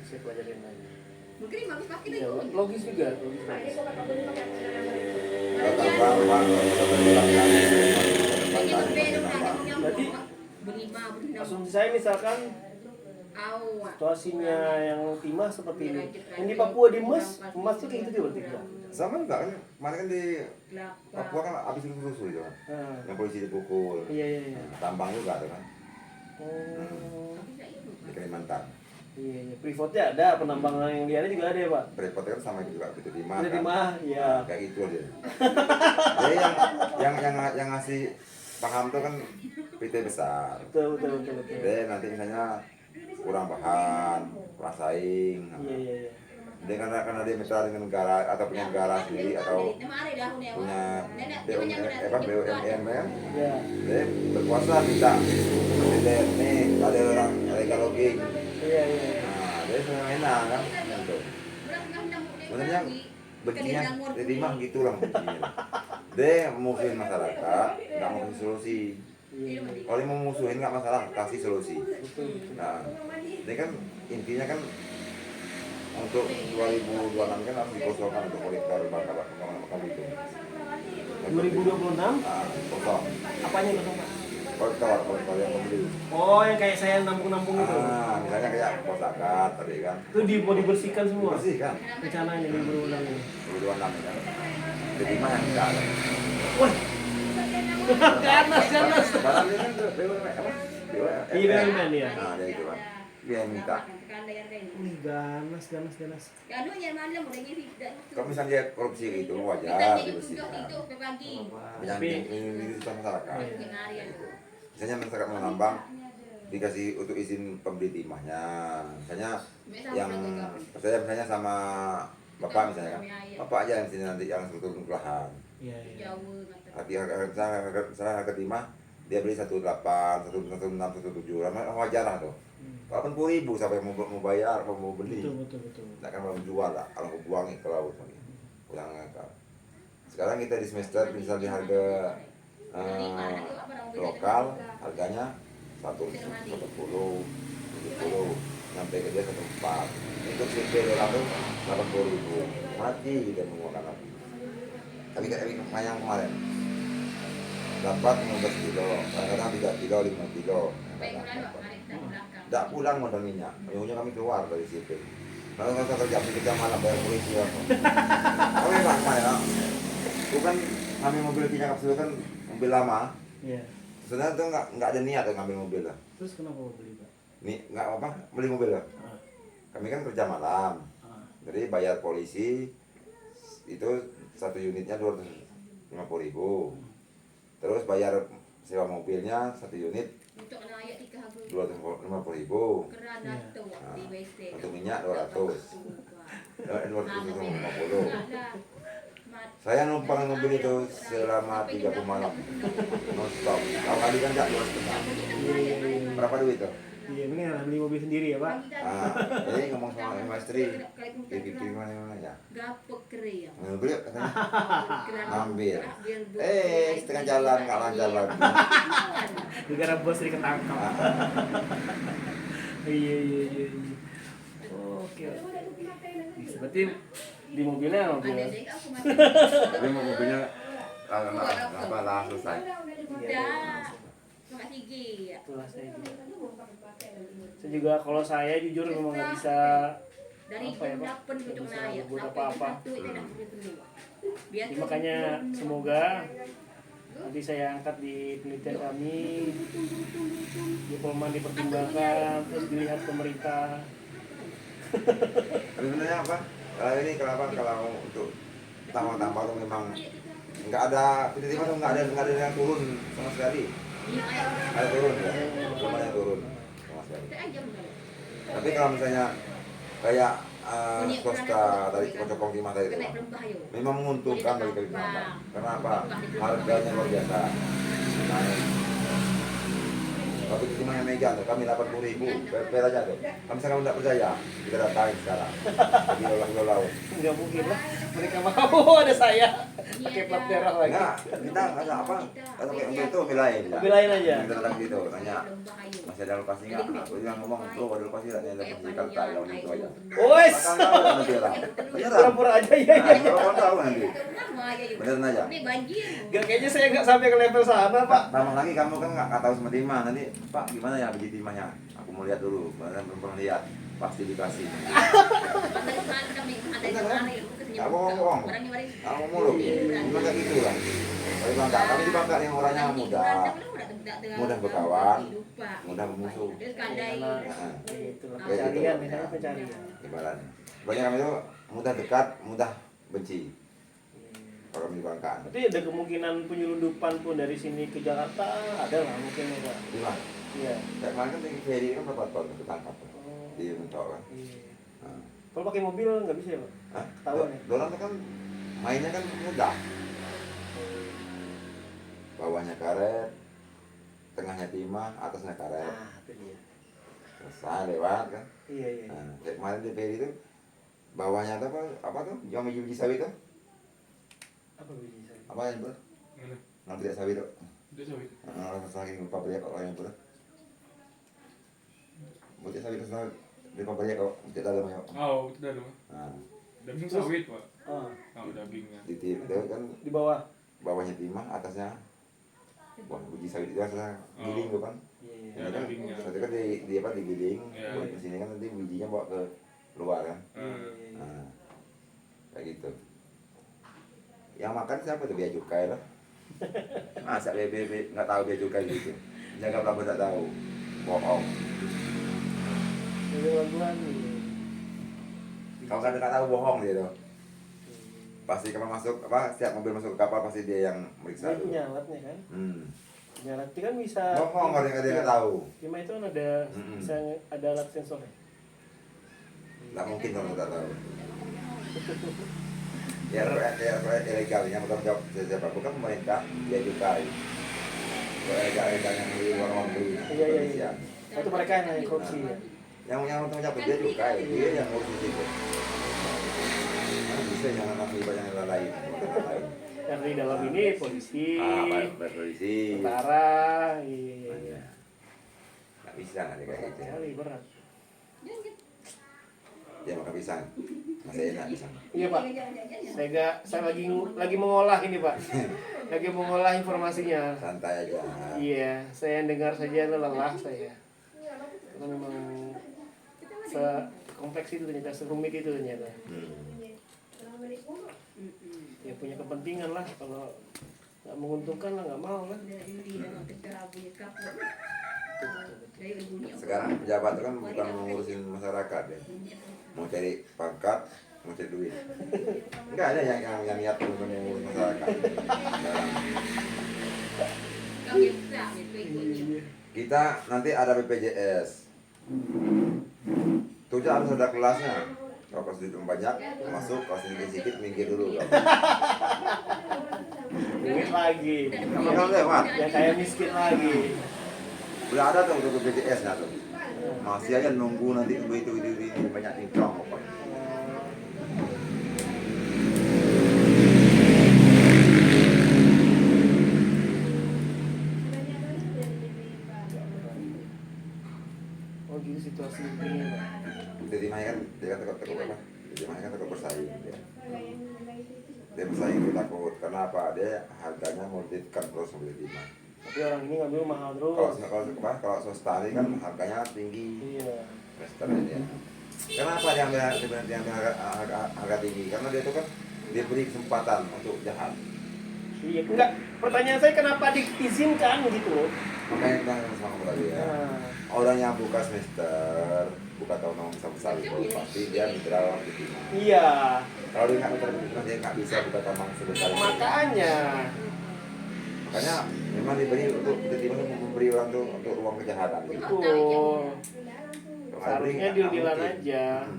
Saya pelajarin lagi. Mungkin bagus pakai Ya, itu. logis juga. Logis. Berarti asumsi saya misalkan situasinya yang timah seperti ini. Yang di Papua di emas tuh kayak gitu berarti kan? Sama juga kan, kemarin kan di Papua kan habis rusuh itu kan, yang polisi dipukul, Iya. tambang juga tuh kan, Oh. di Kalimantan. Iya. Privatnya ada, penambangan yang di ada juga ada ya Pak? Repot kan sama juga itu di mana Ada di kan, mah, ya. kayak gitu aja. Jadi yang ngasih paham tuh kan PT besar. Betul. Jadi nanti misalnya kurang bahan, kurang saing. Iya. Dia karena dia mitra dengan negara atau punya negara sendiri atau punya BUMN kan, Iya. dia berkuasa minta presiden nih ada orang legal logging. Iya. Nah, dia semena kan, gitu. Sebenarnya bencinya terima gitulah bencinya. Dia musuhin masyarakat, nggak mau solusi. Kalau dia mau musuhin nggak masalah, kasih solusi. Nah, ini kan intinya kan untuk 2026 kan harus dikosongkan untuk kolektor bakal itu. 2026? Kosong. Apanya itu Pak? Kolektor yang membeli. Oh, yang kayak saya nampung-nampung itu. Misalnya kayak pos zakat tadi kan. Itu mau dibersihkan semua. Bersih kan? Rencananya 2026 ini. 2026 kan. Jadi mah yang enggak ada. Wah. Ganas. Barang dia kan BUMN apa? Iya, BUMN ya. Nah, dia itu kan. Dia yang minta. Wih, ganas. Kalau misalnya dia korupsi gitu wajar dibersihkan. Yang ini masyarakat. Misalnya masyarakat menambang dikasih untuk izin pembeli timahnya. Misalnya yang percaya misalnya sama bapak misalnya kan. Bapak aja yang sini nanti yang struktur lahan. Iya. Harga timah dia beli 18, 16, 17, wajar lah tuh. 80.000 siapa yang mau bayar, mau beli. Betul. Tidak akan mau jual lah, kalau mau buang ke laut lagi. Pulang ngakal. Sekarang kita di semester bisa di harga lokal, harganya 140, 70, sampai ke dia 14. Untuk CP dolar tuh 80.000. Mati kita mau makan apa? yang kemarin dapat 15 kilo, kadang-kadang 3 kilo, 5 kilo. Baik bulan Pak, hari kita di belakang. Tidak pulang modal minyak, ujungnya kami keluar dari situ. Lalu saya kerja malam bayar polisi apa? Kami memang ya, bukan kami mobil punya kapsul kan mobil lama. Iya. Sebenarnya tuh nggak ada niat ngambil mobil lah. Terus kenapa mau beli, Pak? Nih nggak apa beli mobil lah. Kami kan kerja malam, jadi bayar polisi itu satu unitnya 250.000. Terus bayar sewa mobilnya satu unit Untuk naik 3 250.000. kerana tu di WC. Untuk minyak 200. 250. Ada. Saya numpang mobil itu selama 30 malam non stop. Kalau kali kan enggak 2,5. Berapa duit tuh? Iya, bener beli mobil sendiri ya, Pak. Jadi ngomong sama istri, pipi mana ya? Gapok kering. Beli katanya ambil. Biar Setengah jalan nggak lancar lagi. Negara bos ketangkap. Iya. Oke. Berarti di mobilnya mobil. Tapi mobilnya lah selesai. Udah. Makasih Gi. Itulah saya juga. Saya juga kalau saya jujur memang nggak bisa Dari apa ya, jam Pak? 8 gitu Bisa naik buat sampai apa-apa. jam 1 itu dah kedua. Biar Jadi makanya semoga nanti saya angkat di penelitian kami, diploma dipertimbangkan, terus dilihat pemerintah. Tapi sebenarnya apa? Kalau ini kalau untuk tambah-tambah tuh memang nggak ada tiba-tiba tuh nggak ada yang turun sama sekali. Ada turun ya, belum ada yang turun sama sekali. Tapi kalau misalnya kayak swasta tadi Kocokong Timah tadi itu, Pak, memang menguntungkan bagi Kalimantan. Karena apa? Harganya luar biasa. Naik. Waktu itu cuma yang mega tuh, kami 80.000 per aja tuh. Kalau misalkan nggak percaya, kita datangin sekarang. Di laut. Nggak mungkin lah, mereka mau ada saya pakai plat merah lagi. Enggak, kita nggak apa. Kalau pakai mobil itu mobil lain. Ya. Mobil lain aja. Kita datang gitu, nanya masih ada lokasi nggak? Aku bilang ngomong, bro ada lokasi nggak? Ada lokasi Jakarta, ya itu aja. Wes, Bakal tahu nanti orang. Beneran. pura-pura aja ya. Kalau tahu nanti. Beneran aja. Ini banjir. Gak, kayaknya saya nggak sampai ke level sana, Pak. Tambah lagi kamu kan nggak tahu sama Timah nanti, Pak gimana ya biji timahnya? Aku mau lihat dulu, beneran belum pernah lihat. Pasti dikasih. Kamu ngomong, kamu mulu, cuma kayak gitu lah. Tapi bangga, kami di Bangka yang orangnya mudah berkawan, mudah bermusuh. Itulah Kayak pencarian, gitu. misalnya pencarian. Ibaratnya, banyak kami itu mudah dekat, mudah benci. Kalau kami di Bangka. Tapi ada kemungkinan penyelundupan pun dari sini ke Jakarta ada lah mungkin ya, Pak. Di mana? Iya. Kayak kemarin kan di ferry kan berapa ton ketangkap di Mentok kan. Iya. Nah. Kalau pakai mobil nggak bisa ya, Pak? Hah? Ketahuan ya? Dolan kan mainnya kan mudah. Bawahnya karet, tengahnya timah, atasnya karet. Ah, itu dia. Selesai lewat kan. Iya. Nah, kayak kemarin di ferry itu bawahnya tuh apa tuh? Yang biji sawit tuh? Apa biji saya? Apa yang bro? Mana? Nanti tidak sawit tuh. Itu sawit. Orang saking lupa beli kok yang bro. Butik sawit itu di pabrik kok butik dalam ya. Oh, itu dalam. Nah, Daging sawit, Pak. Ah, Oh, dagingnya. di itu kan di bawah. bawahnya timah, atasnya wah biji sawit itu atasnya giling tuh kan. Iya. Ya, dagingnya. Nanti kan di apa digiling, Ya. buat ke sini kan nanti bijinya bawa ke luar kan. Iya. Nah, kayak gitu. Yang makan siapa tuh bea cukai lah. Masa BBB nggak tahu bea cukai gitu. Jaga pelaku tak tahu. Bohong. Jadi bulan-bulan gitu. Kalau nggak tahu bohong dia tuh. Pasti kalau masuk apa setiap mobil masuk ke kapal pasti dia yang meriksa Dia tuh. punya alatnya kan? Hmm. Punya alat itu kan bisa. Bohong kalau dia nggak tahu. Cuma itu kan ada bisa ada alat sensornya. Nggak mungkin kalau nggak tahu. Ya ilegalnya bukan jawab siapa bukan pemerintah dia cukai. Ilegal yang di luar negeri Iya. Indonesia. Nah, itu mereka yang korupsi ya. Yang untung jawab dia cukai dia yang ngurus itu. Nah, bisa jangan ambil banyak yang lain. Yang di dalam ini polisi, Baik polisi. tentara, iya. Nggak bisa nggak kayak gitu. Sekali berat. dia makan pisang. Masih enak pisang. Iya Pak. Saya lagi mengolah ini Pak. Lagi mengolah informasinya. Santai aja. Iya, saya dengar saja lelah saya. Karena memang sekompleks itu ternyata, serumit itu ternyata. Ya punya kepentingan lah, kalau nggak menguntungkan lah nggak mau lah. Sekarang pejabat itu kan bukan ngurusin masyarakat ya. Mau cari pangkat, mau cari duit. Enggak ada yang niat untuk mengurus masyarakat. Kita nanti ada BPJS. Itu aja harus ada kelasnya. Kalau kelas duit banyak, masuk, kalau sedikit minggir dulu. Duit lagi. Kamu kan lewat. Ya kayak miskin lagi. Udah ada tuh untuk BPJS nya tuh. Masih aja nunggu nanti itu banyak income pokoknya. Oh gitu situasi ini Pak. Jadi kan dia kan takut apa? Jadi kan takut bersaing dia. Dia bersaing itu takut karena apa? Dia harganya melonjakkan terus sampai 5. Tapi orang ini ngambil mahal terus. Kalau swasta ini kan harganya tinggi. Iya. Restoran dia. Kenapa dia ambil harga tinggi? Karena dia itu kan diberi kesempatan untuk jahat. Iya, enggak. Pertanyaan saya kenapa diizinkan gitu loh. Makanya kita sama kamu tadi ya. Orang yang buka semester, buka tahun besar itu pasti dia mitra orang diterima. Iya. Kalau dia nggak mitra dia nggak bisa buka taman sebesar itu. Makanya. Makanya memang diberi untuk diterima memberi orang tuh untuk ruang kejahatan. Betul. Seharusnya deal-dealan aja.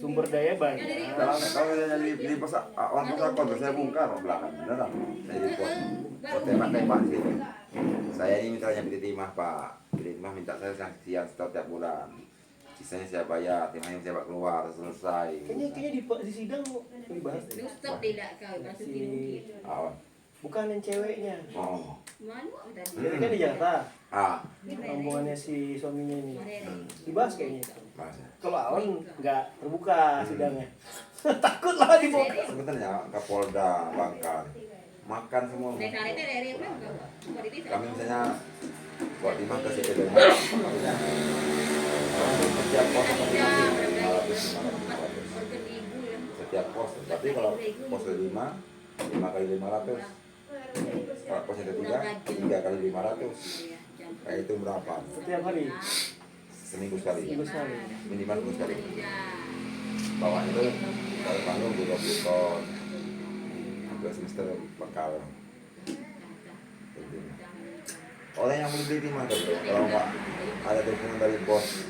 Sumber daya banyak. Kalau di pos orang pos akun saya bongkar belakang beneran. Saya di pos tembak di situ. Saya ini mitranya PT Timah Pak. PT Timah minta saya sanksian setiap bulan. Sisanya saya bayar, timahnya saya bawa keluar selesai. Kayaknya di sidang dibahas deh. Stop tidak kau masuk mungkin. Bukan yang ceweknya. Oh. Mana tadi? Jadi kan di Jakarta. Ah, Rombongannya si suaminya ini. Dibahas kayaknya itu. masa. Kalau Awan nggak terbuka sidangnya. Takut lah dibongkar. Sebenarnya Kapolda Bangka makan semua. Dari apa? Kami misalnya buat Timah kasih ke rumah. Setiap pos setiap pos. Tapi kalau pos ke-5 kali 500. Kalau pos yang ketiga 3 kali 500. Kayak itu berapa? Setiap hari. Seminggu sekali. Seminggu sekali. Minimal seminggu sekali. Bawahnya itu kalau panggung 20 ton. Hampir semester bakal. Orang yang beli timah tuh, kalau nggak ada teleponan dari bos,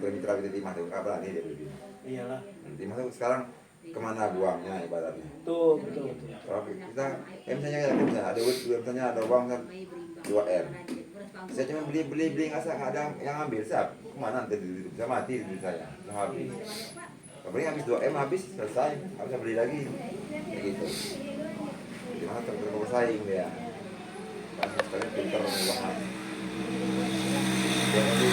mitra PT Timah tuh nggak berani dia beli timah. Iyalah. Timah tuh sekarang kemana buangnya ibaratnya. Betul. Kalau kita, misalnya ada duit, misalnya ada uang kan 2 M. Saya cuma beli nggak ada yang ambil, siap kemana nanti bisa mati duit saya, bisa habis. Paling habis 2 M habis selesai, nggak bisa beli lagi, begitu. Timah bersaing dia. Saya pintar mengulangan. Jadi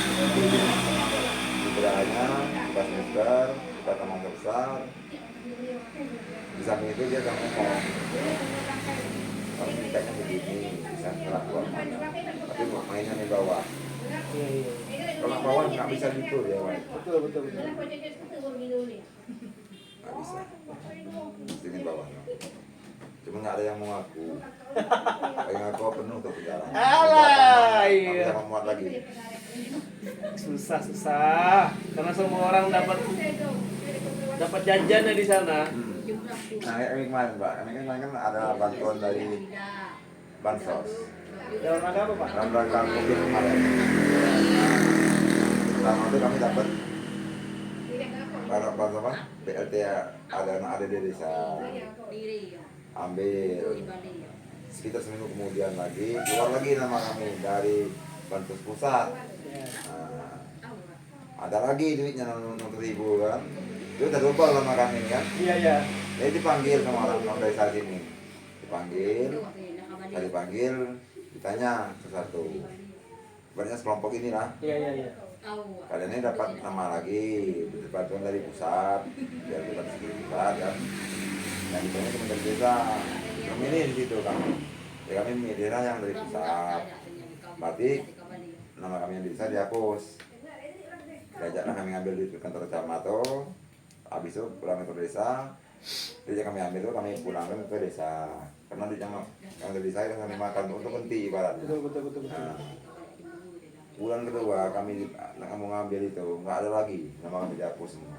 liburannya kita semester, kita taman besar. Di samping itu dia akan ngomong, kalau mintanya begini, bisa kelakuan. Tapi mainnya di bawah. Iya. Kalau bawah nggak bisa gitu ya, Pak. Betul. Nggak bisa. Mesti di bawah. Cuma nggak ada yang mau ngaku. Yang ngaku penuh tuh penjara. Alah, Nggak iya. bisa memuat lagi. Susah. Karena semua orang dapat jajannya di sana. Nah, kayak kemarin Pak, kemarin kan ada bantuan dari Bansos. Dalam rangka apa Pak? Dalam rangka COVID kemarin. Pertama itu kami dapat bantuan apa? BLT ada anak ada di desa. Ambil sekitar seminggu kemudian lagi keluar lagi nama kami dari Bansos Pusat. Nah, ada lagi duitnya 600.000 kan. Itu udah double sama kami kan. Iya. Jadi dipanggil sama orang dari saat ini. Dipanggil, ditanya satu. Sebenarnya sekelompok inilah. Iya. tahu. Kalian ini dapat nama lagi, bantuan dari pusat, biar kita di pusat kan. Yang itu cuma dari desa. Kami ini di situ kami. Ya kami daerah yang dari pusat. Berarti nama kami yang di desa dihapus. Diajaklah kami ngambil di kantor camat tuh. Habis itu pulang ke desa. Jadi kami ambil itu kami pulangkan ke desa. Karena di yang ke desa itu kami makan untuk henti ibaratnya. Betul. Nah, bulan kedua kami mau ngambil itu nggak ada lagi, nama kami dihapus semua.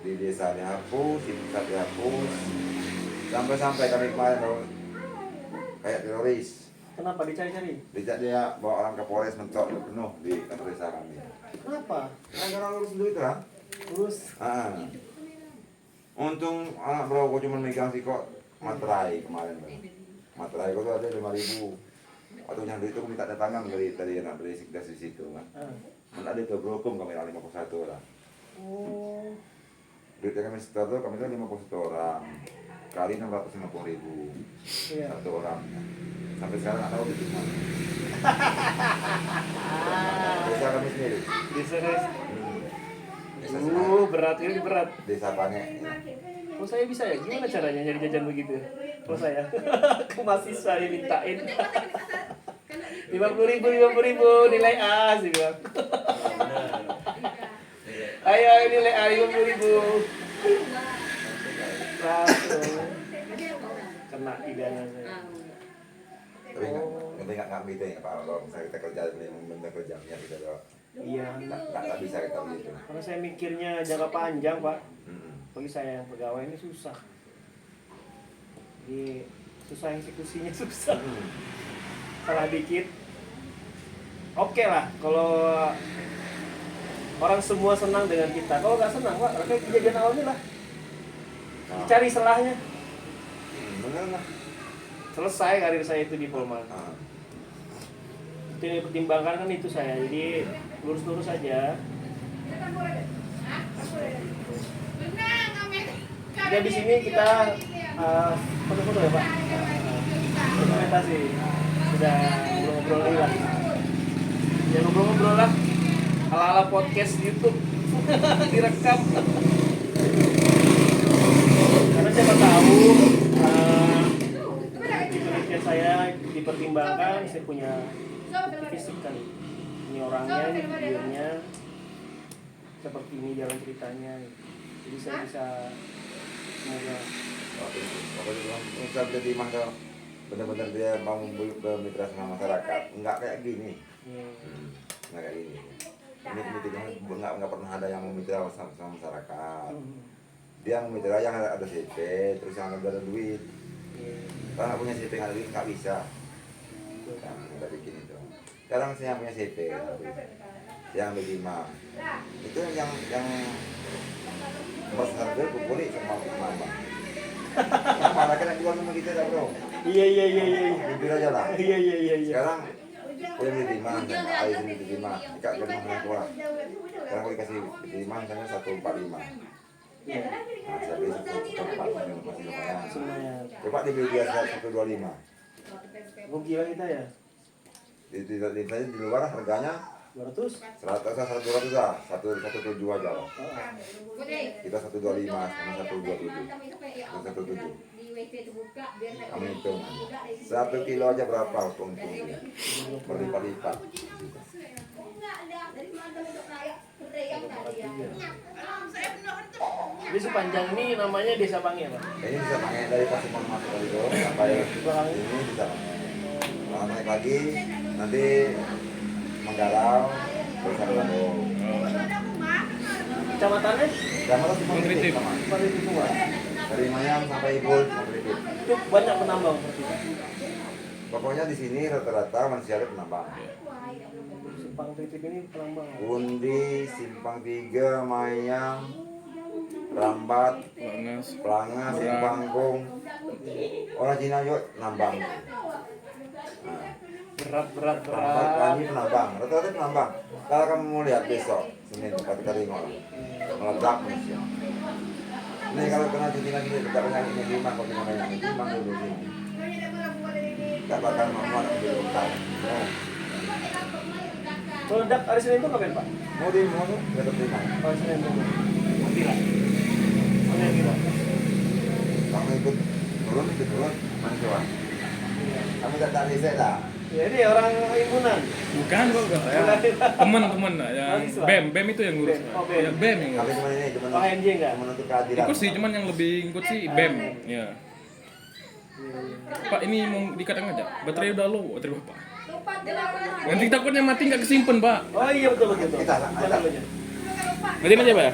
Di desa dihapus, di pusat dihapus, sampai kami kemarin tuh kayak teroris. Kenapa dicari-cari? Dijak dia bawa orang ke Polres mentok penuh di kantor desa kami. Kenapa? Karena urus dulu itu kan. Terus Untung anak bro gua cuma megang sih kok materai kemarin bang. Materai gua tuh ada 5.000. Waktu yang duit itu aku minta tangan dari anak dari Sikdas di situ kan. Mana ada itu bro hukum kami 51 lah. Oh. Duit yang kami setor tuh kami tuh 51 orang. Kali 650.000 Iya. satu orang. Sampai sekarang nggak tahu di mana. Desa kami sendiri. Desa Desa sendiri. berat ini berat. Desa Pange. Oh saya bisa ya? Gimana caranya nyari jajan begitu? Oh saya ke mahasiswa dimintain 50.000 nilai A sih bilang. Ayo nilai A 50.000. Langsung kena pidana saya. Tapi nggak gitu ya Pak. Kalau misalnya kita kerja benar kerjanya kita doang. Iya. Nggak bisa kita begitu. Karena saya mikirnya jangka panjang Pak. Bagi saya yang pegawai ini susah. Jadi susah eksekusinya susah. Salah dikit. Oke lah kalau orang semua senang dengan kita. Kalau nggak senang Pak, kayak kejadian awalnya lah. Dicari selahnya. Bener lah. Selesai karir saya itu di Polman. Itu yang dipertimbangkan kan itu saya. Jadi lurus-lurus aja. Jadi di sini kita foto-foto ya Pak. Dokumentasi. Sudah ngobrol-ngobrol lagi lah. Ya ngobrol-ngobrol lah. Ala-ala podcast YouTube direkam. Karena siapa tahu penelitian saya dipertimbangkan, saya punya bukti fisik kan. Ini orangnya, ini videonya, seperti ini jalan ceritanya. Jadi saya bisa semoga Bisa jadi masa benar-benar dia mau bermitra sama masyarakat, enggak kayak gini. Enggak kayak gini. Ini tidak nggak pernah ada yang memitra sama masyarakat. Dia memitra yang ada CP, terus yang ada duit. Kalau nggak punya CP nggak ada duit nggak bisa. Kita bikin itu. Sekarang saya punya CP, yang B5. Itu yang harga kumpulin sama mama. Malah kena jual sama kita dah bro. Iya. Jujur aja lah. Iya. Sekarang boleh beli lima, air ini beli lima, ikat ke mana tua. Sekarang boleh kasih lima, misalnya 145. Nah, saya beli 145 masih lumayan. Semuanya. Coba dibeli dia 125. Rugi lah kita ya. Di luar harganya 200. 100 lah, 117 aja lah. Kita 125 sama 127. 127. Kami hitung. 1 kilo aja berapa untungnya? Berlipat-lipat. Jadi sepanjang ini namanya Desa Pange Pak. Ini bisa pakai dari Pasimon masuk tadi tuh sampai ini bisa pakai. Kalau naik lagi nanti Manggalau terus ada Bandung. Kecamatannya Kecamatan Simpang Tripit sama. seperti itu semua. Dari Mayang sampai Ibul Simpang Tripit. Itu banyak penambang seperti itu. Pokoknya di sini rata-rata manusia ada penambang. Simpang Tripit ini penambang. Undi, Simpang 3, Mayang, Rambat, Pelanga, Simpang Kung. Orang Cina juga penambang. Berat. Rambat kami penambang, rata-rata penambang. Kalau kamu mau lihat besok, Senin, kita tengok meledak manusia. Ini kalau kena cuci lagi, kita penyakit nyimbang, kalau namanya nyimbang dulu sini. Tak bakal mau ada di hutan. Meledak hari Senin itu kapan Pak? Mau tuh nggak terima. Hari Senin itu. Gila. Mana gila? Kamu ikut turun, mana coba? Kamu tak tahu saya dah. Ya ini orang himpunan. Bukan kok, ya. Teman-teman lah yang Mahasiswa. BEM itu yang ngurus. BEM. Pak. Oh, BEM. Ya, BEM yang Kami ngurus. cuma ini, cuma Oh, HMJ nggak? cuma untuk keadilan. Ikut sih, cuman yang lebih ikut sih BEM. Ya. Pak ini mau dikatakan aja, baterai udah low, baterai bapak. Lupa delapan. Nanti takutnya mati nggak kesimpan Pak. Oh iya betul betul. Kita. Apa namanya? Matiin aja Pak ya.